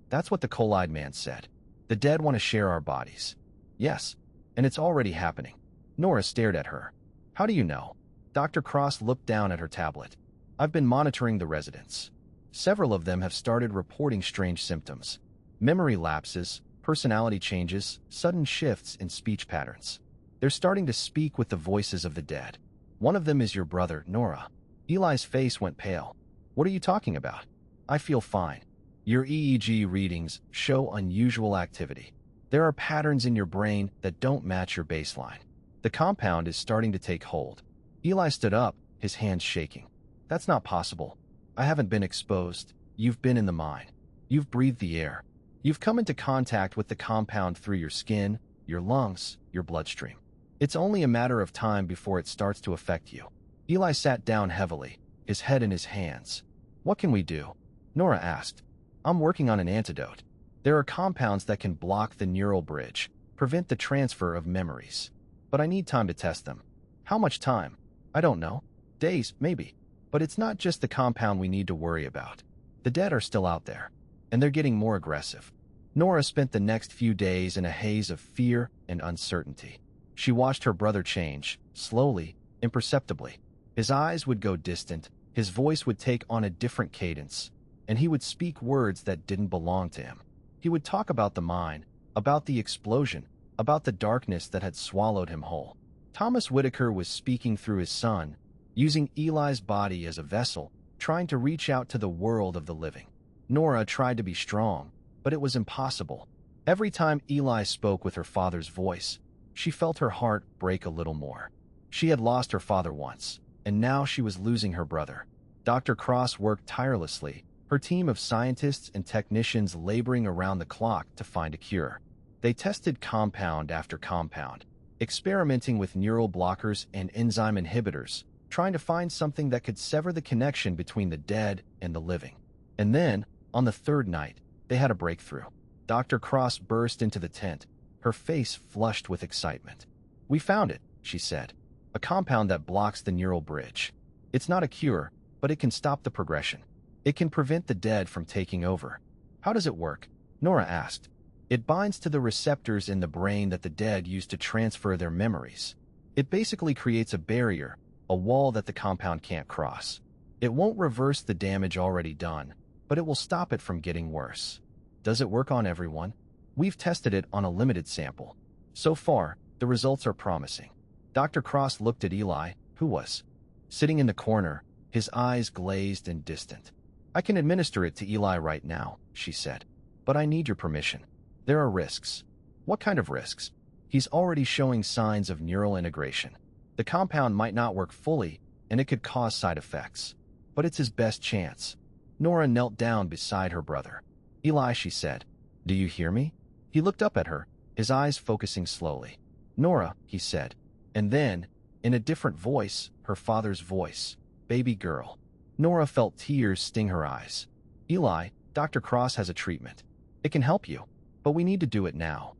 That's what the coal-eyed man said. The dead want to share our bodies. Yes, and it's already happening. Nora stared at her. How do you know? Dr. Cross looked down at her tablet. I've been monitoring the residents. Several of them have started reporting strange symptoms. Memory lapses, personality changes, sudden shifts in speech patterns. They're starting to speak with the voices of the dead. One of them is your brother, Nora. Eli's face went pale. What are you talking about? I feel fine. Your EEG readings show unusual activity. There are patterns in your brain that don't match your baseline. The compound is starting to take hold. Eli stood up, his hands shaking. That's not possible. I haven't been exposed. You've been in the mine. You've breathed the air. You've come into contact with the compound through your skin, your lungs, your bloodstream. It's only a matter of time before it starts to affect you. Eli sat down heavily, his head in his hands. What can we do? Nora asked. I'm working on an antidote. There are compounds that can block the neural bridge, prevent the transfer of memories. But I need time to test them. How much time? I don't know. Days, maybe. But it's not just the compound we need to worry about. The dead are still out there, and they're getting more aggressive. Nora spent the next few days in a haze of fear and uncertainty. She watched her brother change, slowly, imperceptibly. His eyes would go distant, his voice would take on a different cadence, and he would speak words that didn't belong to him. He would talk about the mine, about the explosion, about the darkness that had swallowed him whole. Thomas Whitaker was speaking through his son, using Eli's body as a vessel, trying to reach out to the world of the living. Nora tried to be strong, but it was impossible. Every time Eli spoke with her father's voice, she felt her heart break a little more. She had lost her father once, and now she was losing her brother. Dr. Cross worked tirelessly, her team of scientists and technicians laboring around the clock to find a cure. They tested compound after compound, experimenting with neural blockers and enzyme inhibitors, trying to find something that could sever the connection between the dead and the living. And then, on the third night, they had a breakthrough. Dr. Cross burst into the tent, her face flushed with excitement. We found it, she said. A compound that blocks the neural bridge. It's not a cure, but it can stop the progression. It can prevent the dead from taking over. How does it work? Nora asked. It binds to the receptors in the brain that the dead use to transfer their memories. It basically creates a barrier, a wall that the compound can't cross. It won't reverse the damage already done, but it will stop it from getting worse. Does it work on everyone? We've tested it on a limited sample. So far, the results are promising. Dr. Cross looked at Eli, who was sitting in the corner, his eyes glazed and distant. I can administer it to Eli right now, she said. But I need your permission. There are risks. What kind of risks? He's already showing signs of neural integration. The compound might not work fully, and it could cause side effects. But it's his best chance. Nora knelt down beside her brother. Eli, she said, do you hear me? He looked up at her, his eyes focusing slowly. Nora, he said. And then, in a different voice, her father's voice, baby girl. Nora felt tears sting her eyes. Eli, Dr. Cross has a treatment. It can help you, but we need to do it now.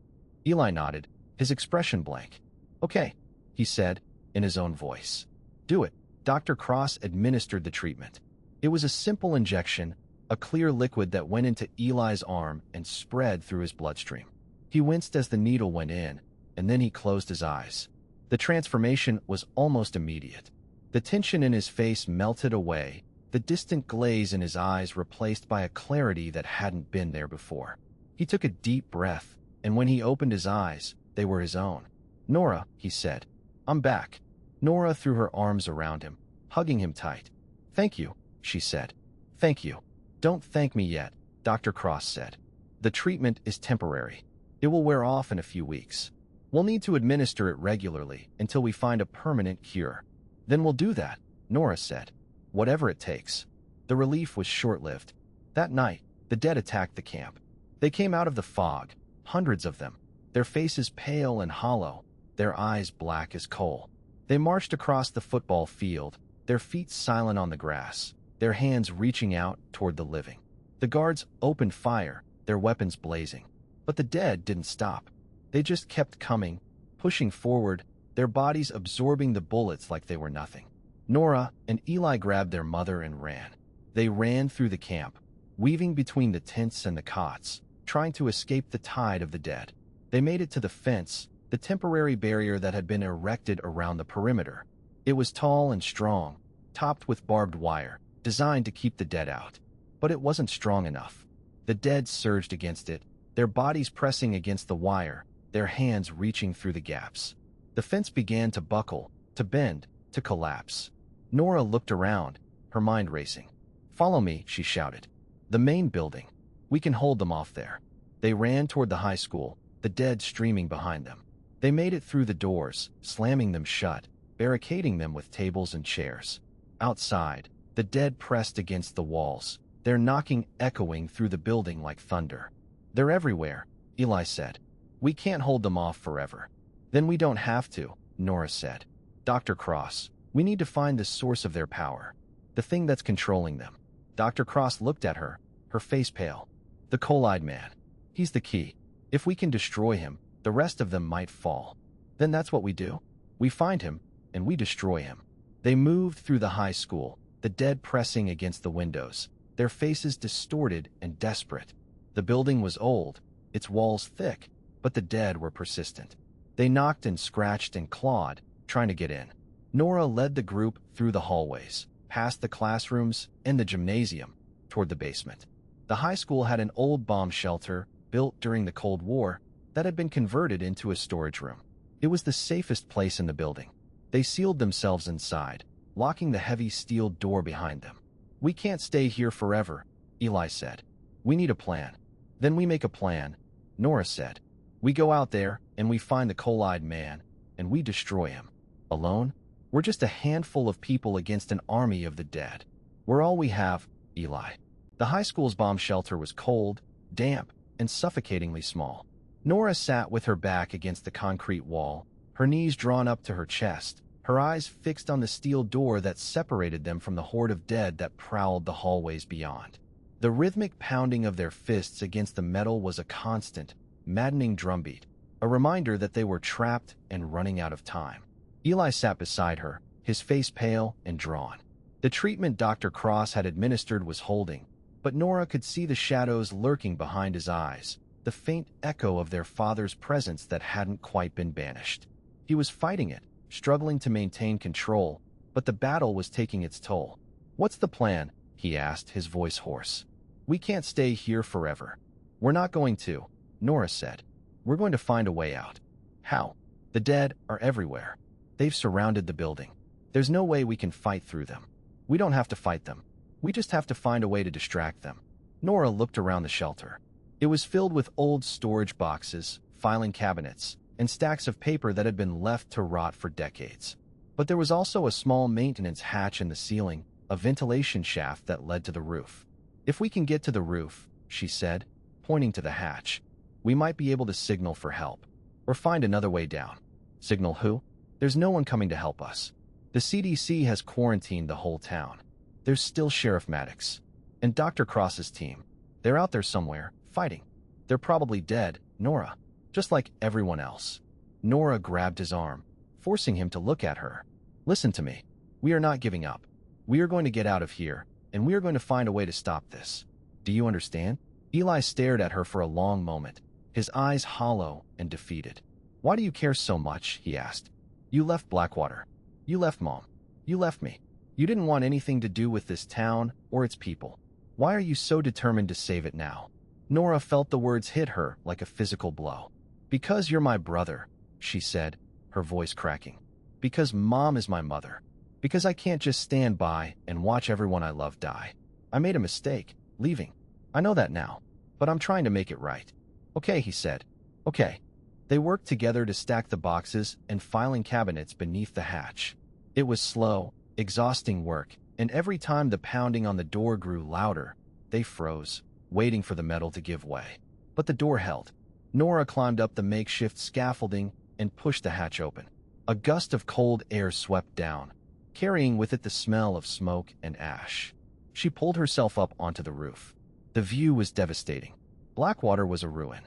Eli nodded, his expression blank. Okay, he said, in his own voice. Do it. Dr. Cross administered the treatment. It was a simple injection, a clear liquid that went into Eli's arm and spread through his bloodstream. He winced as the needle went in, and then he closed his eyes. The transformation was almost immediate. The tension in his face melted away, the distant glaze in his eyes replaced by a clarity that hadn't been there before. He took a deep breath, and when he opened his eyes, they were his own. Nora, he said, I'm back. Nora threw her arms around him, hugging him tight. Thank you, she said. Thank you. Don't thank me yet, Dr. Cross said. The treatment is temporary. It will wear off in a few weeks. We'll need to administer it regularly until we find a permanent cure. Then we'll do that, Nora said. Whatever it takes. The relief was short-lived. That night, the dead attacked the camp. They came out of the fog, hundreds of them, their faces pale and hollow, their eyes black as coal. They marched across the football field, their feet silent on the grass, their hands reaching out toward the living. The guards opened fire, their weapons blazing. But the dead didn't stop. They just kept coming, pushing forward, their bodies absorbing the bullets like they were nothing. Nora and Eli grabbed their mother and ran. They ran through the camp, weaving between the tents and the cots, trying to escape the tide of the dead. They made it to the fence, the temporary barrier that had been erected around the perimeter. It was tall and strong, topped with barbed wire, designed to keep the dead out. But it wasn't strong enough. The dead surged against it, their bodies pressing against the wire, their hands reaching through the gaps. The fence began to buckle, to bend, to collapse. Nora looked around, her mind racing. "Follow me," she shouted. "The main building. We can hold them off there." They ran toward the high school, the dead streaming behind them. They made it through the doors, slamming them shut, barricading them with tables and chairs. Outside, the dead pressed against the walls, their knocking echoing through the building like thunder. "They're everywhere," Eli said. "We can't hold them off forever." "Then we don't have to," Nora said. "Dr. Cross, we need to find the source of their power, the thing that's controlling them." Dr. Cross looked at her, her face pale. "The coal-eyed man. He's the key. If we can destroy him, the rest of them might fall. Then that's what we do. We find him, and we destroy him." They moved through the high school, the dead pressing against the windows, their faces distorted and desperate. The building was old, its walls thick, but the dead were persistent. They knocked and scratched and clawed, trying to get in. Nora led the group through the hallways, past the classrooms and the gymnasium, toward the basement. The high school had an old bomb shelter, built during the Cold War, that had been converted into a storage room. It was the safest place in the building. They sealed themselves inside, locking the heavy steel door behind them. "We can't stay here forever," Eli said. "We need a plan." "Then we make a plan," Nora said. "We go out there, and we find the coal-eyed man, and we destroy him. Alone? We're just a handful of people against an army of the dead. We're all we have, Eli." The high school's bomb shelter was cold, damp, and suffocatingly small. Nora sat with her back against the concrete wall, her knees drawn up to her chest, her eyes fixed on the steel door that separated them from the horde of dead that prowled the hallways beyond. The rhythmic pounding of their fists against the metal was a constant, maddening drumbeat, a reminder that they were trapped and running out of time. Eli sat beside her, his face pale and drawn. The treatment Dr. Cross had administered was holding, but Nora could see the shadows lurking behind his eyes, the faint echo of their father's presence that hadn't quite been banished. He was fighting it, struggling to maintain control, but the battle was taking its toll. "What's the plan?" he asked, his voice hoarse. "We can't stay here forever." "We're not going to," Nora said. "We're going to find a way out." "How?" "The dead are everywhere. They've surrounded the building. There's no way we can fight through them. We don't have to fight them. We just have to find a way to distract them." Nora looked around the shelter. It was filled with old storage boxes, filing cabinets, and stacks of paper that had been left to rot for decades. But there was also a small maintenance hatch in the ceiling, a ventilation shaft that led to the roof. "If we can get to the roof," she said, pointing to the hatch, "we might be able to signal for help. Or find another way down." "Signal who?" "There's no one coming to help us. The CDC has quarantined the whole town. There's still Sheriff Maddox. And Dr. Cross's team. They're out there somewhere, fighting. They're probably dead, Nora. Just like everyone else." Nora grabbed his arm, forcing him to look at her. "Listen to me. We are not giving up. We are going to get out of here, and we are going to find a way to stop this. Do you understand?" Eli stared at her for a long moment, his eyes hollow and defeated. "Why do you care so much?" he asked. "You left Blackwater. You left Mom. You left me. You didn't want anything to do with this town or its people. Why are you so determined to save it now?" Nora felt the words hit her like a physical blow. "Because you're my brother," she said, her voice cracking. "Because Mom is my mother. Because I can't just stand by and watch everyone I love die. I made a mistake, leaving. I know that now, but I'm trying to make it right." "Okay," he said. "Okay." They worked together to stack the boxes and filing cabinets beneath the hatch. It was slow, exhausting work, and every time the pounding on the door grew louder, they froze, waiting for the metal to give way. But the door held. Nora climbed up the makeshift scaffolding and pushed the hatch open. A gust of cold air swept down, carrying with it the smell of smoke and ash. She pulled herself up onto the roof. The view was devastating. Blackwater was a ruin.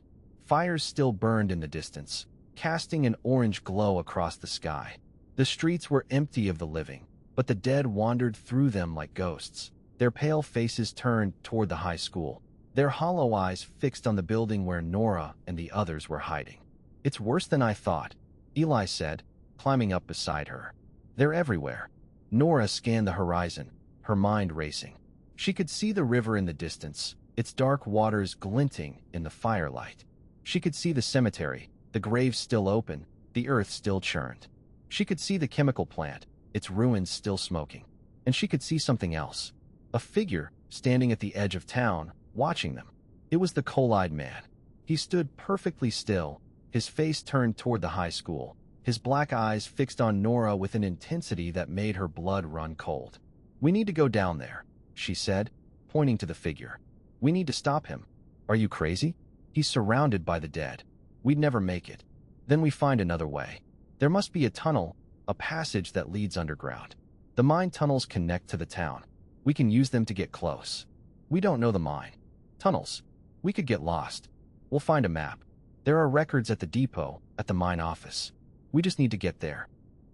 Fires still burned in the distance, casting an orange glow across the sky. The streets were empty of the living, but the dead wandered through them like ghosts, their pale faces turned toward the high school, their hollow eyes fixed on the building where Nora and the others were hiding. "It's worse than I thought," Eli said, climbing up beside her. "They're everywhere." Nora scanned the horizon, her mind racing. She could see the river in the distance, its dark waters glinting in the firelight. She could see the cemetery, the graves still open, the earth still churned. She could see the chemical plant, its ruins still smoking. And she could see something else. A figure standing at the edge of town, watching them. It was the coal-eyed man. He stood perfectly still, his face turned toward the high school, his black eyes fixed on Nora with an intensity that made her blood run cold. "We need to go down there," she said, pointing to the figure. "We need to stop him." "Are you crazy? He's surrounded by the dead. We'd never make it. Then we find another way. There must be a tunnel, a passage that leads underground. The mine tunnels connect to the town. We can use them to get close. We don't know the mine. Tunnels. We could get lost. We'll find a map. There are records at the depot, at the mine office. We just need to get there."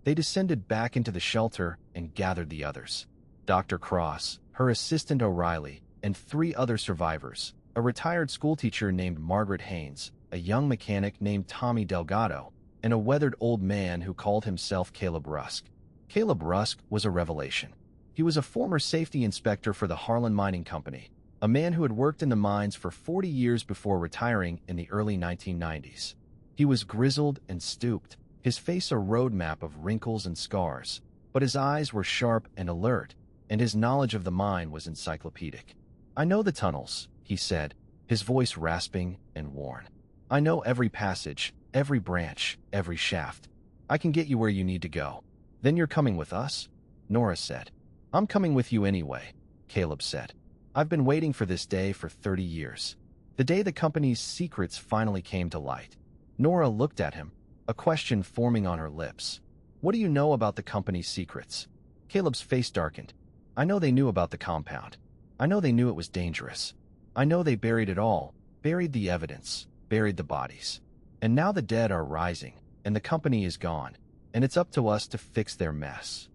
They descended back into the shelter and gathered the others. Dr. Cross, her assistant O'Reilly, and 3 other survivors, a retired schoolteacher named Margaret Haynes, a young mechanic named Tommy Delgado, and a weathered old man who called himself Caleb Rusk. Caleb Rusk was a revelation. He was a former safety inspector for the Harlan Mining Company, a man who had worked in the mines for 40 years before retiring in the early 1990s. He was grizzled and stooped, his face a roadmap of wrinkles and scars, but his eyes were sharp and alert, and his knowledge of the mine was encyclopedic. "I know the tunnels," he said, his voice rasping and worn. "I know every passage, every branch, every shaft. I can get you where you need to go." "Then you're coming with us?" Nora said. "I'm coming with you anyway," Caleb said. "I've been waiting for this day for 30 years. The day the company's secrets finally came to light." Nora looked at him, a question forming on her lips. "What do you know about the company's secrets?" Caleb's face darkened. "I know they knew about the compound. I know they knew it was dangerous. I know they buried it all, buried the evidence, buried the bodies. And now the dead are rising, and the company is gone, and it's up to us to fix their mess."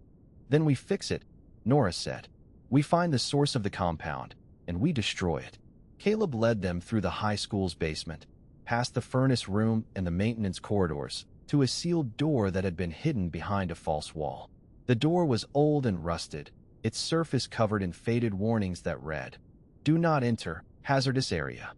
"Then we fix it," Nora said. "We find the source of the compound, and we destroy it." Caleb led them through the high school's basement, past the furnace room and the maintenance corridors, to a sealed door that had been hidden behind a false wall. The door was old and rusted, its surface covered in faded warnings that read, "Do not enter, hazardous area."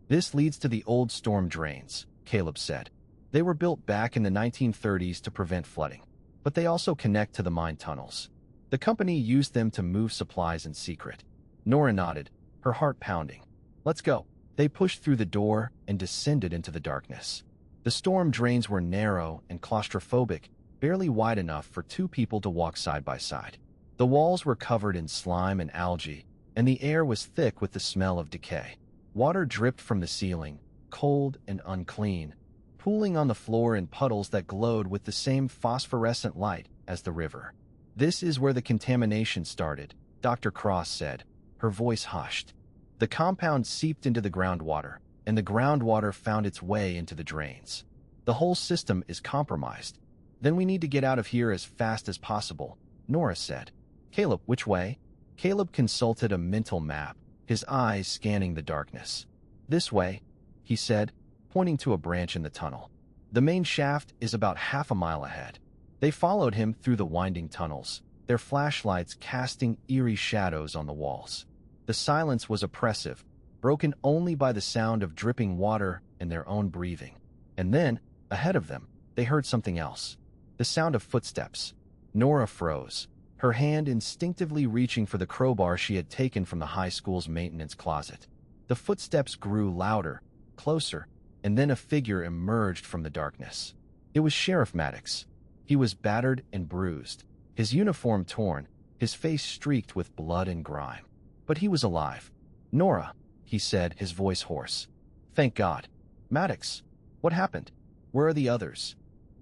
"This leads to the old storm drains," Caleb said. "They were built back in the 1930s to prevent flooding, but they also connect to the mine tunnels. The company used them to move supplies in secret." Nora nodded, her heart pounding. "Let's go." They pushed through the door and descended into the darkness. The storm drains were narrow and claustrophobic, barely wide enough for 2 people to walk side by side. The walls were covered in slime and algae, and the air was thick with the smell of decay. Water dripped from the ceiling, cold and unclean, pooling on the floor in puddles that glowed with the same phosphorescent light as the river. "This is where the contamination started," Dr. Cross said, her voice hushed. "The compound seeped into the groundwater, and the groundwater found its way into the drains. The whole system is compromised. Then we need to get out of here as fast as possible," Nora said. "Caleb, which way?" Caleb consulted a mental map, his eyes scanning the darkness. "This way," he said, pointing to a branch in the tunnel. "The main shaft is about half a mile ahead." They followed him through the winding tunnels, their flashlights casting eerie shadows on the walls. The silence was oppressive, broken only by the sound of dripping water and their own breathing. And then, ahead of them, they heard something else. The sound of footsteps. Nora froze, her hand instinctively reaching for the crowbar she had taken from the high school's maintenance closet. The footsteps grew louder, closer, and then a figure emerged from the darkness. It was Sheriff Maddox. He was battered and bruised, his uniform torn, his face streaked with blood and grime. But he was alive. "Nora," he said, his voice hoarse. "Thank God." "Maddox, what happened? Where are the others?"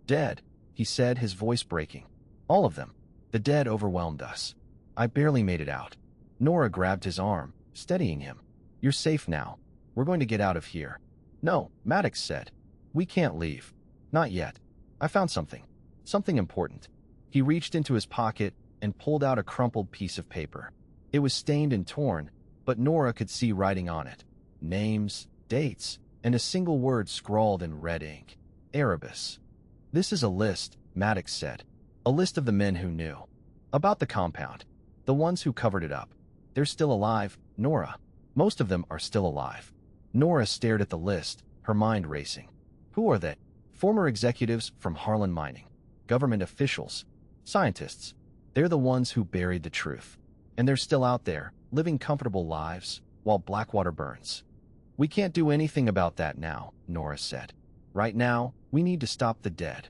Dead, he said, his voice breaking. All of them. The dead overwhelmed us. I barely made it out. Nora grabbed his arm, steadying him. You're safe now. We're going to get out of here. No, Maddox said. We can't leave. Not yet. I found something. Something important. He reached into his pocket and pulled out a crumpled piece of paper. It was stained and torn, but Nora could see writing on it. Names, dates, and a single word scrawled in red ink. Erebus. This is a list, Maddox said. A list of the men who knew. About the compound. The ones who covered it up. They're still alive, Nora. Most of them are still alive. Nora stared at the list, her mind racing. Who are they? Former executives from Harlan Mining. Government officials. Scientists. They're the ones who buried the truth. And they're still out there, living comfortable lives, while Blackwater burns. We can't do anything about that now, Nora said. Right now, we need to stop the dead.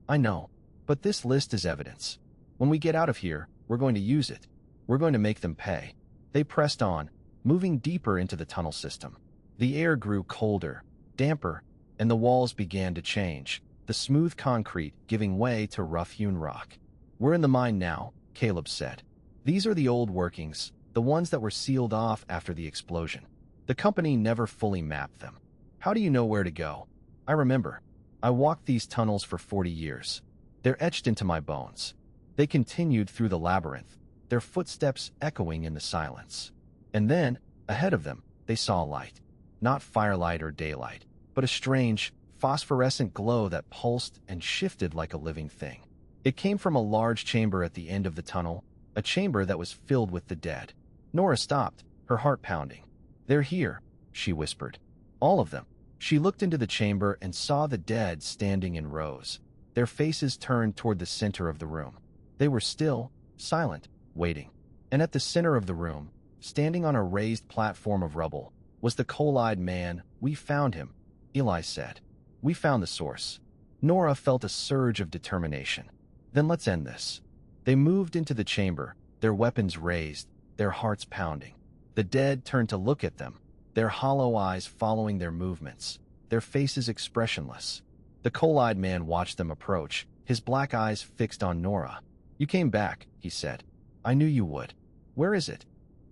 I know, but this list is evidence. When we get out of here, we're going to use it. We're going to make them pay. They pressed on, moving deeper into the tunnel system. The air grew colder, damper, and the walls began to change, the smooth concrete giving way to rough-hewn rock. We're in the mine now, Caleb said. These are the old workings, the ones that were sealed off after the explosion. The company never fully mapped them. How do you know where to go? I remember. I walked these tunnels for 40 years. They're etched into my bones. They continued through the labyrinth, their footsteps echoing in the silence. And then, ahead of them, they saw light. Not firelight or daylight, but a strange, phosphorescent glow that pulsed and shifted like a living thing. It came from a large chamber at the end of the tunnel, a chamber that was filled with the dead. Nora stopped, her heart pounding. They're here, she whispered. All of them. She looked into the chamber and saw the dead standing in rows, their faces turned toward the center of the room. They were still, silent, waiting. And at the center of the room, standing on a raised platform of rubble, was the coal-eyed man. We found him, Eli said. We found the source. Nora felt a surge of determination. Then let's end this. They moved into the chamber, their weapons raised, their hearts pounding. The dead turned to look at them, their hollow eyes following their movements, their faces expressionless. The coal-eyed man watched them approach, his black eyes fixed on Nora. You came back, he said. I knew you would. Where is it?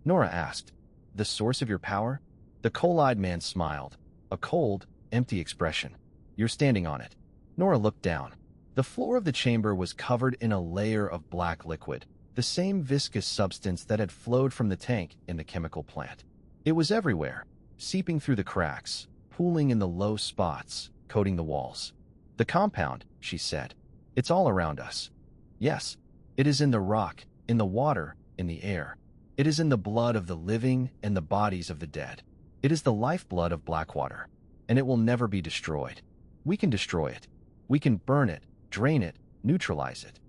Nora asked. The source of your power? The coal-eyed man smiled, a cold, empty expression. You're standing on it. Nora looked down. The floor of the chamber was covered in a layer of black liquid, the same viscous substance that had flowed from the tank in the chemical plant. It was everywhere, seeping through the cracks, pooling in the low spots, coating the walls. The compound, she said. It's all around us. Yes, it is in the rock, in the water, in the air. It is in the blood of the living and the bodies of the dead. It is the lifeblood of Blackwater, and it will never be destroyed. We can destroy it. We can burn it, drain it, neutralize it.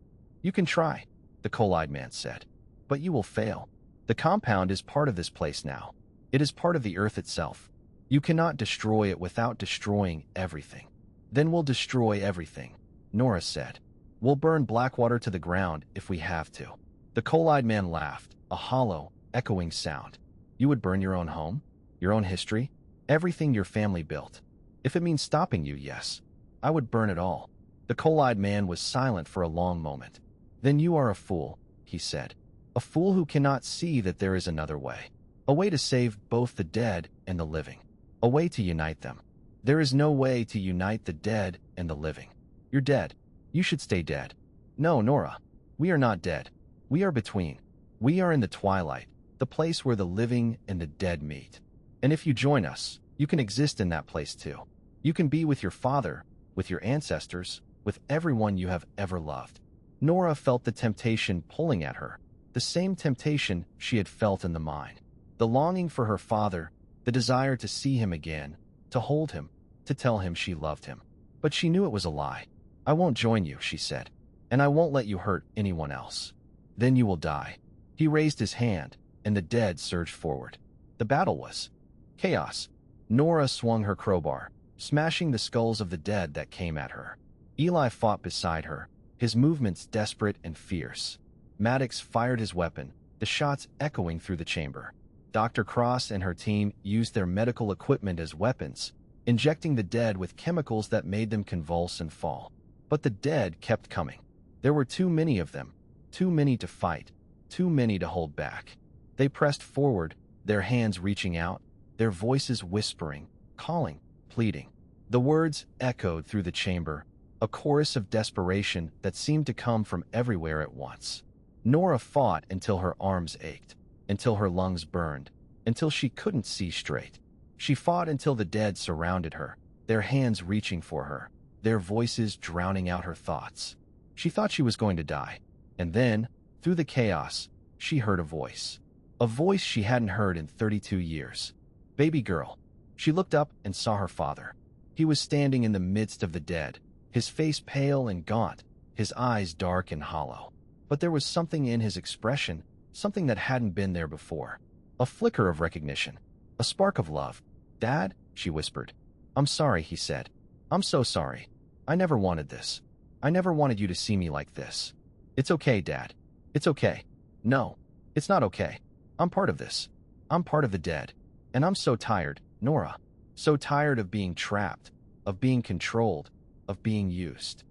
You can try, the coal-eyed man said, but you will fail. The compound is part of this place now. It is part of the earth itself. You cannot destroy it without destroying everything. Then we'll destroy everything, Nora said. We'll burn Blackwater to the ground if we have to. The coal-eyed man laughed, a hollow, echoing sound. You would burn your own home? Your own history? Everything your family built? If it means stopping you, yes. I would burn it all. The coal-eyed man was silent for a long moment. Then you are a fool, he said. A fool who cannot see that there is another way. A way to save both the dead and the living. A way to unite them. There is no way to unite the dead and the living. You're dead. You should stay dead. No, Nora. We are not dead. We are between. We are in the twilight, the place where the living and the dead meet. And if you join us, you can exist in that place too. You can be with your father, with your ancestors, with everyone you have ever loved. Nora felt the temptation pulling at her, the same temptation she had felt in the mine. The longing for her father, the desire to see him again, to hold him, to tell him she loved him. But she knew it was a lie. I won't join you, she said, and I won't let you hurt anyone else. Then you will die. He raised his hand, and the dead surged forward. The battle was chaos. Nora swung her crowbar, smashing the skulls of the dead that came at her. Eli fought beside her, his movements desperate and fierce. Maddox fired his weapon, the shots echoing through the chamber. Dr. Cross and her team used their medical equipment as weapons, injecting the dead with chemicals that made them convulse and fall. But the dead kept coming. There were too many of them, too many to fight, too many to hold back. They pressed forward, their hands reaching out, their voices whispering, calling, pleading. The words echoed through the chamber, a chorus of desperation that seemed to come from everywhere at once. Nora fought until her arms ached, until her lungs burned, until she couldn't see straight. She fought until the dead surrounded her, their hands reaching for her, their voices drowning out her thoughts. She thought she was going to die. And then, through the chaos, she heard a voice she hadn't heard in 32 years. Baby girl. She looked up and saw her father. He was standing in the midst of the dead, his face pale and gaunt, his eyes dark and hollow. But there was something in his expression, something that hadn't been there before. A flicker of recognition, a spark of love. Dad, she whispered. I'm sorry, he said. I'm so sorry. I never wanted this. I never wanted you to see me like this. It's okay, Dad. It's okay. No, it's not okay. I'm part of this. I'm part of the dead. And I'm so tired, Nora. So tired of being trapped, of being controlled, of being used.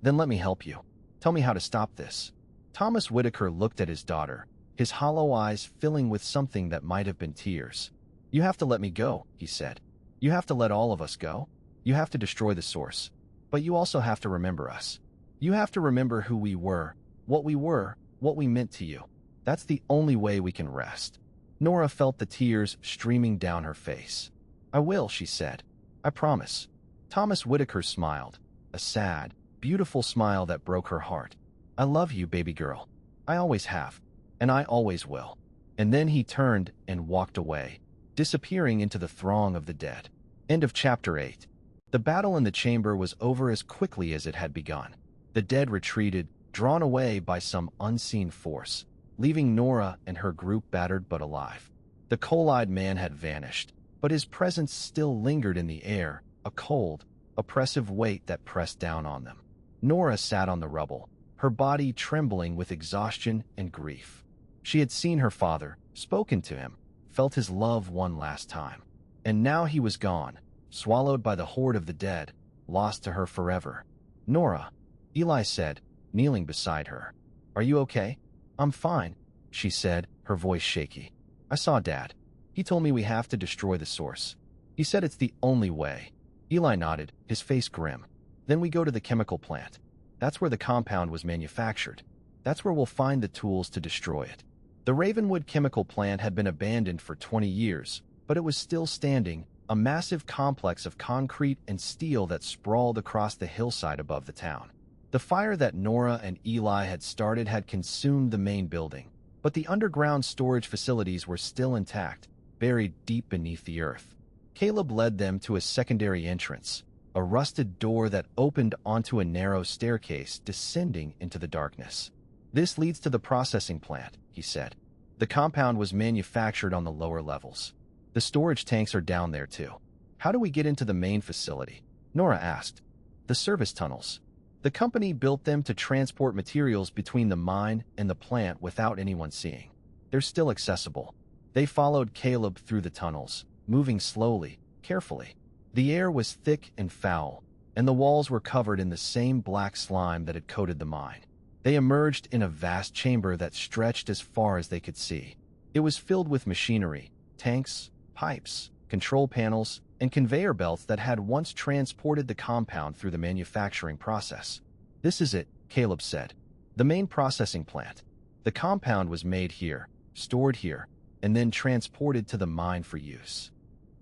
Then let me help you. Tell me how to stop this. Thomas Whitaker looked at his daughter, his hollow eyes filling with something that might have been tears. You have to let me go, he said. You have to let all of us go. You have to destroy the source. But you also have to remember us. You have to remember who we were, what we meant to you. That's the only way we can rest. Nora felt the tears streaming down her face. I will, she said. I promise. Thomas Whitaker smiled, a sad, beautiful smile that broke her heart. I love you, baby girl. I always have. And I always will. And then he turned and walked away, disappearing into the throng of the dead. End of chapter 8. The battle in the chamber was over as quickly as it had begun. The dead retreated, drawn away by some unseen force, leaving Nora and her group battered but alive. The coal-eyed man had vanished, but his presence still lingered in the air, a cold, oppressive weight that pressed down on them. Nora sat on the rubble, her body trembling with exhaustion and grief. She had seen her father, spoken to him, felt his love one last time. And now he was gone, swallowed by the horde of the dead, lost to her forever. Nora, Eli said, kneeling beside her. Are you okay? I'm fine, she said, her voice shaky. I saw Dad. He told me we have to destroy the source. He said it's the only way. Eli nodded, his face grim. Then we go to the chemical plant. That's where the compound was manufactured. That's where we'll find the tools to destroy it. The Ravenwood chemical plant had been abandoned for 20 years, but it was still standing, a massive complex of concrete and steel that sprawled across the hillside above the town. The fire that Nora and Eli had started had consumed the main building, but the underground storage facilities were still intact, buried deep beneath the earth. Caleb led them to a secondary entrance, a rusted door that opened onto a narrow staircase descending into the darkness. This leads to the processing plant, he said. The compound was manufactured on the lower levels. The storage tanks are down there too. How do we get into the main facility? Nora asked. The service tunnels. The company built them to transport materials between the mine and the plant without anyone seeing. They're still accessible. They followed Caleb through the tunnels, moving slowly, carefully. The air was thick and foul, and the walls were covered in the same black slime that had coated the mine. They emerged in a vast chamber that stretched as far as they could see. It was filled with machinery, tanks, pipes, control panels, and conveyor belts that had once transported the compound through the manufacturing process. This is it, Caleb said. The main processing plant. The compound was made here, stored here, and then transported to the mine for use.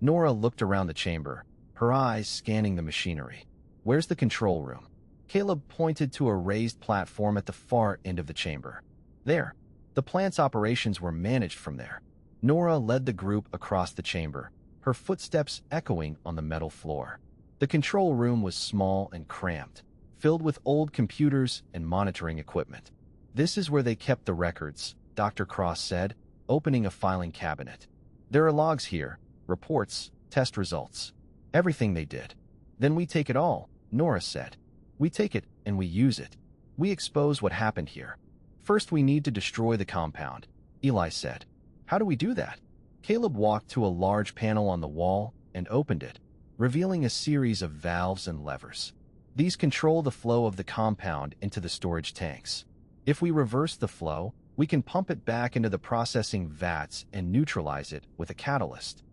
Nora looked around the chamber, her eyes scanning the machinery. Where's the control room? Caleb pointed to a raised platform at the far end of the chamber. There. The plant's operations were managed from there. Nora led the group across the chamber, her footsteps echoing on the metal floor. The control room was small and cramped, filled with old computers and monitoring equipment. This is where they kept the records, Dr. Cross said, opening a filing cabinet. There are logs here, reports, test results. Everything they did. Then we take it all, Nora said. We take it and we use it. We expose what happened here. First we need to destroy the compound, Eli said. How do we do that? Caleb walked to a large panel on the wall and opened it, revealing a series of valves and levers. These control the flow of the compound into the storage tanks. If we reverse the flow, we can pump it back into the processing vats and neutralize it with a catalyst.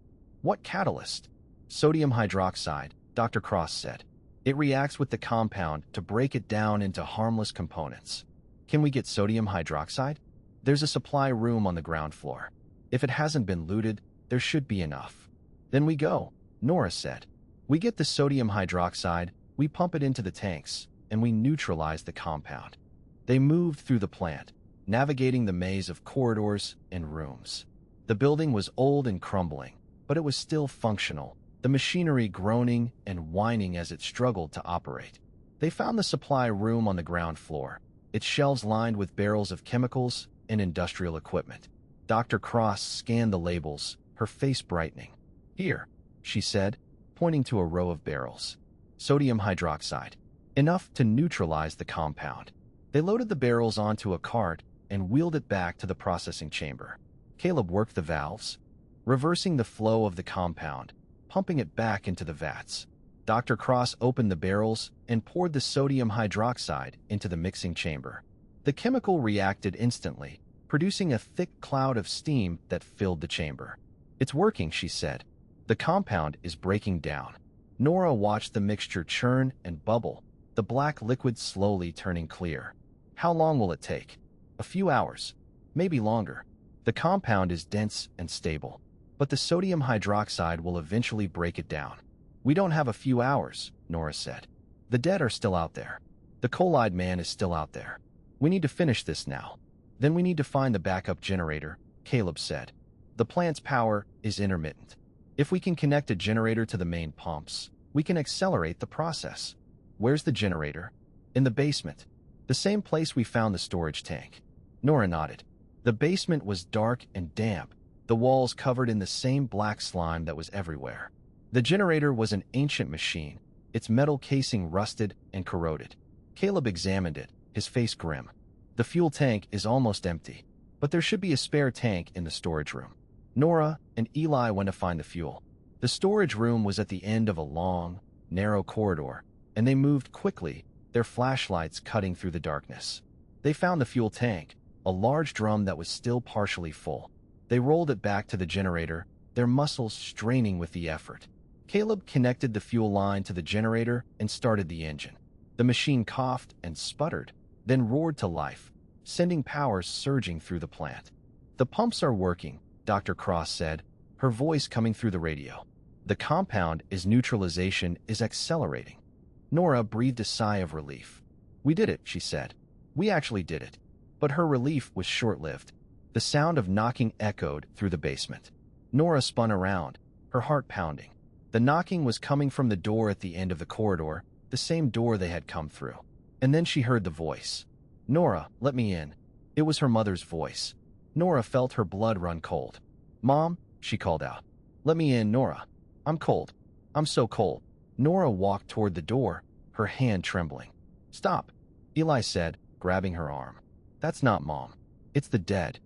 What catalyst? Sodium hydroxide, Dr. Cross said. It reacts with the compound to break it down into harmless components. Can we get sodium hydroxide? There's a supply room on the ground floor. If it hasn't been looted, there should be enough. Then we go, Nora said. We get the sodium hydroxide, we pump it into the tanks, and we neutralize the compound. They moved through the plant, navigating the maze of corridors and rooms. The building was old and crumbling, but it was still functional, the machinery groaning and whining as it struggled to operate. They found the supply room on the ground floor, its shelves lined with barrels of chemicals and industrial equipment. Dr. Cross scanned the labels, her face brightening. Here, she said, pointing to a row of barrels. Sodium hydroxide. Enough to neutralize the compound. They loaded the barrels onto a cart and wheeled it back to the processing chamber. Caleb worked the valves, reversing the flow of the compound, pumping it back into the vats. Dr. Cross opened the barrels and poured the sodium hydroxide into the mixing chamber. The chemical reacted instantly, producing a thick cloud of steam that filled the chamber. It's working, she said. The compound is breaking down. Nora watched the mixture churn and bubble, the black liquid slowly turning clear. How long will it take? A few hours, maybe longer. The compound is dense and stable, but the sodium hydroxide will eventually break it down. We don't have a few hours, Nora said. The dead are still out there. The coal-eyed man is still out there. We need to finish this now. Then we need to find the backup generator, Caleb said. The plant's power is intermittent. If we can connect a generator to the main pumps, we can accelerate the process. Where's the generator? In the basement. The same place we found the storage tank. Nora nodded. The basement was dark and damp, the walls covered in the same black slime that was everywhere. The generator was an ancient machine, its metal casing rusted and corroded. Caleb examined it, his face grim. The fuel tank is almost empty, but there should be a spare tank in the storage room. Nora and Eli went to find the fuel. The storage room was at the end of a long, narrow corridor, and they moved quickly, their flashlights cutting through the darkness. They found the fuel tank, a large drum that was still partially full. They rolled it back to the generator, their muscles straining with the effort. Caleb connected the fuel line to the generator and started the engine. The machine coughed and sputtered, then roared to life, sending power surging through the plant. The pumps are working, Dr. Cross said, her voice coming through the radio. The compound neutralization is accelerating. Nora breathed a sigh of relief. We did it, she said. We actually did it. But her relief was short-lived. The sound of knocking echoed through the basement. Nora spun around, her heart pounding. The knocking was coming from the door at the end of the corridor, the same door they had come through. And then she heard the voice. Nora, let me in. It was her mother's voice. Nora felt her blood run cold. Mom, she called out. Let me in, Nora. I'm cold. I'm so cold. Nora walked toward the door, her hand trembling. Stop, Eli said, grabbing her arm. That's not Mom. It's the dead.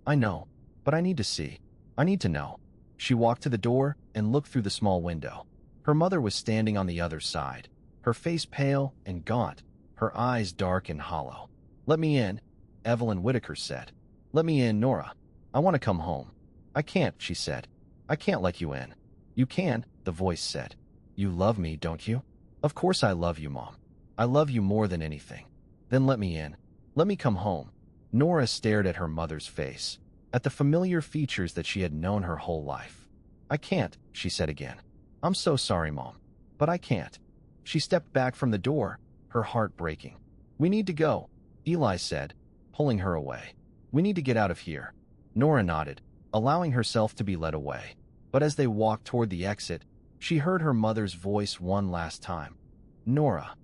I know, but I need to see. I need to know. She walked to the door and looked through the small window. Her mother was standing on the other side, her face pale and gaunt, her eyes dark and hollow. Let me in, Evelyn Whitaker said. Let me in, Nora. I want to come home. I can't, she said. I can't let you in. You can, the voice said. You love me, don't you? Of course I love you, Mom. I love you more than anything. Then let me in. Let me come home. Nora stared at her mother's face, at the familiar features that she had known her whole life. I can't, she said again. I'm so sorry, Mom, but I can't. She stepped back from the door, her heart breaking. We need to go, Eli said, pulling her away. We need to get out of here. Nora nodded, allowing herself to be led away. But as they walked toward the exit, she heard her mother's voice one last time. Nora,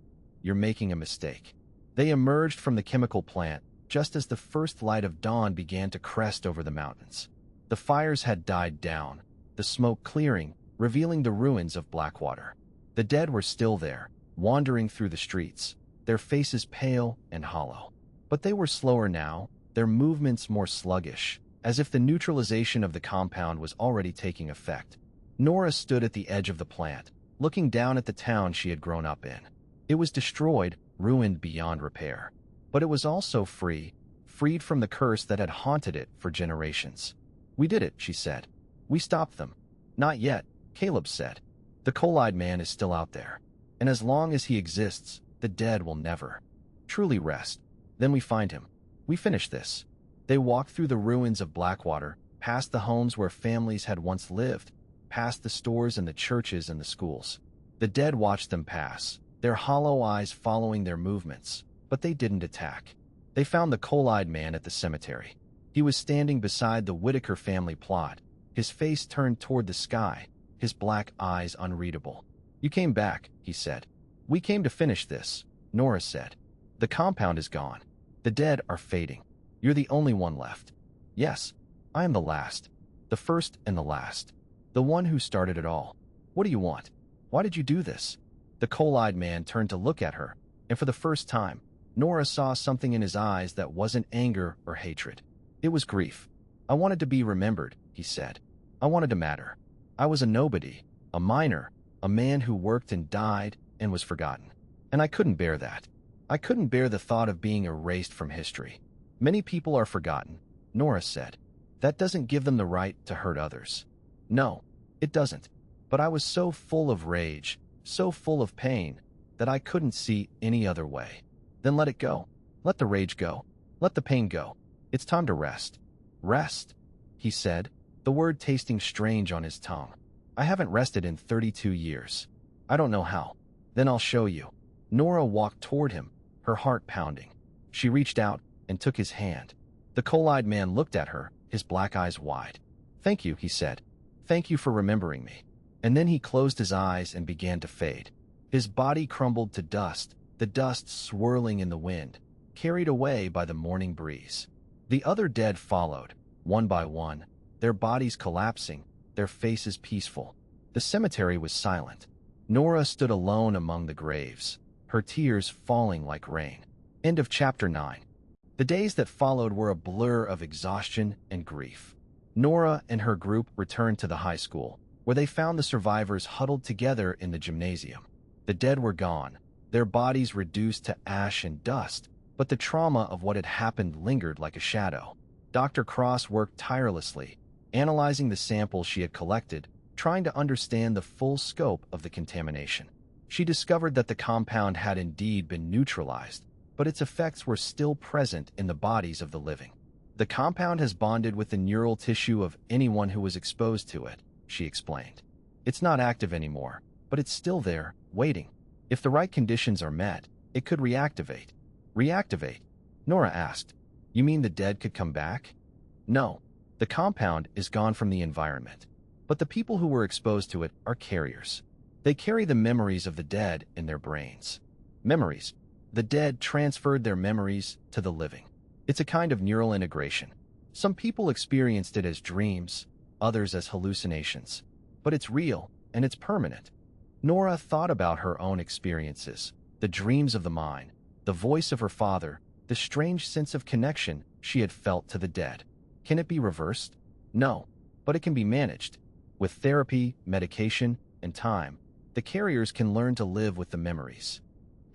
you're making a mistake. They emerged from the chemical plant just as the first light of dawn began to crest over the mountains. The fires had died down, the smoke clearing, revealing the ruins of Blackwater. The dead were still there, wandering through the streets, their faces pale and hollow. But they were slower now, their movements more sluggish, as if the neutralization of the compound was already taking effect. Nora stood at the edge of the plant, looking down at the town she had grown up in. It was destroyed, ruined beyond repair. But it was also freed from the curse that had haunted it for generations. "We did it," she said. "We stopped them." "Not yet," Caleb said. "The coal-eyed man is still out there. And as long as he exists, the dead will never truly rest. Then we find him. We finish this." They walked through the ruins of Blackwater, past the homes where families had once lived, past the stores and the churches and the schools. The dead watched them pass, their hollow eyes following their movements, but they didn't attack. They found the coal-eyed man at the cemetery. He was standing beside the Whitaker family plot, his face turned toward the sky, his black eyes unreadable. "You came back," he said. "We came to finish this," Nora said. "The compound is gone. The dead are fading. You're the only one left." "Yes, I am the last. The first and the last. The one who started it all. What do you want? Why did you do this?" The coal-eyed man turned to look at her, and for the first time, Nora saw something in his eyes that wasn't anger or hatred. It was grief. "I wanted to be remembered," he said. "I wanted to matter. I was a nobody, a miner, a man who worked and died and was forgotten. And I couldn't bear that. I couldn't bear the thought of being erased from history." "Many people are forgotten," Nora said. "That doesn't give them the right to hurt others." "No, it doesn't. But I was so full of rage, so full of pain, that I couldn't see any other way." "Then let it go. Let the rage go. Let the pain go. It's time to rest." "Rest?" he said, the word tasting strange on his tongue. "I haven't rested in 32 years. I don't know how." "Then I'll show you." Nora walked toward him, her heart pounding. She reached out and took his hand. The coal-eyed man looked at her, his black eyes wide. "Thank you," he said. "Thank you for remembering me." And then he closed his eyes and began to fade. His body crumbled to dust, the dust swirling in the wind, carried away by the morning breeze. The other dead followed, one by one, their bodies collapsing, their faces peaceful. The cemetery was silent. Nora stood alone among the graves, her tears falling like rain. End of chapter 9. The days that followed were a blur of exhaustion and grief. Nora and her group returned to the high school, where they found the survivors huddled together in the gymnasium. The dead were gone, their bodies reduced to ash and dust, but the trauma of what had happened lingered like a shadow. Dr. Cross worked tirelessly, analyzing the samples she had collected, trying to understand the full scope of the contamination. She discovered that the compound had indeed been neutralized, but its effects were still present in the bodies of the living. "The compound has bonded with the neural tissue of anyone who was exposed to it," she explained. "It's not active anymore, but it's still there, waiting. If the right conditions are met, it could reactivate." "Reactivate?" Nora asked. "You mean the dead could come back?" "No. The compound is gone from the environment. But the people who were exposed to it are carriers. They carry the memories of the dead in their brains." "Memories?" "The dead transferred their memories to the living. It's a kind of neural integration. Some people experienced it as dreams, others as hallucinations. But it's real, and it's permanent." Nora thought about her own experiences, the dreams of the mine, the voice of her father, the strange sense of connection she had felt to the dead. Can it be reversed? No, but it can be managed. With therapy, medication, and time, the carriers can learn to live with the memories.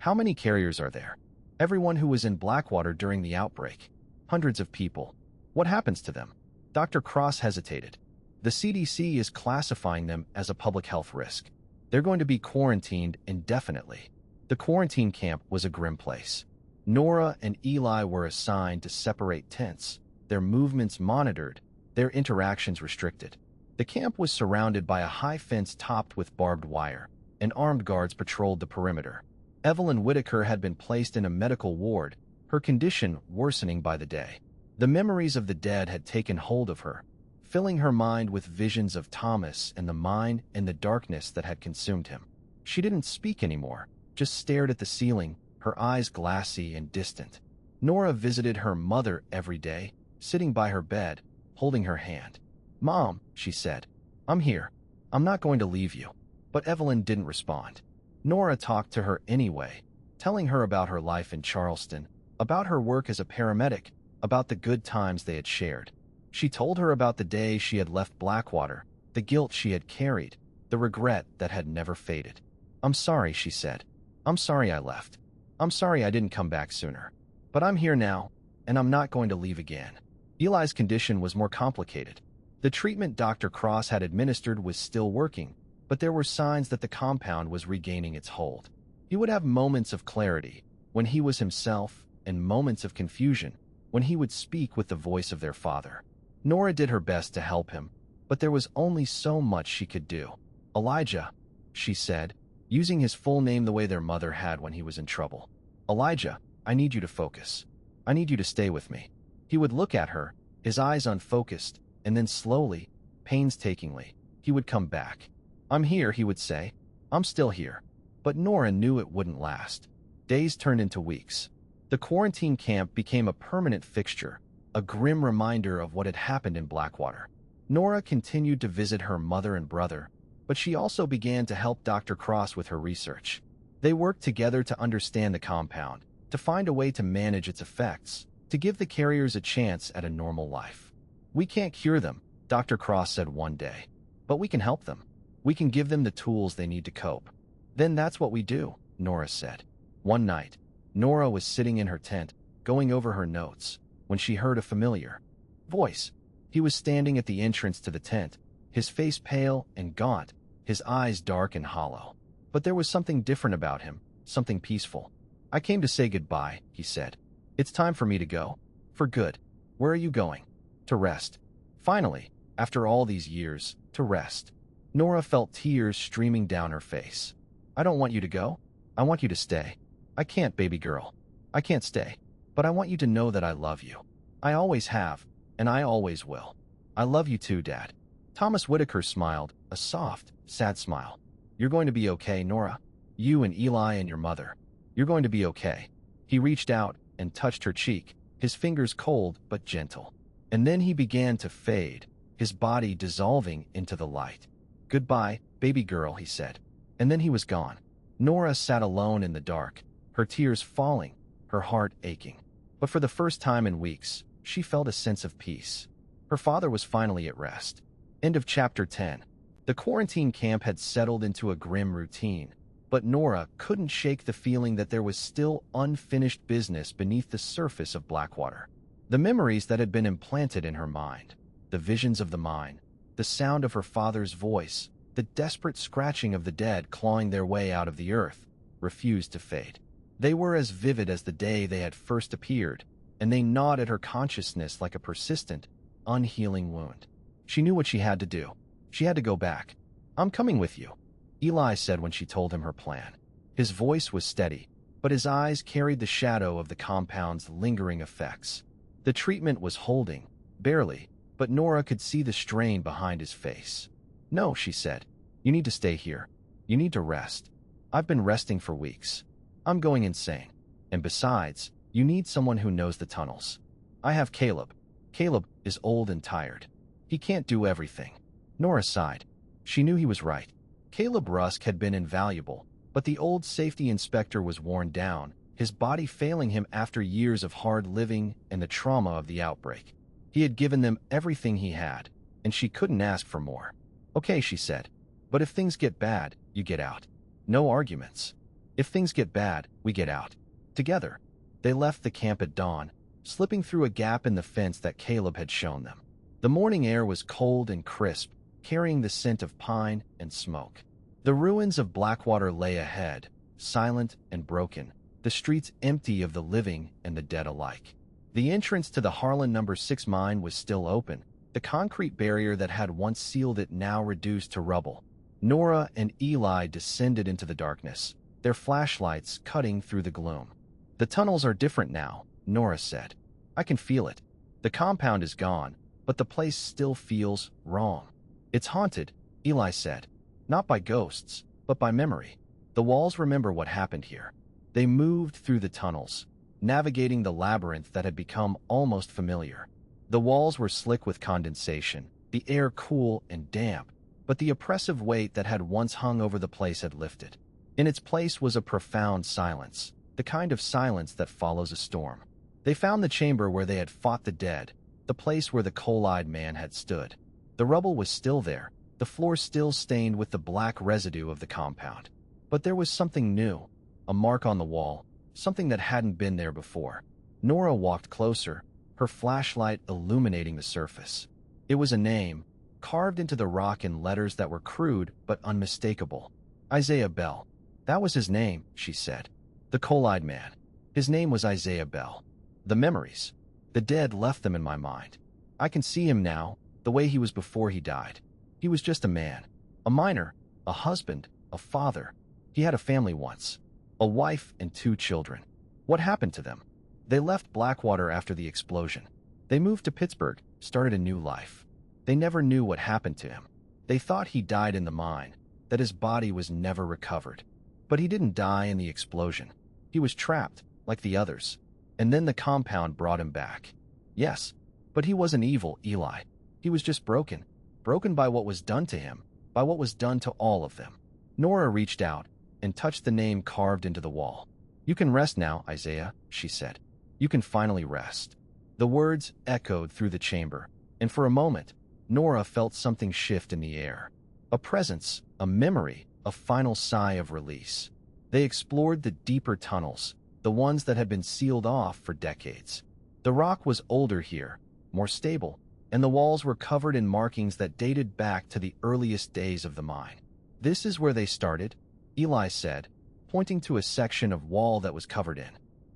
"How many carriers are there?" "Everyone who was in Blackwater during the outbreak. Hundreds of people." "What happens to them?" Dr. Cross hesitated. "The CDC is classifying them as a public health risk. They're going to be quarantined indefinitely." The quarantine camp was a grim place. Nora and Eli were assigned to separate tents, their movements monitored, their interactions restricted. The camp was surrounded by a high fence topped with barbed wire, and armed guards patrolled the perimeter. Evelyn Whitaker had been placed in a medical ward, her condition worsening by the day. The memories of the dead had taken hold of her, filling her mind with visions of Thomas and the mine and the darkness that had consumed him. She didn't speak anymore, just stared at the ceiling, her eyes glassy and distant. Nora visited her mother every day, sitting by her bed, holding her hand. "Mom," she said, "I'm here. I'm not going to leave you." But Evelyn didn't respond. Nora talked to her anyway, telling her about her life in Charleston, about her work as a paramedic, about the good times they had shared. She told her about the day she had left Blackwater, the guilt she had carried, the regret that had never faded. "I'm sorry," she said. I'm sorry I left. I'm sorry I didn't come back sooner. But I'm here now, and I'm not going to leave again. Eli's condition was more complicated. The treatment Dr. Cross had administered was still working, but there were signs that the compound was regaining its hold. He would have moments of clarity, when he was himself, and moments of confusion, when he would speak with the voice of their father. Nora did her best to help him, but there was only so much she could do. Elijah, she said, using his full name the way their mother had when he was in trouble. Elijah, I need you to focus. I need you to stay with me. He would look at her, his eyes unfocused, and then slowly, painstakingly, he would come back. I'm here, he would say. I'm still here. But Nora knew it wouldn't last. Days turned into weeks. The quarantine camp became a permanent fixture, a grim reminder of what had happened in Blackwater. Nora continued to visit her mother and brother, but she also began to help Dr. Cross with her research. They worked together to understand the compound, to find a way to manage its effects, to give the carriers a chance at a normal life. We can't cure them, Dr. Cross said one day, but we can help them. We can give them the tools they need to cope. Then that's what we do, Nora said. One night, Nora was sitting in her tent, going over her notes, when she heard a familiar voice. He was standing at the entrance to the tent, his face pale and gaunt, his eyes dark and hollow. But there was something different about him, something peaceful. I came to say goodbye, he said. It's time for me to go. For good. Where are you going? To rest. Finally, after all these years, to rest. Nora felt tears streaming down her face. I don't want you to go. I want you to stay. I can't, baby girl. I can't stay. But I want you to know that I love you. I always have, and I always will. I love you too, Dad. Thomas Whitaker smiled, a soft, sad smile. You're going to be okay, Nora. You and Eli and your mother. You're going to be okay. He reached out and touched her cheek, his fingers cold but gentle. And then he began to fade, his body dissolving into the light. Goodbye, baby girl, he said. And then he was gone. Nora sat alone in the dark, her tears falling, her heart aching. But for the first time in weeks, she felt a sense of peace. Her father was finally at rest. End of chapter 10. The quarantine camp had settled into a grim routine, but Nora couldn't shake the feeling that there was still unfinished business beneath the surface of Blackwater. The memories that had been implanted in her mind, the visions of the mine, the sound of her father's voice, the desperate scratching of the dead clawing their way out of the earth, refused to fade. They were as vivid as the day they had first appeared, and they gnawed at her consciousness like a persistent, unhealing wound. She knew what she had to do. She had to go back. I'm coming with you, Eli said when she told him her plan. His voice was steady, but his eyes carried the shadow of the compound's lingering effects. The treatment was holding, barely, but Nora could see the strain behind his face. No, she said. You need to stay here. You need to rest. I've been resting for weeks. I'm going insane. And besides, you need someone who knows the tunnels. I have Caleb. Caleb is old and tired. He can't do everything. Nora sighed. She knew he was right. Caleb Rusk had been invaluable, but the old safety inspector was worn down, his body failing him after years of hard living and the trauma of the outbreak. He had given them everything he had, and she couldn't ask for more. Okay, she said. But if things get bad, you get out. No arguments. If things get bad, we get out. Together. They left the camp at dawn, slipping through a gap in the fence that Caleb had shown them. The morning air was cold and crisp, carrying the scent of pine and smoke. The ruins of Blackwater lay ahead, silent and broken, the streets empty of the living and the dead alike. The entrance to the Harlan No. 6 mine was still open, the concrete barrier that had once sealed it now reduced to rubble. Nora and Eli descended into the darkness, their flashlights cutting through the gloom. The tunnels are different now, Nora said. I can feel it. The compound is gone, but the place still feels wrong. It's haunted, Eli said. Not by ghosts, but by memory. The walls remember what happened here. They moved through the tunnels, navigating the labyrinth that had become almost familiar. The walls were slick with condensation, the air cool and damp, but the oppressive weight that had once hung over the place had lifted. In its place was a profound silence, the kind of silence that follows a storm. They found the chamber where they had fought the dead, the place where the coal-eyed man had stood. The rubble was still there, the floor still stained with the black residue of the compound. But there was something new, a mark on the wall, something that hadn't been there before. Nora walked closer, her flashlight illuminating the surface. It was a name, carved into the rock in letters that were crude but unmistakable. Isaiah Bell. That was his name, she said. The coal-eyed man. His name was Isaiah Bell. The memories. The dead left them in my mind. I can see him now, the way he was before he died. He was just a man. A miner. A husband. A father. He had a family once. A wife and 2 children. What happened to them? They left Blackwater after the explosion. They moved to Pittsburgh, started a new life. They never knew what happened to him. They thought he died in the mine, that his body was never recovered. But he didn't die in the explosion. He was trapped, like the others. And then the compound brought him back. Yes, but he wasn't evil, Eli. He was just broken. Broken by what was done to him, by what was done to all of them. Nora reached out and touched the name carved into the wall. You can rest now, Isaiah, she said. You can finally rest. The words echoed through the chamber, and for a moment, Nora felt something shift in the air. A presence, a memory, a final sigh of release. They explored the deeper tunnels, the ones that had been sealed off for decades. The rock was older here, more stable, and the walls were covered in markings that dated back to the earliest days of the mine. This is where they started, Eli said, pointing to a section of wall that was covered in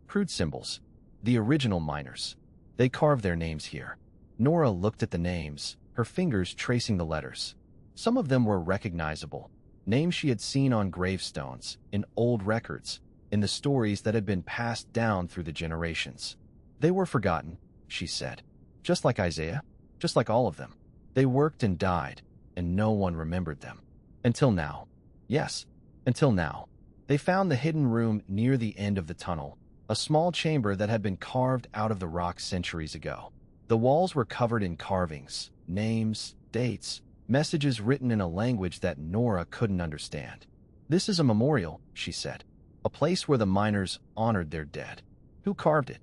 crude symbols. The original miners. They carved their names here. Nora looked at the names, her fingers tracing the letters. Some of them were recognizable, names she had seen on gravestones, in old records, in the stories that had been passed down through the generations. They were forgotten, she said. Just like Isaiah, just like all of them. They worked and died, and no one remembered them. Until now. Yes, until now. They found the hidden room near the end of the tunnel, a small chamber that had been carved out of the rock centuries ago. The walls were covered in carvings, names, dates, messages written in a language that Nora couldn't understand. This is a memorial, she said. A place where the miners honored their dead. Who carved it?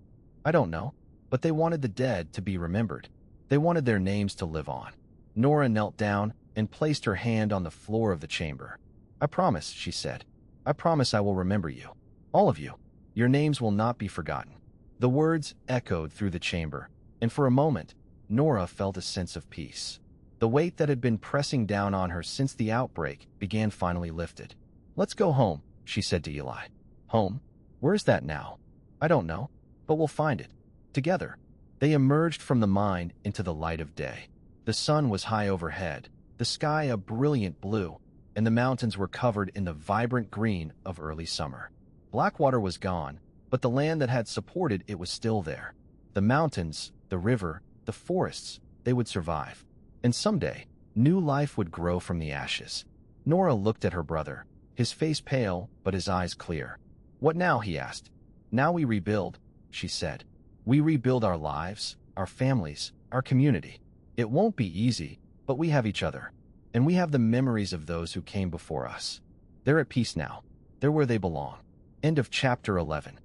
I don't know, but they wanted the dead to be remembered. They wanted their names to live on. Nora knelt down and placed her hand on the floor of the chamber. I promise, she said. I promise I will remember you. All of you. Your names will not be forgotten. The words echoed through the chamber, and for a moment, Nora felt a sense of peace. The weight that had been pressing down on her since the outbreak began finally lifted. Let's go home, she said to Eli. Home? Where's that now? I don't know, but we'll find it. Together. They emerged from the mine into the light of day. The sun was high overhead, the sky a brilliant blue, and the mountains were covered in the vibrant green of early summer. Blackwater was gone, but the land that had supported it was still there. The mountains, the river, the forests, they would survive. And someday, new life would grow from the ashes. Nora looked at her brother, his face pale, but his eyes clear. What now, he asked. Now we rebuild, she said. We rebuild our lives, our families, our community. It won't be easy, but we have each other. And we have the memories of those who came before us. They're at peace now. They're where they belong. End of chapter 11.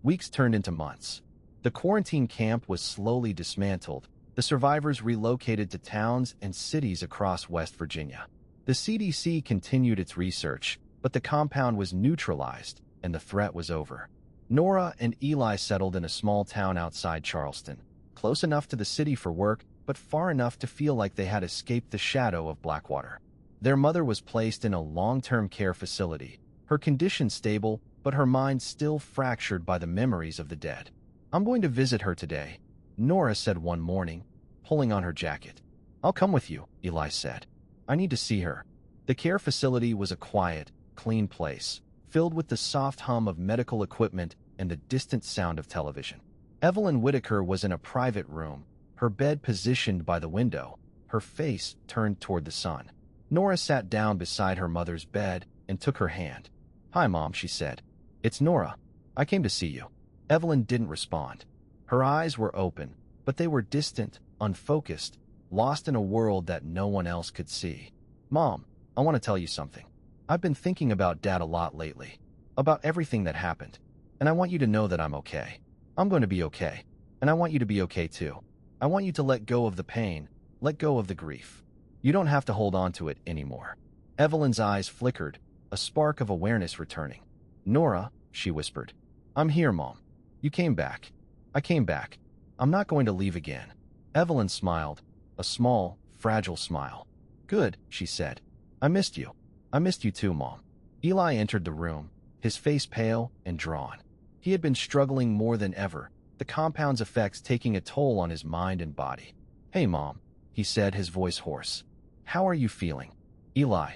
Weeks turned into months. The quarantine camp was slowly dismantled. The survivors relocated to towns and cities across West Virginia. The CDC continued its research, but the compound was neutralized and the threat was over. Nora and Eli settled in a small town outside Charleston, close enough to the city for work, but far enough to feel like they had escaped the shadow of Blackwater. Their mother was placed in a long-term care facility, her condition stable, but her mind still fractured by the memories of the dead. I'm going to visit her today, Nora said one morning, pulling on her jacket. I'll come with you, Eli said. I need to see her. The care facility was a quiet, clean place, filled with the soft hum of medical equipment and the distant sound of television. Evelyn Whitaker was in a private room, her bed positioned by the window, her face turned toward the sun. Nora sat down beside her mother's bed and took her hand. Hi, Mom, she said. It's Nora. I came to see you. Evelyn didn't respond. Her eyes were open, but they were distant, unfocused, lost in a world that no one else could see. Mom, I want to tell you something. I've been thinking about Dad a lot lately, about everything that happened, and I want you to know that I'm okay. I'm going to be okay, and I want you to be okay too. I want you to let go of the pain, let go of the grief. You don't have to hold on to it anymore. Evelyn's eyes flickered, a spark of awareness returning. Nora, she whispered. I'm here, Mom. You came back. I came back. I'm not going to leave again. Evelyn smiled, a small, fragile smile. Good, she said. I missed you. I missed you too, Mom. Eli entered the room, his face pale and drawn. He had been struggling more than ever, the compound's effects taking a toll on his mind and body. Hey, Mom, he said, his voice hoarse. How are you feeling? Eli.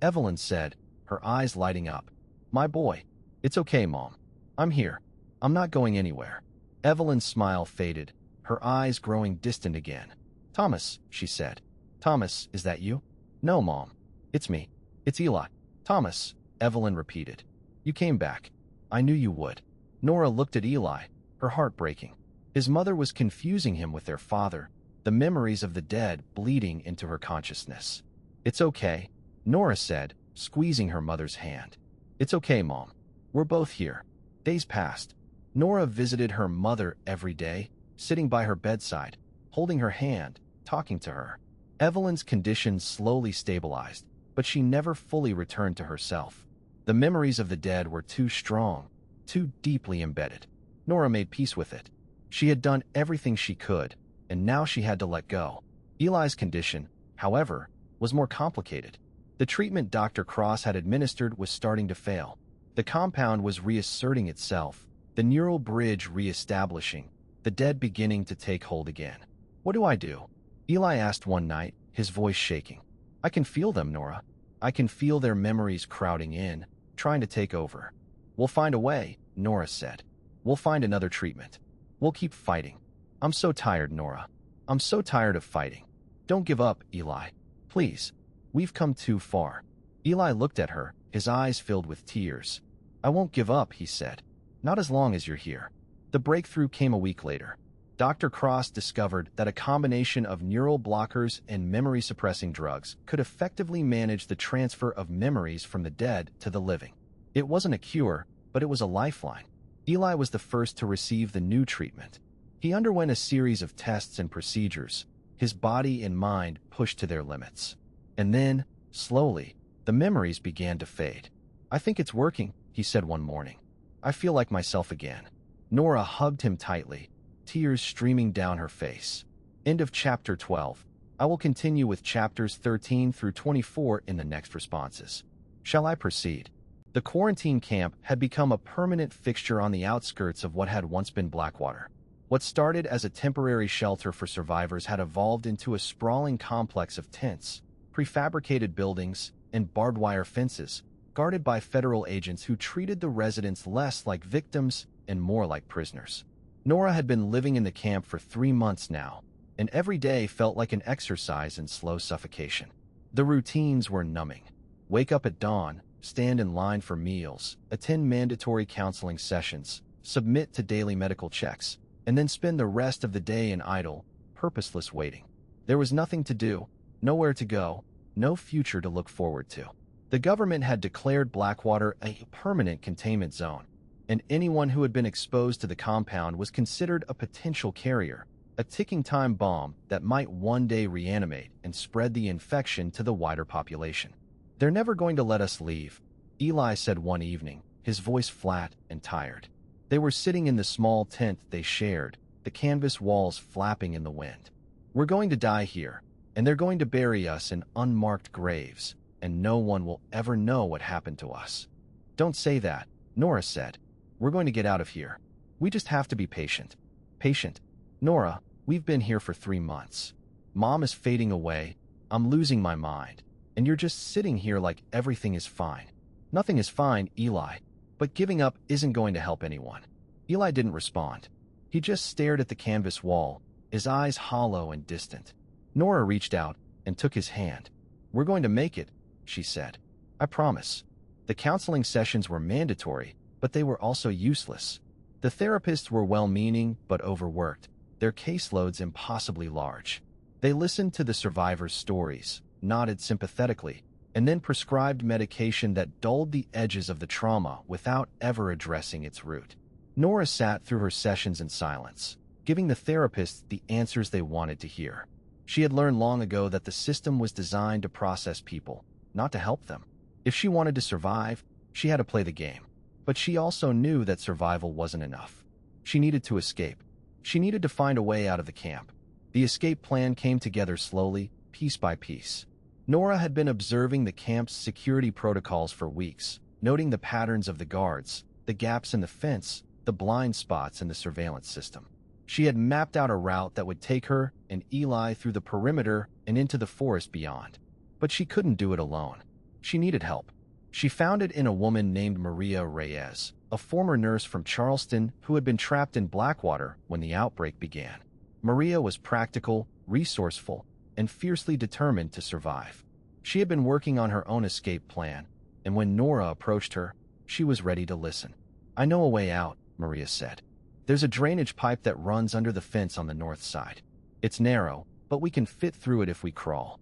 Evelyn said, her eyes lighting up. My boy. It's okay, Mom. I'm here. I'm not going anywhere. Evelyn's smile faded, her eyes growing distant again. Thomas, she said. Thomas, is that you? No, Mom. It's me. It's Eli. Thomas, Evelyn repeated. You came back. I knew you would. Nora looked at Eli, her heart breaking. His mother was confusing him with their father, the memories of the dead bleeding into her consciousness. It's okay, Nora said, squeezing her mother's hand. It's okay, Mom. We're both here. Days passed. Nora visited her mother every day, sitting by her bedside, holding her hand, talking to her. Evelyn's condition slowly stabilized, but she never fully returned to herself. The memories of the dead were too strong, too deeply embedded. Nora made peace with it. She had done everything she could, and now she had to let go. Eli's condition, however, was more complicated. The treatment Dr. Cross had administered was starting to fail. The compound was reasserting itself, the neural bridge reestablishing, the dead beginning to take hold again. What do I do? Eli asked one night, his voice shaking. I can feel them, Nora. I can feel their memories crowding in, trying to take over. We'll find a way, Nora said. We'll find another treatment. We'll keep fighting. I'm so tired, Nora. I'm so tired of fighting. Don't give up, Eli. Please. We've come too far. Eli looked at her, his eyes filled with tears. I won't give up, he said. Not as long as you're here. The breakthrough came a week later. Dr. Cross discovered that a combination of neural blockers and memory-suppressing drugs could effectively manage the transfer of memories from the dead to the living. It wasn't a cure, but it was a lifeline. Eli was the first to receive the new treatment. He underwent a series of tests and procedures, his body and mind pushed to their limits. And then, slowly, the memories began to fade. I think it's working, he said one morning. I feel like myself again. Nora hugged him tightly, tears streaming down her face. End of chapter 12. I will continue with chapters 13 through 24 in the next responses. Shall I proceed? The quarantine camp had become a permanent fixture on the outskirts of what had once been Blackwater. What started as a temporary shelter for survivors had evolved into a sprawling complex of tents, prefabricated buildings, and barbed wire fences, guarded by federal agents who treated the residents less like victims and more like prisoners. Nora had been living in the camp for 3 months now, and every day felt like an exercise in slow suffocation. The routines were numbing. Wake up at dawn, stand in line for meals, attend mandatory counseling sessions, submit to daily medical checks, and then spend the rest of the day in idle, purposeless waiting. There was nothing to do, nowhere to go, no future to look forward to. The government had declared Blackwater a permanent containment zone, and anyone who had been exposed to the compound was considered a potential carrier, a ticking time bomb that might one day reanimate and spread the infection to the wider population. They're never going to let us leave, Eli said one evening, his voice flat and tired. They were sitting in the small tent they shared, the canvas walls flapping in the wind. We're going to die here, and they're going to bury us in unmarked graves, and no one will ever know what happened to us. Don't say that, Nora said. We're going to get out of here. We just have to be patient. Patient. Nora, we've been here for 3 months. Mom is fading away. I'm losing my mind. And you're just sitting here like everything is fine. Nothing is fine, Eli. But giving up isn't going to help anyone. Eli didn't respond. He just stared at the canvas wall, his eyes hollow and distant. Nora reached out and took his hand. We're going to make it, she said. I promise. The counseling sessions were mandatory, but they were also useless. The therapists were well-meaning but overworked, their caseloads impossibly large. They listened to the survivors' stories, nodded sympathetically, and then prescribed medication that dulled the edges of the trauma without ever addressing its root. Nora sat through her sessions in silence, giving the therapists the answers they wanted to hear. She had learned long ago that the system was designed to process people, not to help them. If she wanted to survive, she had to play the game. But she also knew that survival wasn't enough. She needed to escape. She needed to find a way out of the camp. The escape plan came together slowly, piece by piece. Nora had been observing the camp's security protocols for weeks, noting the patterns of the guards, the gaps in the fence, the blind spots in the surveillance system. She had mapped out a route that would take her and Eli through the perimeter and into the forest beyond. But she couldn't do it alone. She needed help. She found it in a woman named Maria Reyes, a former nurse from Charleston who had been trapped in Blackwater when the outbreak began. Maria was practical, resourceful, and fiercely determined to survive. She had been working on her own escape plan, and when Nora approached her, she was ready to listen. "I know a way out," Maria said. "There's a drainage pipe that runs under the fence on the north side. It's narrow, but we can fit through it if we crawl."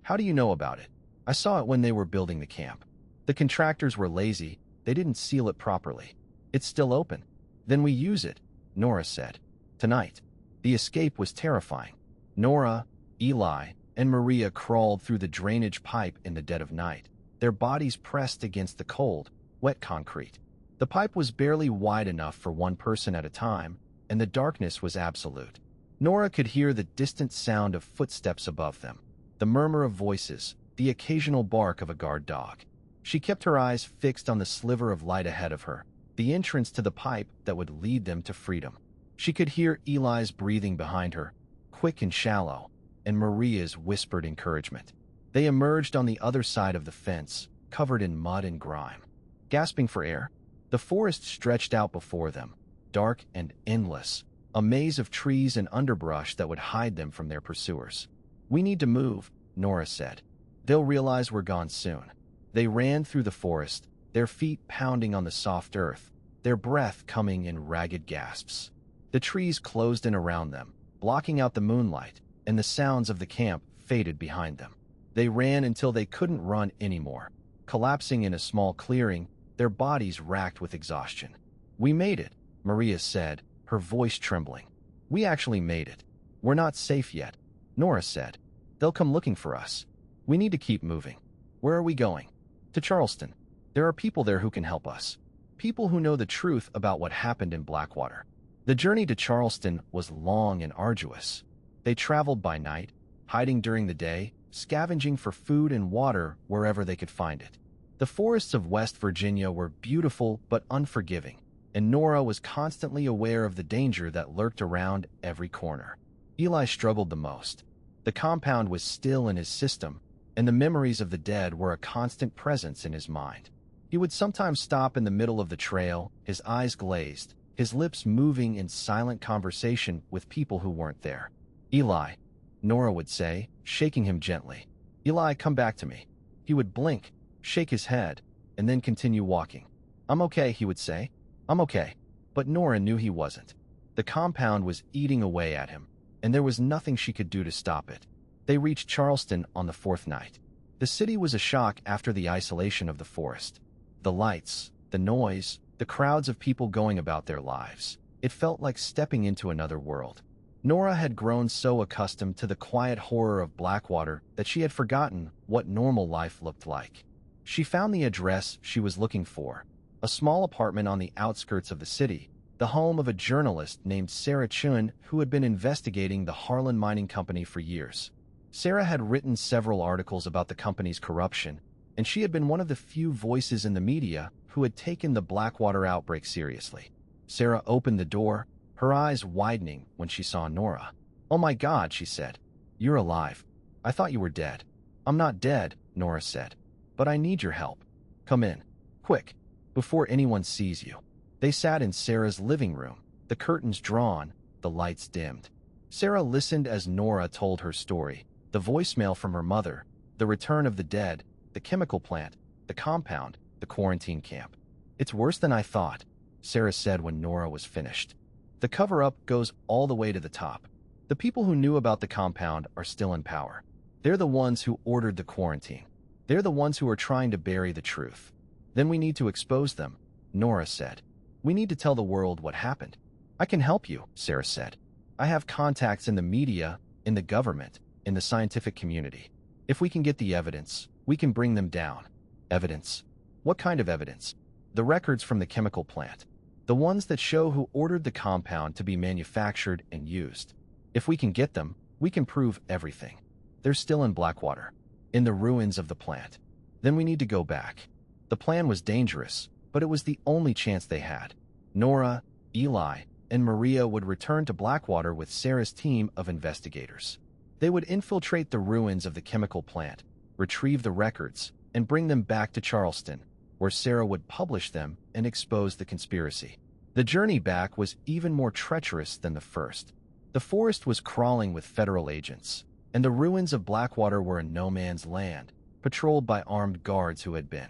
"How do you know about it?" "I saw it when they were building the camp. The contractors were lazy. They didn't seal it properly. It's still open." "Then we use it," Nora said. "Tonight." The escape was terrifying. Nora, Eli, and Maria crawled through the drainage pipe in the dead of night, their bodies pressed against the cold, wet concrete. The pipe was barely wide enough for one person at a time, and the darkness was absolute. Nora could hear the distant sound of footsteps above them, the murmur of voices, the occasional bark of a guard dog. She kept her eyes fixed on the sliver of light ahead of her, the entrance to the pipe that would lead them to freedom. She could hear Eli's breathing behind her, quick and shallow, and Maria's whispered encouragement. They emerged on the other side of the fence, covered in mud and grime. Gasping for air, the forest stretched out before them, dark and endless, a maze of trees and underbrush that would hide them from their pursuers. "We need to move," Nora said. "They'll realize we're gone soon." They ran through the forest, their feet pounding on the soft earth, their breath coming in ragged gasps. The trees closed in around them, blocking out the moonlight, and the sounds of the camp faded behind them. They ran until they couldn't run anymore, collapsing in a small clearing, their bodies racked with exhaustion. "We made it," Maria said, her voice trembling. "We actually made it. We're not safe yet," Nora said. "They'll come looking for us. We need to keep moving." "Where are we going?" "To Charleston. There are people there who can help us. People who know the truth about what happened in Blackwater." The journey to Charleston was long and arduous. They traveled by night, hiding during the day, scavenging for food and water wherever they could find it. The forests of West Virginia were beautiful but unforgiving, and Nora was constantly aware of the danger that lurked around every corner. Eli struggled the most. The compound was still in his system, and the memories of the dead were a constant presence in his mind. He would sometimes stop in the middle of the trail, his eyes glazed, his lips moving in silent conversation with people who weren't there. "Eli," Nora would say, shaking him gently. "Eli, come back to me." He would blink, shake his head, and then continue walking. "I'm okay," he would say. "I'm okay." But Nora knew he wasn't. The compound was eating away at him, and there was nothing she could do to stop it. They reached Charleston on the fourth night. The city was a shock after the isolation of the forest. The lights, the noise, the crowds of people going about their lives. It felt like stepping into another world. Nora had grown so accustomed to the quiet horror of Blackwater that she had forgotten what normal life looked like. She found the address she was looking for, a small apartment on the outskirts of the city, the home of a journalist named Sarah Chun who had been investigating the Harlan Mining Company for years. Sarah had written several articles about the company's corruption, and she had been one of the few voices in the media who had taken the Blackwater outbreak seriously. Sarah opened the door, her eyes widening when she saw Nora. "Oh my God," she said. "You're alive. I thought you were dead." "I'm not dead," Nora said. "But I need your help. Come in. Quick, before anyone sees you." They sat in Sarah's living room, the curtains drawn, the lights dimmed. Sarah listened as Nora told her story, the voicemail from her mother, the return of the dead, the chemical plant, the compound, the quarantine camp. "It's worse than I thought," Sarah said when Nora was finished. "The cover-up goes all the way to the top. The people who knew about the compound are still in power. They're the ones who ordered the quarantine. They're the ones who are trying to bury the truth. Then we need to expose them," Nora said. "We need to tell the world what happened." "I can help you," Sarah said. "I have contacts in the media, in the government, in the scientific community. If we can get the evidence, we can bring them down." "Evidence? What kind of evidence?" The records from the chemical plant. The ones that show who ordered the compound to be manufactured and used. If we can get them, we can prove everything. They're still in Blackwater, in the ruins of the plant. Then we need to go back. The plan was dangerous, but it was the only chance they had. Nora, Eli, and Maria would return to Blackwater with Sarah's team of investigators. They would infiltrate the ruins of the chemical plant, retrieve the records, and bring them back to Charleston, where Sarah would publish them and expose the conspiracy. The journey back was even more treacherous than the first. The forest was crawling with federal agents, and the ruins of Blackwater were a no-man's land, patrolled by armed guards who had been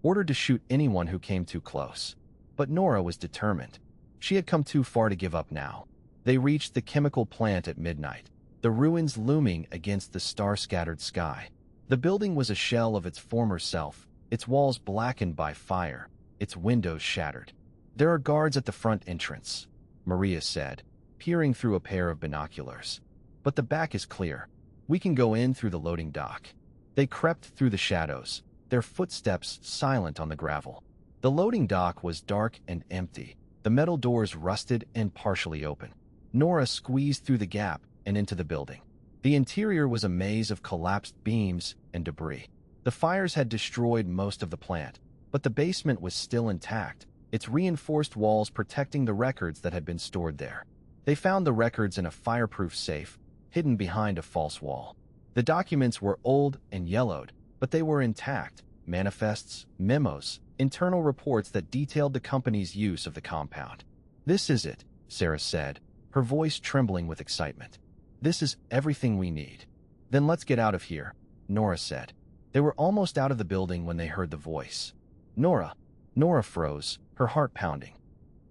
ordered to shoot anyone who came too close. But Nora was determined. She had come too far to give up now. They reached the chemical plant at midnight, the ruins looming against the star-scattered sky. The building was a shell of its former self, its walls blackened by fire, its windows shattered. "There are guards at the front entrance," Maria said, peering through a pair of binoculars. "But the back is clear. We can go in through the loading dock." They crept through the shadows, their footsteps silent on the gravel. The loading dock was dark and empty, the metal doors rusted and partially open. Nora squeezed through the gap and into the building. The interior was a maze of collapsed beams and debris. The fires had destroyed most of the plant, but the basement was still intact, its reinforced walls protecting the records that had been stored there. They found the records in a fireproof safe, hidden behind a false wall. The documents were old and yellowed, but they were intact: manifests, memos, internal reports that detailed the company's use of the compound. "This is it," Sarah said, her voice trembling with excitement. "This is everything we need." "Then let's get out of here," Nora said. They were almost out of the building when they heard the voice. "Nora." Nora froze, her heart pounding.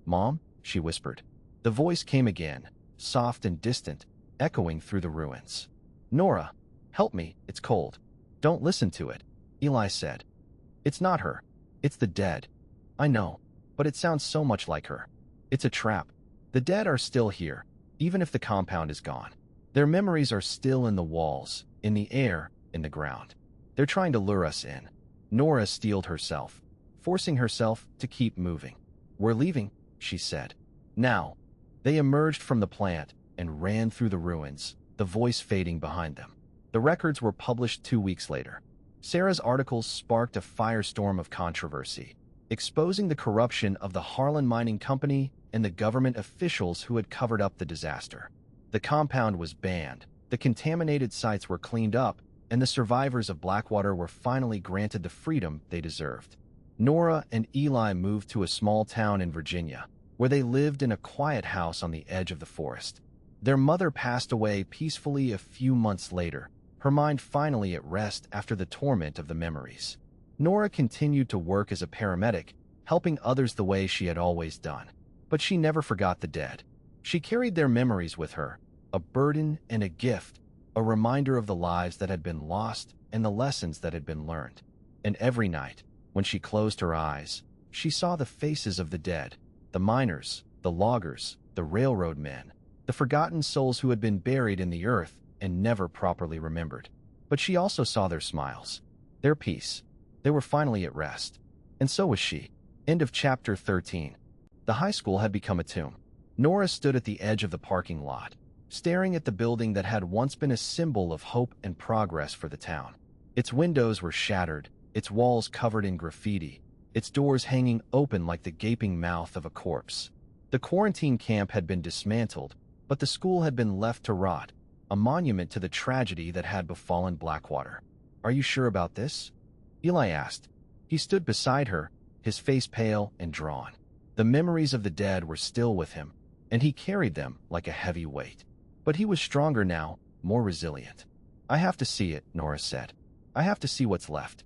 "Mom?" she whispered. The voice came again, soft and distant, echoing through the ruins. "Nora, help me, it's cold." "Don't listen to it," Eli said. "It's not her. It's the dead." "I know, but it sounds so much like her." "It's a trap. The dead are still here, even if the compound is gone. Their memories are still in the walls, in the air, in the ground. They're trying to lure us in." Nora steeled herself, forcing herself to keep moving. "We're leaving," she said. "Now." They emerged from the plant and ran through the ruins, the voice fading behind them. The records were published 2 weeks later. Sarah's articles sparked a firestorm of controversy, exposing the corruption of the Harlan Mining Company and the government officials who had covered up the disaster. The compound was banned, the contaminated sites were cleaned up, and the survivors of Blackwater were finally granted the freedom they deserved. Nora and Eli moved to a small town in Virginia, where they lived in a quiet house on the edge of the forest. Their mother passed away peacefully a few months later, her mind finally at rest after the torment of the memories. Nora continued to work as a paramedic, helping others the way she had always done. But she never forgot the dead. She carried their memories with her, a burden and a gift, a reminder of the lives that had been lost and the lessons that had been learned. And every night, when she closed her eyes, she saw the faces of the dead, the miners, the loggers, the railroad men, the forgotten souls who had been buried in the earth and never properly remembered. But she also saw their smiles, their peace. They were finally at rest. And so was she. End of chapter 13. The high school had become a tomb. Nora stood at the edge of the parking lot, staring at the building that had once been a symbol of hope and progress for the town. Its windows were shattered, its walls covered in graffiti, its doors hanging open like the gaping mouth of a corpse. The quarantine camp had been dismantled, but the school had been left to rot, a monument to the tragedy that had befallen Blackwater. "Are you sure about this?" Eli asked. He stood beside her, his face pale and drawn. The memories of the dead were still with him, and he carried them like a heavy weight. But he was stronger now, more resilient. "I have to see it," Nora said. "I have to see what's left."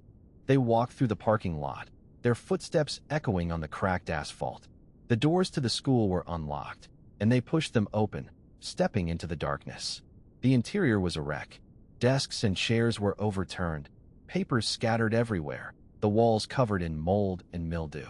They walked through the parking lot, their footsteps echoing on the cracked asphalt. The doors to the school were unlocked, and they pushed them open, stepping into the darkness. The interior was a wreck. Desks and chairs were overturned, papers scattered everywhere, the walls covered in mold and mildew.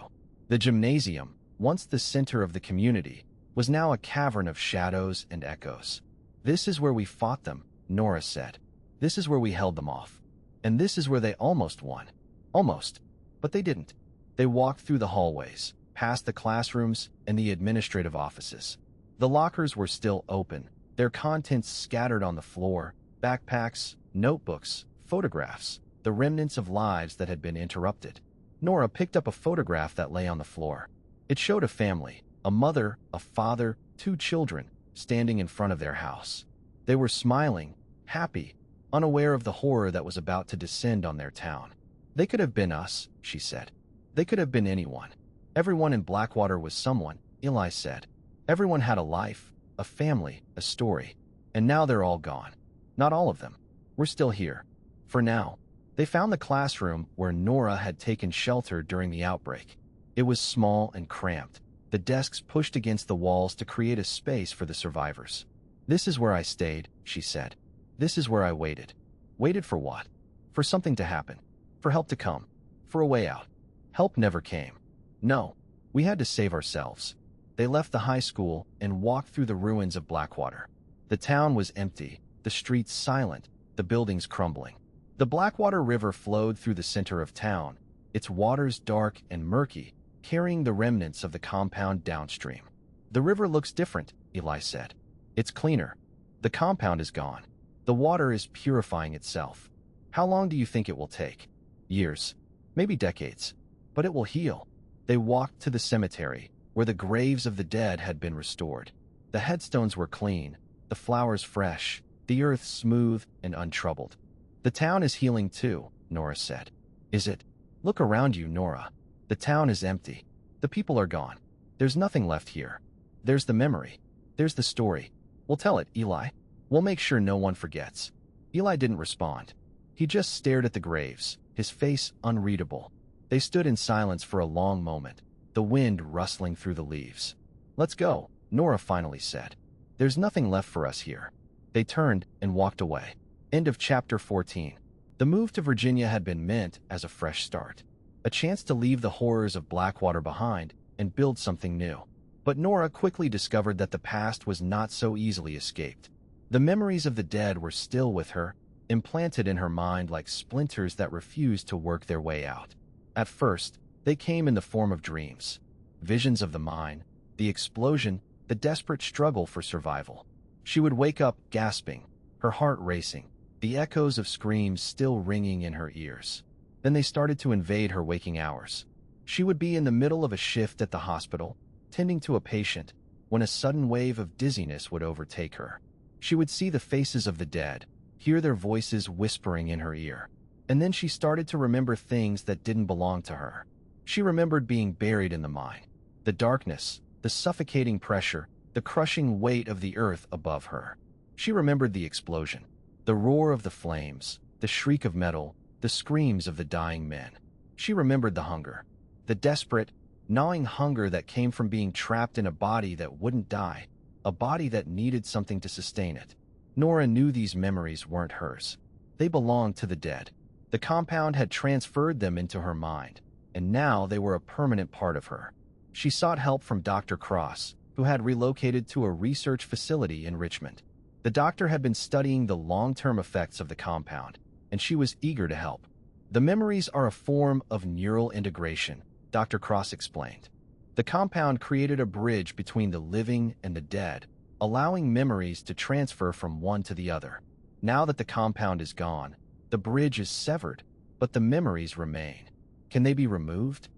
The gymnasium, once the center of the community, was now a cavern of shadows and echoes. "This is where we fought them," Nora said. "This is where we held them off. And this is where they almost won." Almost. But they didn't. They walked through the hallways, past the classrooms and the administrative offices. The lockers were still open, their contents scattered on the floor, backpacks, notebooks, photographs, the remnants of lives that had been interrupted. Nora picked up a photograph that lay on the floor. It showed a family, a mother, a father, 2 children, standing in front of their house. They were smiling, happy, unaware of the horror that was about to descend on their town. They could have been us, she said. They could have been anyone. Everyone in Blackwater was someone, Eli said. Everyone had a life, a family, a story. And now they're all gone. Not all of them. We're still here. For now. They found the classroom where Nora had taken shelter during the outbreak. It was small and cramped, the desks pushed against the walls to create a space for the survivors. This is where I stayed, she said. This is where I waited. Waited for what? For something to happen. For help to come. For a way out. Help never came. No, we had to save ourselves. They left the high school and walked through the ruins of Blackwater. The town was empty, the streets silent, the buildings crumbling. The Blackwater River flowed through the center of town, its waters dark and murky, carrying the remnants of the compound downstream. The river looks different, Eli said. It's cleaner. The compound is gone. The water is purifying itself. How long do you think it will take? Years. Maybe decades. But it will heal. They walked to the cemetery, where the graves of the dead had been restored. The headstones were clean, the flowers fresh, the earth smooth and untroubled. The town is healing too, Nora said. Is it? Look around you, Nora. The town is empty. The people are gone. There's nothing left here. There's the memory. There's the story. We'll tell it, Eli. We'll make sure no one forgets. Eli didn't respond. He just stared at the graves, his face unreadable. They stood in silence for a long moment, the wind rustling through the leaves. Let's go, Nora finally said. There's nothing left for us here. They turned and walked away. End of chapter 14. The move to Virginia had been meant as a fresh start, a chance to leave the horrors of Blackwater behind and build something new. But Nora quickly discovered that the past was not so easily escaped. The memories of the dead were still with her, implanted in her mind like splinters that refused to work their way out. At first, they came in the form of dreams, visions of the mine, the explosion, the desperate struggle for survival. She would wake up gasping, her heart racing, the echoes of screams still ringing in her ears. Then they started to invade her waking hours. She would be in the middle of a shift at the hospital, tending to a patient, when a sudden wave of dizziness would overtake her. She would see the faces of the dead, hear their voices whispering in her ear. And then she started to remember things that didn't belong to her. She remembered being buried in the mine, the darkness, the suffocating pressure, the crushing weight of the earth above her. She remembered the explosion, the roar of the flames, the shriek of metal, the screams of the dying men. She remembered the hunger, the desperate, gnawing hunger that came from being trapped in a body that wouldn't die, a body that needed something to sustain it. Nora knew these memories weren't hers. They belonged to the dead. The compound had transferred them into her mind, and now they were a permanent part of her. She sought help from Dr. Cross, who had relocated to a research facility in Richmond. The doctor had been studying the long-term effects of the compound, and she was eager to help. The memories are a form of neural integration, Dr. Cross explained. The compound created a bridge between the living and the dead, allowing memories to transfer from one to the other. Now that the compound is gone, the bridge is severed, but the memories remain. Can they be removed?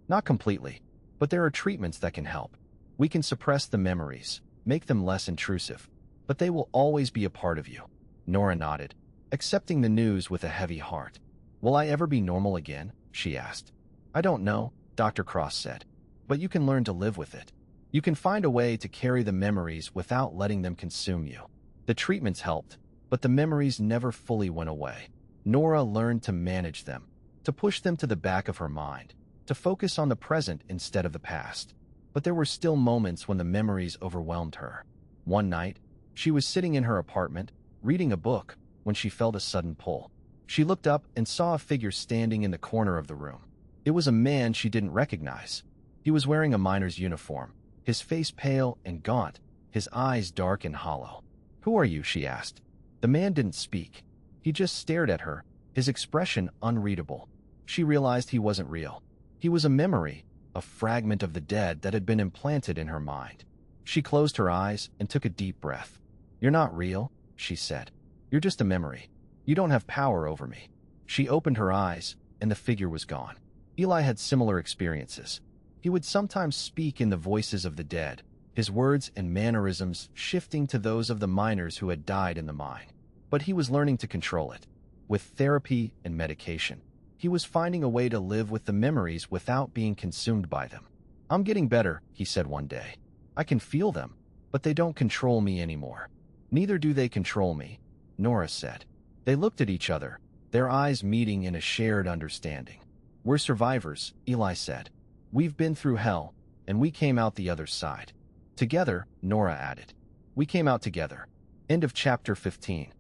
Not completely, but there are treatments that can help. We can suppress the memories, make them less intrusive, but they will always be a part of you. Nora nodded, accepting the news with a heavy heart. Will I ever be normal again? She asked. I don't know, Dr. Cross said, but you can learn to live with it. You can find a way to carry the memories without letting them consume you. The treatments helped, but the memories never fully went away. Nora learned to manage them, to push them to the back of her mind, to focus on the present instead of the past. But there were still moments when the memories overwhelmed her. One night, she was sitting in her apartment, reading a book, when she felt a sudden pull. She looked up and saw a figure standing in the corner of the room. It was a man she didn't recognize. He was wearing a miner's uniform, his face pale and gaunt, his eyes dark and hollow. Who are you? She asked. The man didn't speak. He just stared at her, his expression unreadable. She realized he wasn't real. He was a memory, a fragment of the dead that had been implanted in her mind. She closed her eyes and took a deep breath. "You're not real," she said. "You're just a memory. You don't have power over me." She opened her eyes, and the figure was gone. Eli had similar experiences. He would sometimes speak in the voices of the dead, his words and mannerisms shifting to those of the miners who had died in the mine. But he was learning to control it. With therapy and medication, he was finding a way to live with the memories without being consumed by them. "I'm getting better," he said one day. "I can feel them, but they don't control me anymore." "Neither do they control me," Nora said. They looked at each other, their eyes meeting in a shared understanding. "We're survivors," Eli said. "We've been through hell, and we came out the other side." "Together," Nora added. "We came out together." End of chapter 15.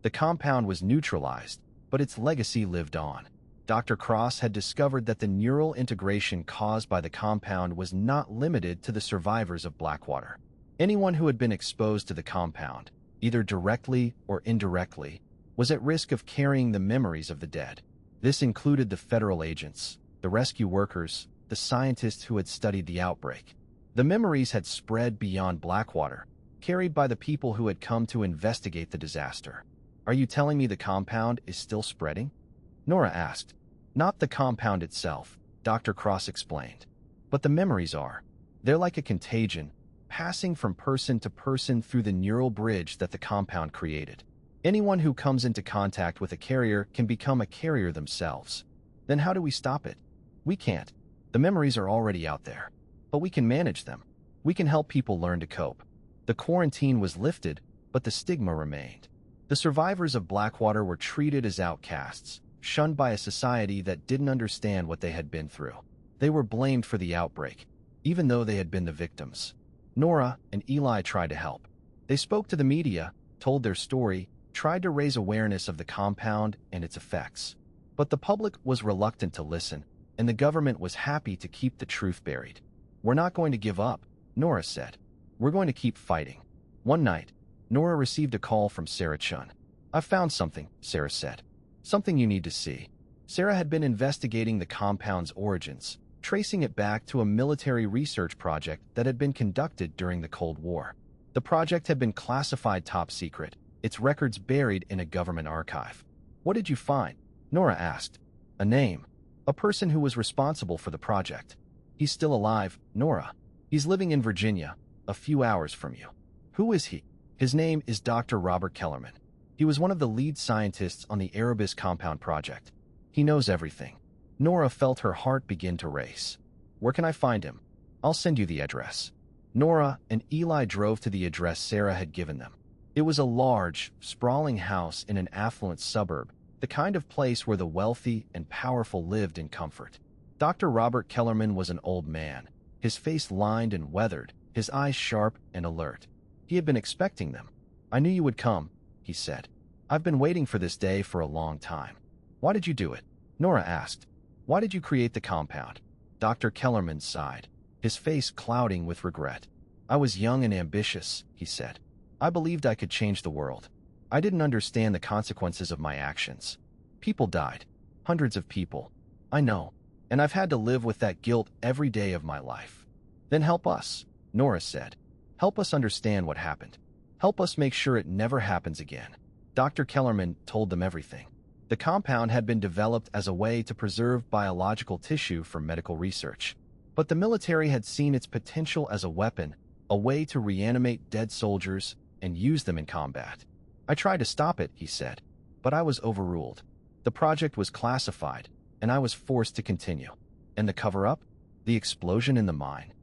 The compound was neutralized, but its legacy lived on. Dr. Cross had discovered that the neural integration caused by the compound was not limited to the survivors of Blackwater. Anyone who had been exposed to the compound, either directly or indirectly, was at risk of carrying the memories of the dead. This included the federal agents, the rescue workers, the scientists who had studied the outbreak. The memories had spread beyond Blackwater, carried by the people who had come to investigate the disaster. "Are you telling me the compound is still spreading?" Nora asked. "Not the compound itself," Dr. Cross explained. "But the memories are. They're like a contagion, passing from person to person through the neural bridge that the compound created. Anyone who comes into contact with a carrier can become a carrier themselves. Then how do we stop it? We can't. The memories are already out there. But we can manage them. We can help people learn to cope." The quarantine was lifted, but the stigma remained. The survivors of Blackwater were treated as outcasts, shunned by a society that didn't understand what they had been through. They were blamed for the outbreak, even though they had been the victims. Nora and Eli tried to help. They spoke to the media, told their story, tried to raise awareness of the compound and its effects. But the public was reluctant to listen, and the government was happy to keep the truth buried. "We're not going to give up," Nora said. "We're going to keep fighting." One night, Nora received a call from Sarah Chun. "I've found something," Sarah said. "Something you need to see." Sarah had been investigating the compound's origins, tracing it back to a military research project that had been conducted during the Cold War. The project had been classified top secret, its records buried in a government archive. "What did you find?" Nora asked. "A name. A person who was responsible for the project. He's still alive, Nora. He's living in Virginia, a few hours from you." "Who is he?" "His name is Dr. Robert Kellerman. He was one of the lead scientists on the Erebus compound project. He knows everything." Nora felt her heart begin to race. "Where can I find him?" "I'll send you the address." Nora and Eli drove to the address Sarah had given them. It was a large, sprawling house in an affluent suburb, the kind of place where the wealthy and powerful lived in comfort. Dr. Robert Kellerman was an old man, his face lined and weathered, his eyes sharp and alert. He had been expecting them. "I knew you would come," he said. "I've been waiting for this day for a long time." "Why did you do it?" Nora asked. "Why did you create the compound?" Dr. Kellerman sighed, his face clouding with regret. "I was young and ambitious," he said. "I believed I could change the world. I didn't understand the consequences of my actions. People died. Hundreds of people. I know. And I've had to live with that guilt every day of my life." "Then help us," Nora said. "Help us understand what happened. Help us make sure it never happens again." Dr. Kellerman told them everything. The compound had been developed as a way to preserve biological tissue for medical research. But the military had seen its potential as a weapon, a way to reanimate dead soldiers and use them in combat. "I tried to stop it," he said, "but I was overruled. The project was classified, and I was forced to continue." "And the cover-up? The explosion in the mine?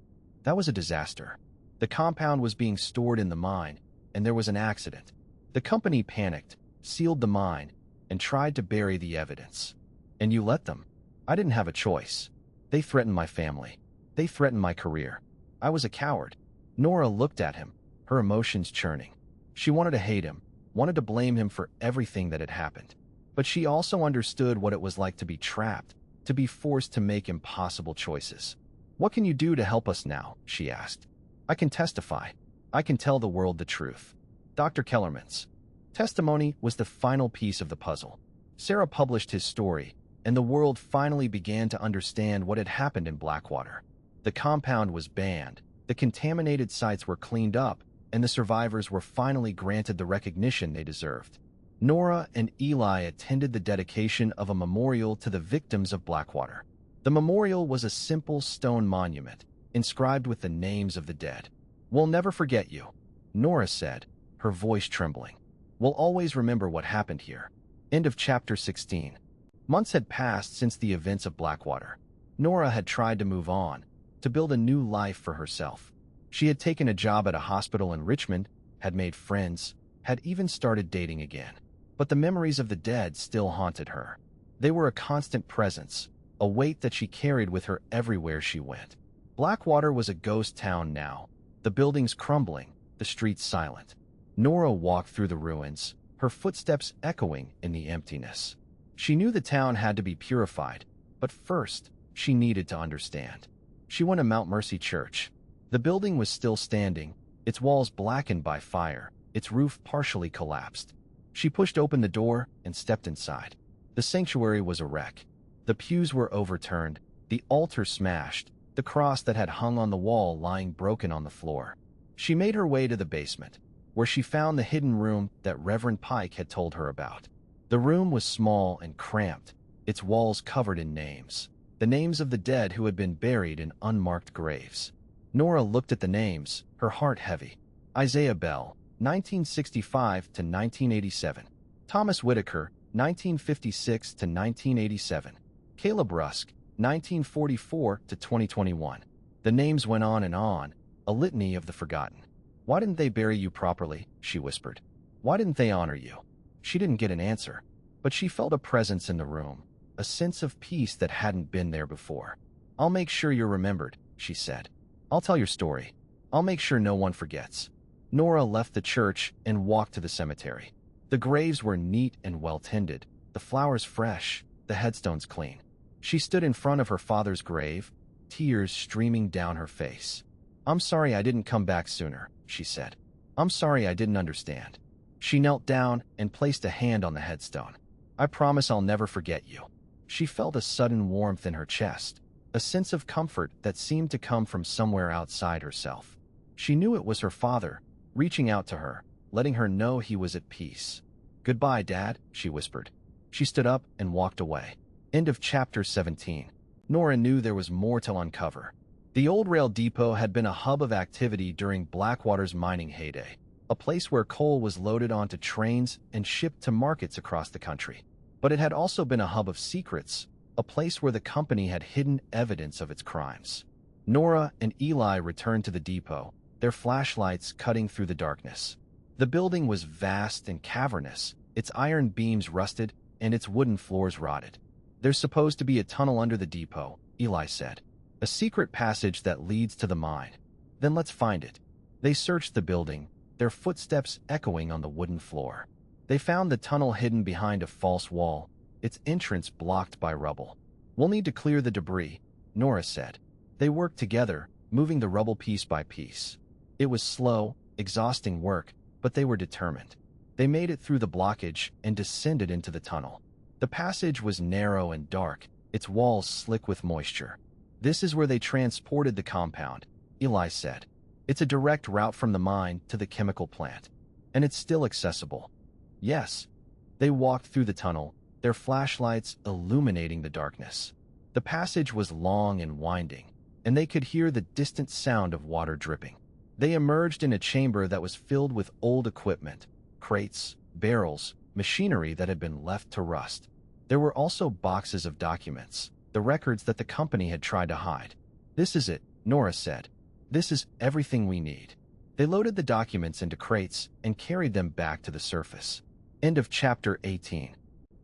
That was a disaster. The compound was being stored in the mine, and there was an accident. The company panicked, sealed the mine, and tried to bury the evidence. And you let them. I didn't have a choice. They threatened my family. They threatened my career. I was a coward." Nora looked at him, her emotions churning. She wanted to hate him, wanted to blame him for everything that had happened. But she also understood what it was like to be trapped, to be forced to make impossible choices. "What can you do to help us now?" she asked. "I can testify. I can tell the world the truth." Dr. Kellerman's testimony was the final piece of the puzzle. Sarah published his story, and the world finally began to understand what had happened in Blackwater. The compound was banned, the contaminated sites were cleaned up, and the survivors were finally granted the recognition they deserved. Nora and Eli attended the dedication of a memorial to the victims of Blackwater. The memorial was a simple stone monument, inscribed with the names of the dead. "We'll never forget you," Nora said, her voice trembling. "We'll always remember what happened here." End of chapter 16. Months had passed since the events of Blackwater. Nora had tried to move on, to build a new life for herself. She had taken a job at a hospital in Richmond, had made friends, had even started dating again. But the memories of the dead still haunted her. They were a constant presence, a weight that she carried with her everywhere she went. Blackwater was a ghost town now, the buildings crumbling, the streets silent. Nora walked through the ruins, her footsteps echoing in the emptiness. She knew the town had to be purified, but first, she needed to understand. She went to Mount Mercy Church. The building was still standing, its walls blackened by fire, its roof partially collapsed. She pushed open the door and stepped inside. The sanctuary was a wreck. The pews were overturned, the altar smashed, the cross that had hung on the wall lying broken on the floor. She made her way to the basement, where she found the hidden room that Reverend Pike had told her about. The room was small and cramped, its walls covered in names. The names of the dead who had been buried in unmarked graves. Nora looked at the names, her heart heavy. Isaiah Bell, 1965 to 1987. Thomas Whitaker, 1956 to 1987. Caleb Rusk, 1944 to 2021. The names went on, a litany of the forgotten. "Why didn't they bury you properly?" she whispered. "Why didn't they honor you?" She didn't get an answer, but she felt a presence in the room, a sense of peace that hadn't been there before. "I'll make sure you're remembered," she said. "I'll tell your story. I'll make sure no one forgets." Nora left the church and walked to the cemetery. The graves were neat and well-tended, the flowers fresh, the headstones clean. She stood in front of her father's grave, tears streaming down her face. "I'm sorry I didn't come back sooner," she said. "I'm sorry I didn't understand." She knelt down and placed a hand on the headstone. "I promise I'll never forget you." She felt a sudden warmth in her chest, a sense of comfort that seemed to come from somewhere outside herself. She knew it was her father, reaching out to her, letting her know he was at peace. "Goodbye, Dad," she whispered. She stood up and walked away. End of chapter 17. Nora knew there was more to uncover. The old rail depot had been a hub of activity during Blackwater's mining heyday, a place where coal was loaded onto trains and shipped to markets across the country. But it had also been a hub of secrets, a place where the company had hidden evidence of its crimes. Nora and Eli returned to the depot, their flashlights cutting through the darkness. The building was vast and cavernous, its iron beams rusted and its wooden floors rotted. "There's supposed to be a tunnel under the depot," Eli said. "A secret passage that leads to the mine." "Then let's find it." They searched the building, their footsteps echoing on the wooden floor. They found the tunnel hidden behind a false wall, its entrance blocked by rubble. "We'll need to clear the debris," Nora said. They worked together, moving the rubble piece by piece. It was slow, exhausting work, but they were determined. They made it through the blockage and descended into the tunnel. The passage was narrow and dark, its walls slick with moisture. "This is where they transported the compound," Eli said. "It's a direct route from the mine to the chemical plant. And it's still accessible." "Yes." They walked through the tunnel, their flashlights illuminating the darkness. The passage was long and winding, and they could hear the distant sound of water dripping. They emerged in a chamber that was filled with old equipment, crates, barrels, machinery that had been left to rust. There were also boxes of documents, the records that the company had tried to hide. "This is it," Nora said. "This is everything we need." They loaded the documents into crates and carried them back to the surface. End of chapter 18.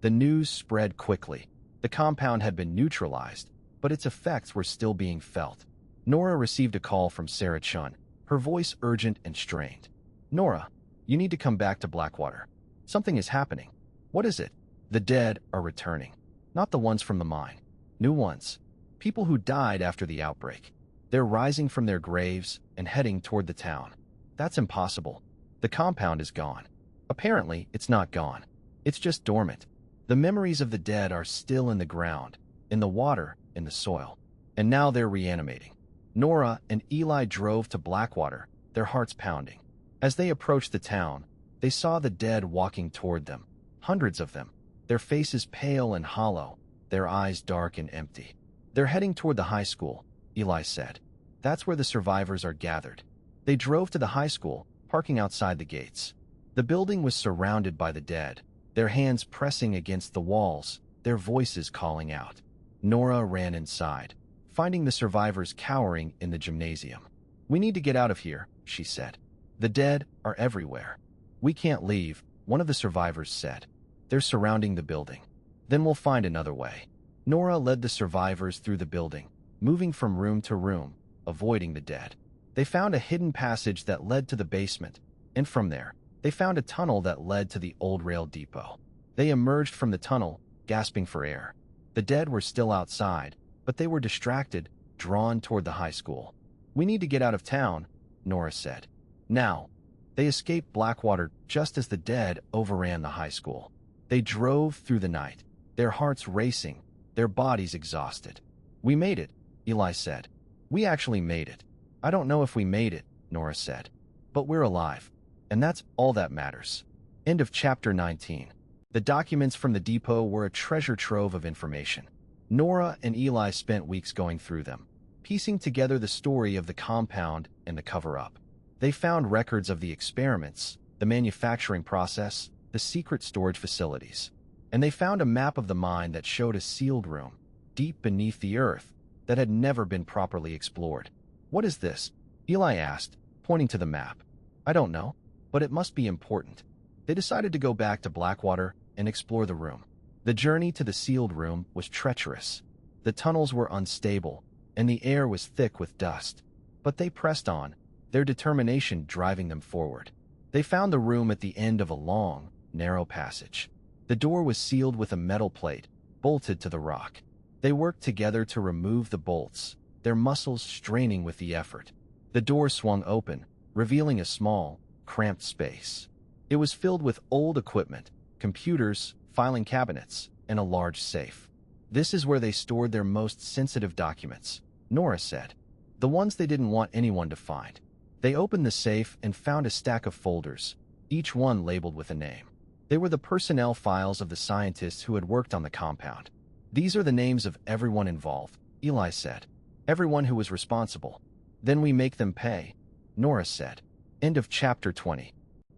The news spread quickly. The compound had been neutralized, but its effects were still being felt. Nora received a call from Sarah Chun, her voice urgent and strained. "Nora, you need to come back to Blackwater. Something is happening." "What is it?" "The dead are returning. Not the ones from the mine. New ones. People who died after the outbreak. They're rising from their graves and heading toward the town." "That's impossible. The compound is gone." "Apparently, it's not gone. It's just dormant. The memories of the dead are still in the ground, in the water, in the soil. And now they're reanimating. Nora and Eli drove to Blackwater, their hearts pounding. As they approached the town, they saw the dead walking toward them, hundreds of them, their faces pale and hollow, their eyes dark and empty. They're heading toward the high school, Eli said. That's where the survivors are gathered. They drove to the high school, parking outside the gates. The building was surrounded by the dead, their hands pressing against the walls, their voices calling out. Nora ran inside, finding the survivors cowering in the gymnasium. "We need to get out of here," she said. "The dead are everywhere." "We can't leave," one of the survivors said. "They're surrounding the building." "Then we'll find another way." Nora led the survivors through the building, moving from room to room, avoiding the dead. They found a hidden passage that led to the basement, and from there, they found a tunnel that led to the old rail depot. They emerged from the tunnel, gasping for air. The dead were still outside, but they were distracted, drawn toward the high school. "We need to get out of town," Nora said. Now, they escaped Blackwater just as the dead overran the high school. They drove through the night, their hearts racing, their bodies exhausted. "We made it," Eli said. "We actually made it." "I don't know if we made it," Nora said. "But we're alive. And that's all that matters." End of chapter 19. The documents from the depot were a treasure trove of information. Nora and Eli spent weeks going through them, piecing together the story of the compound and the cover-up. They found records of the experiments, the manufacturing process, the secret storage facilities. And they found a map of the mine that showed a sealed room, deep beneath the earth, that had never been properly explored. "What is this?" Eli asked, pointing to the map. "I don't know, but it must be important." They decided to go back to Blackwater and explore the room. The journey to the sealed room was treacherous. The tunnels were unstable, and the air was thick with dust. But they pressed on, their determination driving them forward. They found the room at the end of a long, narrow passage. The door was sealed with a metal plate, bolted to the rock. They worked together to remove the bolts, their muscles straining with the effort. The door swung open, revealing a small, cramped space. It was filled with old equipment, computers, filing cabinets, and a large safe. "This is where they stored their most sensitive documents," Nora said. "The ones they didn't want anyone to find." They opened the safe and found a stack of folders, each one labeled with a name. They were the personnel files of the scientists who had worked on the compound. "These are the names of everyone involved," Eli said. "Everyone who was responsible. Then we make them pay," Nora said. End of chapter 20.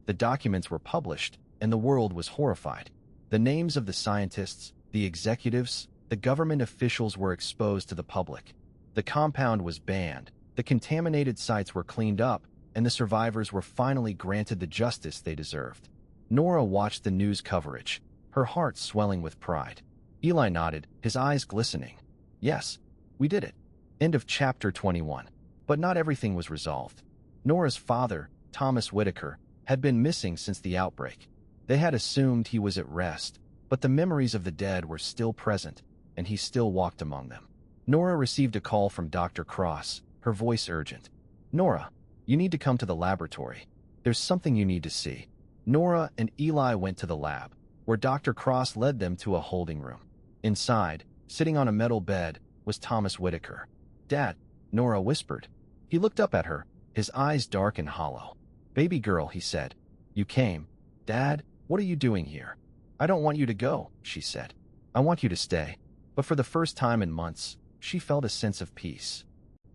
The documents were published, and the world was horrified. The names of the scientists, the executives, the government officials were exposed to the public. The compound was banned, the contaminated sites were cleaned up, and the survivors were finally granted the justice they deserved. Nora watched the news coverage, her heart swelling with pride. Eli nodded, his eyes glistening. "Yes, we did it." End of chapter 21. But not everything was resolved. Nora's father, Thomas Whitaker, had been missing since the outbreak. They had assumed he was at rest, but the memories of the dead were still present, and he still walked among them. Nora received a call from Dr. Cross, her voice urgent. "Nora, you need to come to the laboratory. There's something you need to see." Nora and Eli went to the lab, where Dr. Cross led them to a holding room. Inside, sitting on a metal bed, was Thomas Whitaker. "Dad," Nora whispered. He looked up at her, his eyes dark and hollow. "Baby girl," he said. "You came." "Dad, what are you doing here?" "I don't want you to go," she said. "I want you to stay." But for the first time in months, she felt a sense of peace.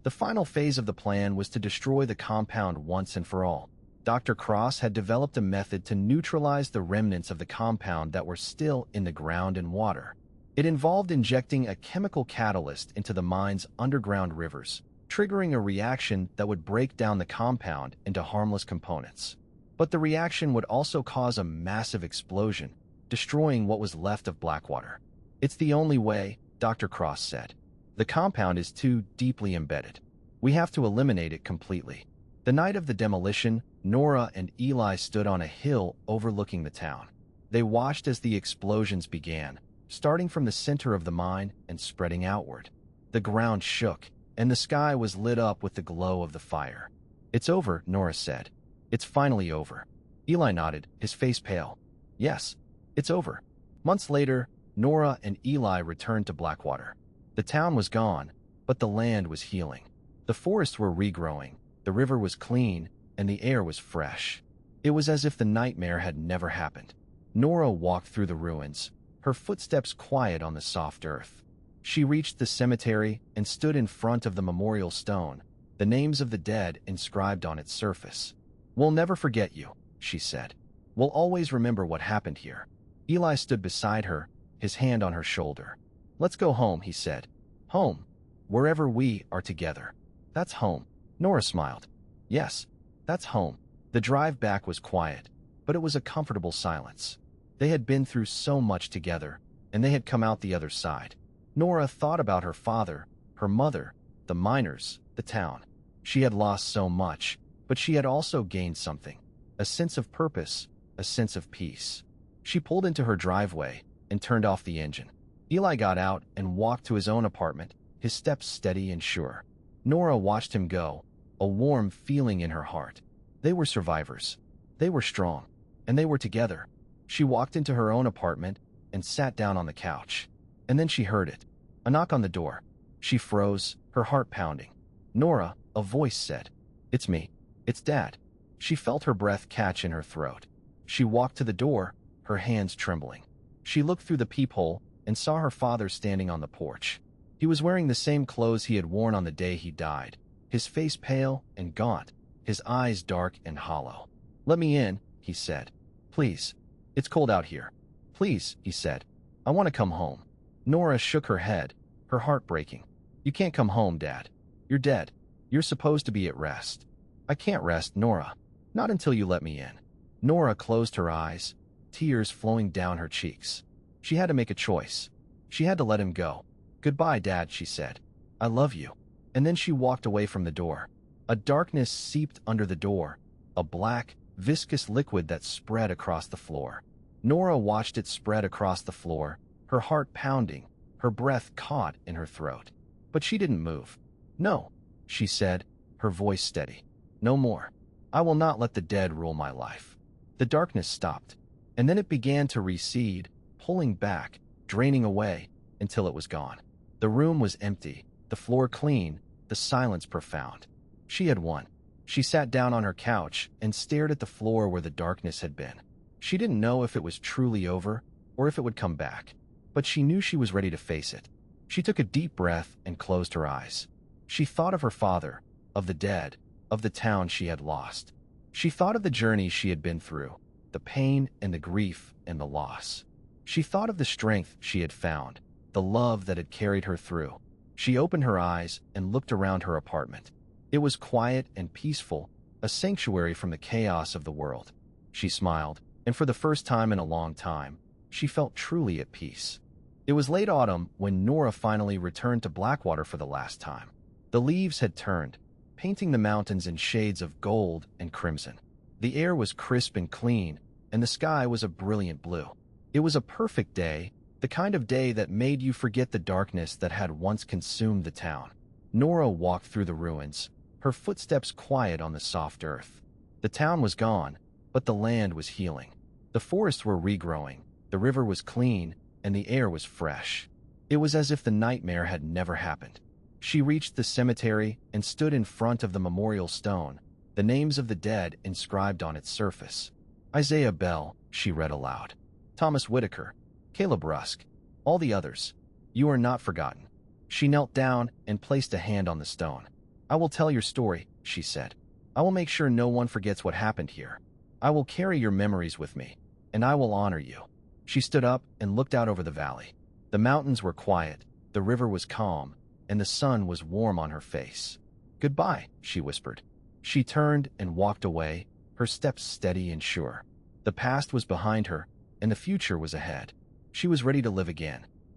The final phase of the plan was to destroy the compound once and for all. Dr. Cross had developed a method to neutralize the remnants of the compound that were still in the ground and water. It involved injecting a chemical catalyst into the mine's underground rivers, triggering a reaction that would break down the compound into harmless components. But the reaction would also cause a massive explosion, destroying what was left of Blackwater. "It's the only way," Dr. Cross said. "The compound is too deeply embedded. We have to eliminate it completely." The night of the demolition, Nora and Eli stood on a hill overlooking the town. They watched as the explosions began, starting from the center of the mine and spreading outward. The ground shook, and the sky was lit up with the glow of the fire. "It's over," Nora said. "It's finally over." Eli nodded, his face pale. "Yes, it's over. Months later, Nora and Eli returned to Blackwater. The town was gone, but the land was healing. The forests were regrowing, the river was clean, and the air was fresh. It was as if the nightmare had never happened. Nora walked through the ruins, her footsteps quiet on the soft earth. She reached the cemetery and stood in front of the memorial stone, the names of the dead inscribed on its surface. "We'll never forget you," she said. "We'll always remember what happened here." Eli stood beside her, his hand on her shoulder. "Let's go home," he said. "Home. Wherever we are together. That's home." Nora smiled. "Yes, that's home." The drive back was quiet, but it was a comfortable silence. They had been through so much together, and they had come out the other side. Nora thought about her father, her mother, the miners, the town. She had lost so much, but she had also gained something. A sense of purpose, a sense of peace. She pulled into her driveway and turned off the engine. Eli got out and walked to his own apartment, his steps steady and sure. Nora watched him go, a warm feeling in her heart. They were survivors. They were strong. And they were together. She walked into her own apartment and sat down on the couch. And then she heard it. A knock on the door. She froze, her heart pounding. "Nora," a voice said. "It's me. It's Dad." She felt her breath catch in her throat. She walked to the door, her hands trembling. She looked through the peephole and saw her father standing on the porch. He was wearing the same clothes he had worn on the day he died, his face pale and gaunt, his eyes dark and hollow. "Let me in," he said. "Please. It's cold out here." "Please," he said. "I want to come home." Nora shook her head, her heart breaking. "You can't come home, Dad. You're dead. You're supposed to be at rest." "I can't rest, Nora. Not until you let me in." Nora closed her eyes, tears flowing down her cheeks. She had to make a choice. She had to let him go. "Goodbye, Dad," she said. "I love you." And then she walked away from the door. A darkness seeped under the door, a black, viscous liquid that spread across the floor. Nora watched it spread across the floor, her heart pounding, her breath caught in her throat. But she didn't move. "No," she said, her voice steady. "No more. I will not let the dead rule my life." The darkness stopped, and then it began to recede, pulling back, draining away, until it was gone. The room was empty, the floor clean, the silence profound. She had won. She sat down on her couch and stared at the floor where the darkness had been. She didn't know if it was truly over or if it would come back, but she knew she was ready to face it. She took a deep breath and closed her eyes. She thought of her father, of the dead, of the town she had lost. She thought of the journey she had been through, the pain and the grief and the loss. She thought of the strength she had found, the love that had carried her through. She opened her eyes and looked around her apartment. It was quiet and peaceful, a sanctuary from the chaos of the world. She smiled, and for the first time in a long time, she felt truly at peace. It was late autumn when Nora finally returned to Blackwater for the last time. The leaves had turned, painting the mountains in shades of gold and crimson. The air was crisp and clean, and the sky was a brilliant blue. It was a perfect day, the kind of day that made you forget the darkness that had once consumed the town. Nora walked through the ruins, her footsteps quiet on the soft earth. The town was gone, but the land was healing. The forests were regrowing, the river was clean, and the air was fresh. It was as if the nightmare had never happened. She reached the cemetery and stood in front of the memorial stone, the names of the dead inscribed on its surface. Isaiah Bell, she read aloud. Thomas Whitaker, Caleb Rusk, all the others. You are not forgotten. She knelt down and placed a hand on the stone. "I will tell your story," she said. "I will make sure no one forgets what happened here. I will carry your memories with me, and I will honor you." She stood up and looked out over the valley. The mountains were quiet, the river was calm, and the sun was warm on her face. "Goodbye," she whispered. She turned and walked away, her steps steady and sure. The past was behind her, and the future was ahead. She was ready to live again.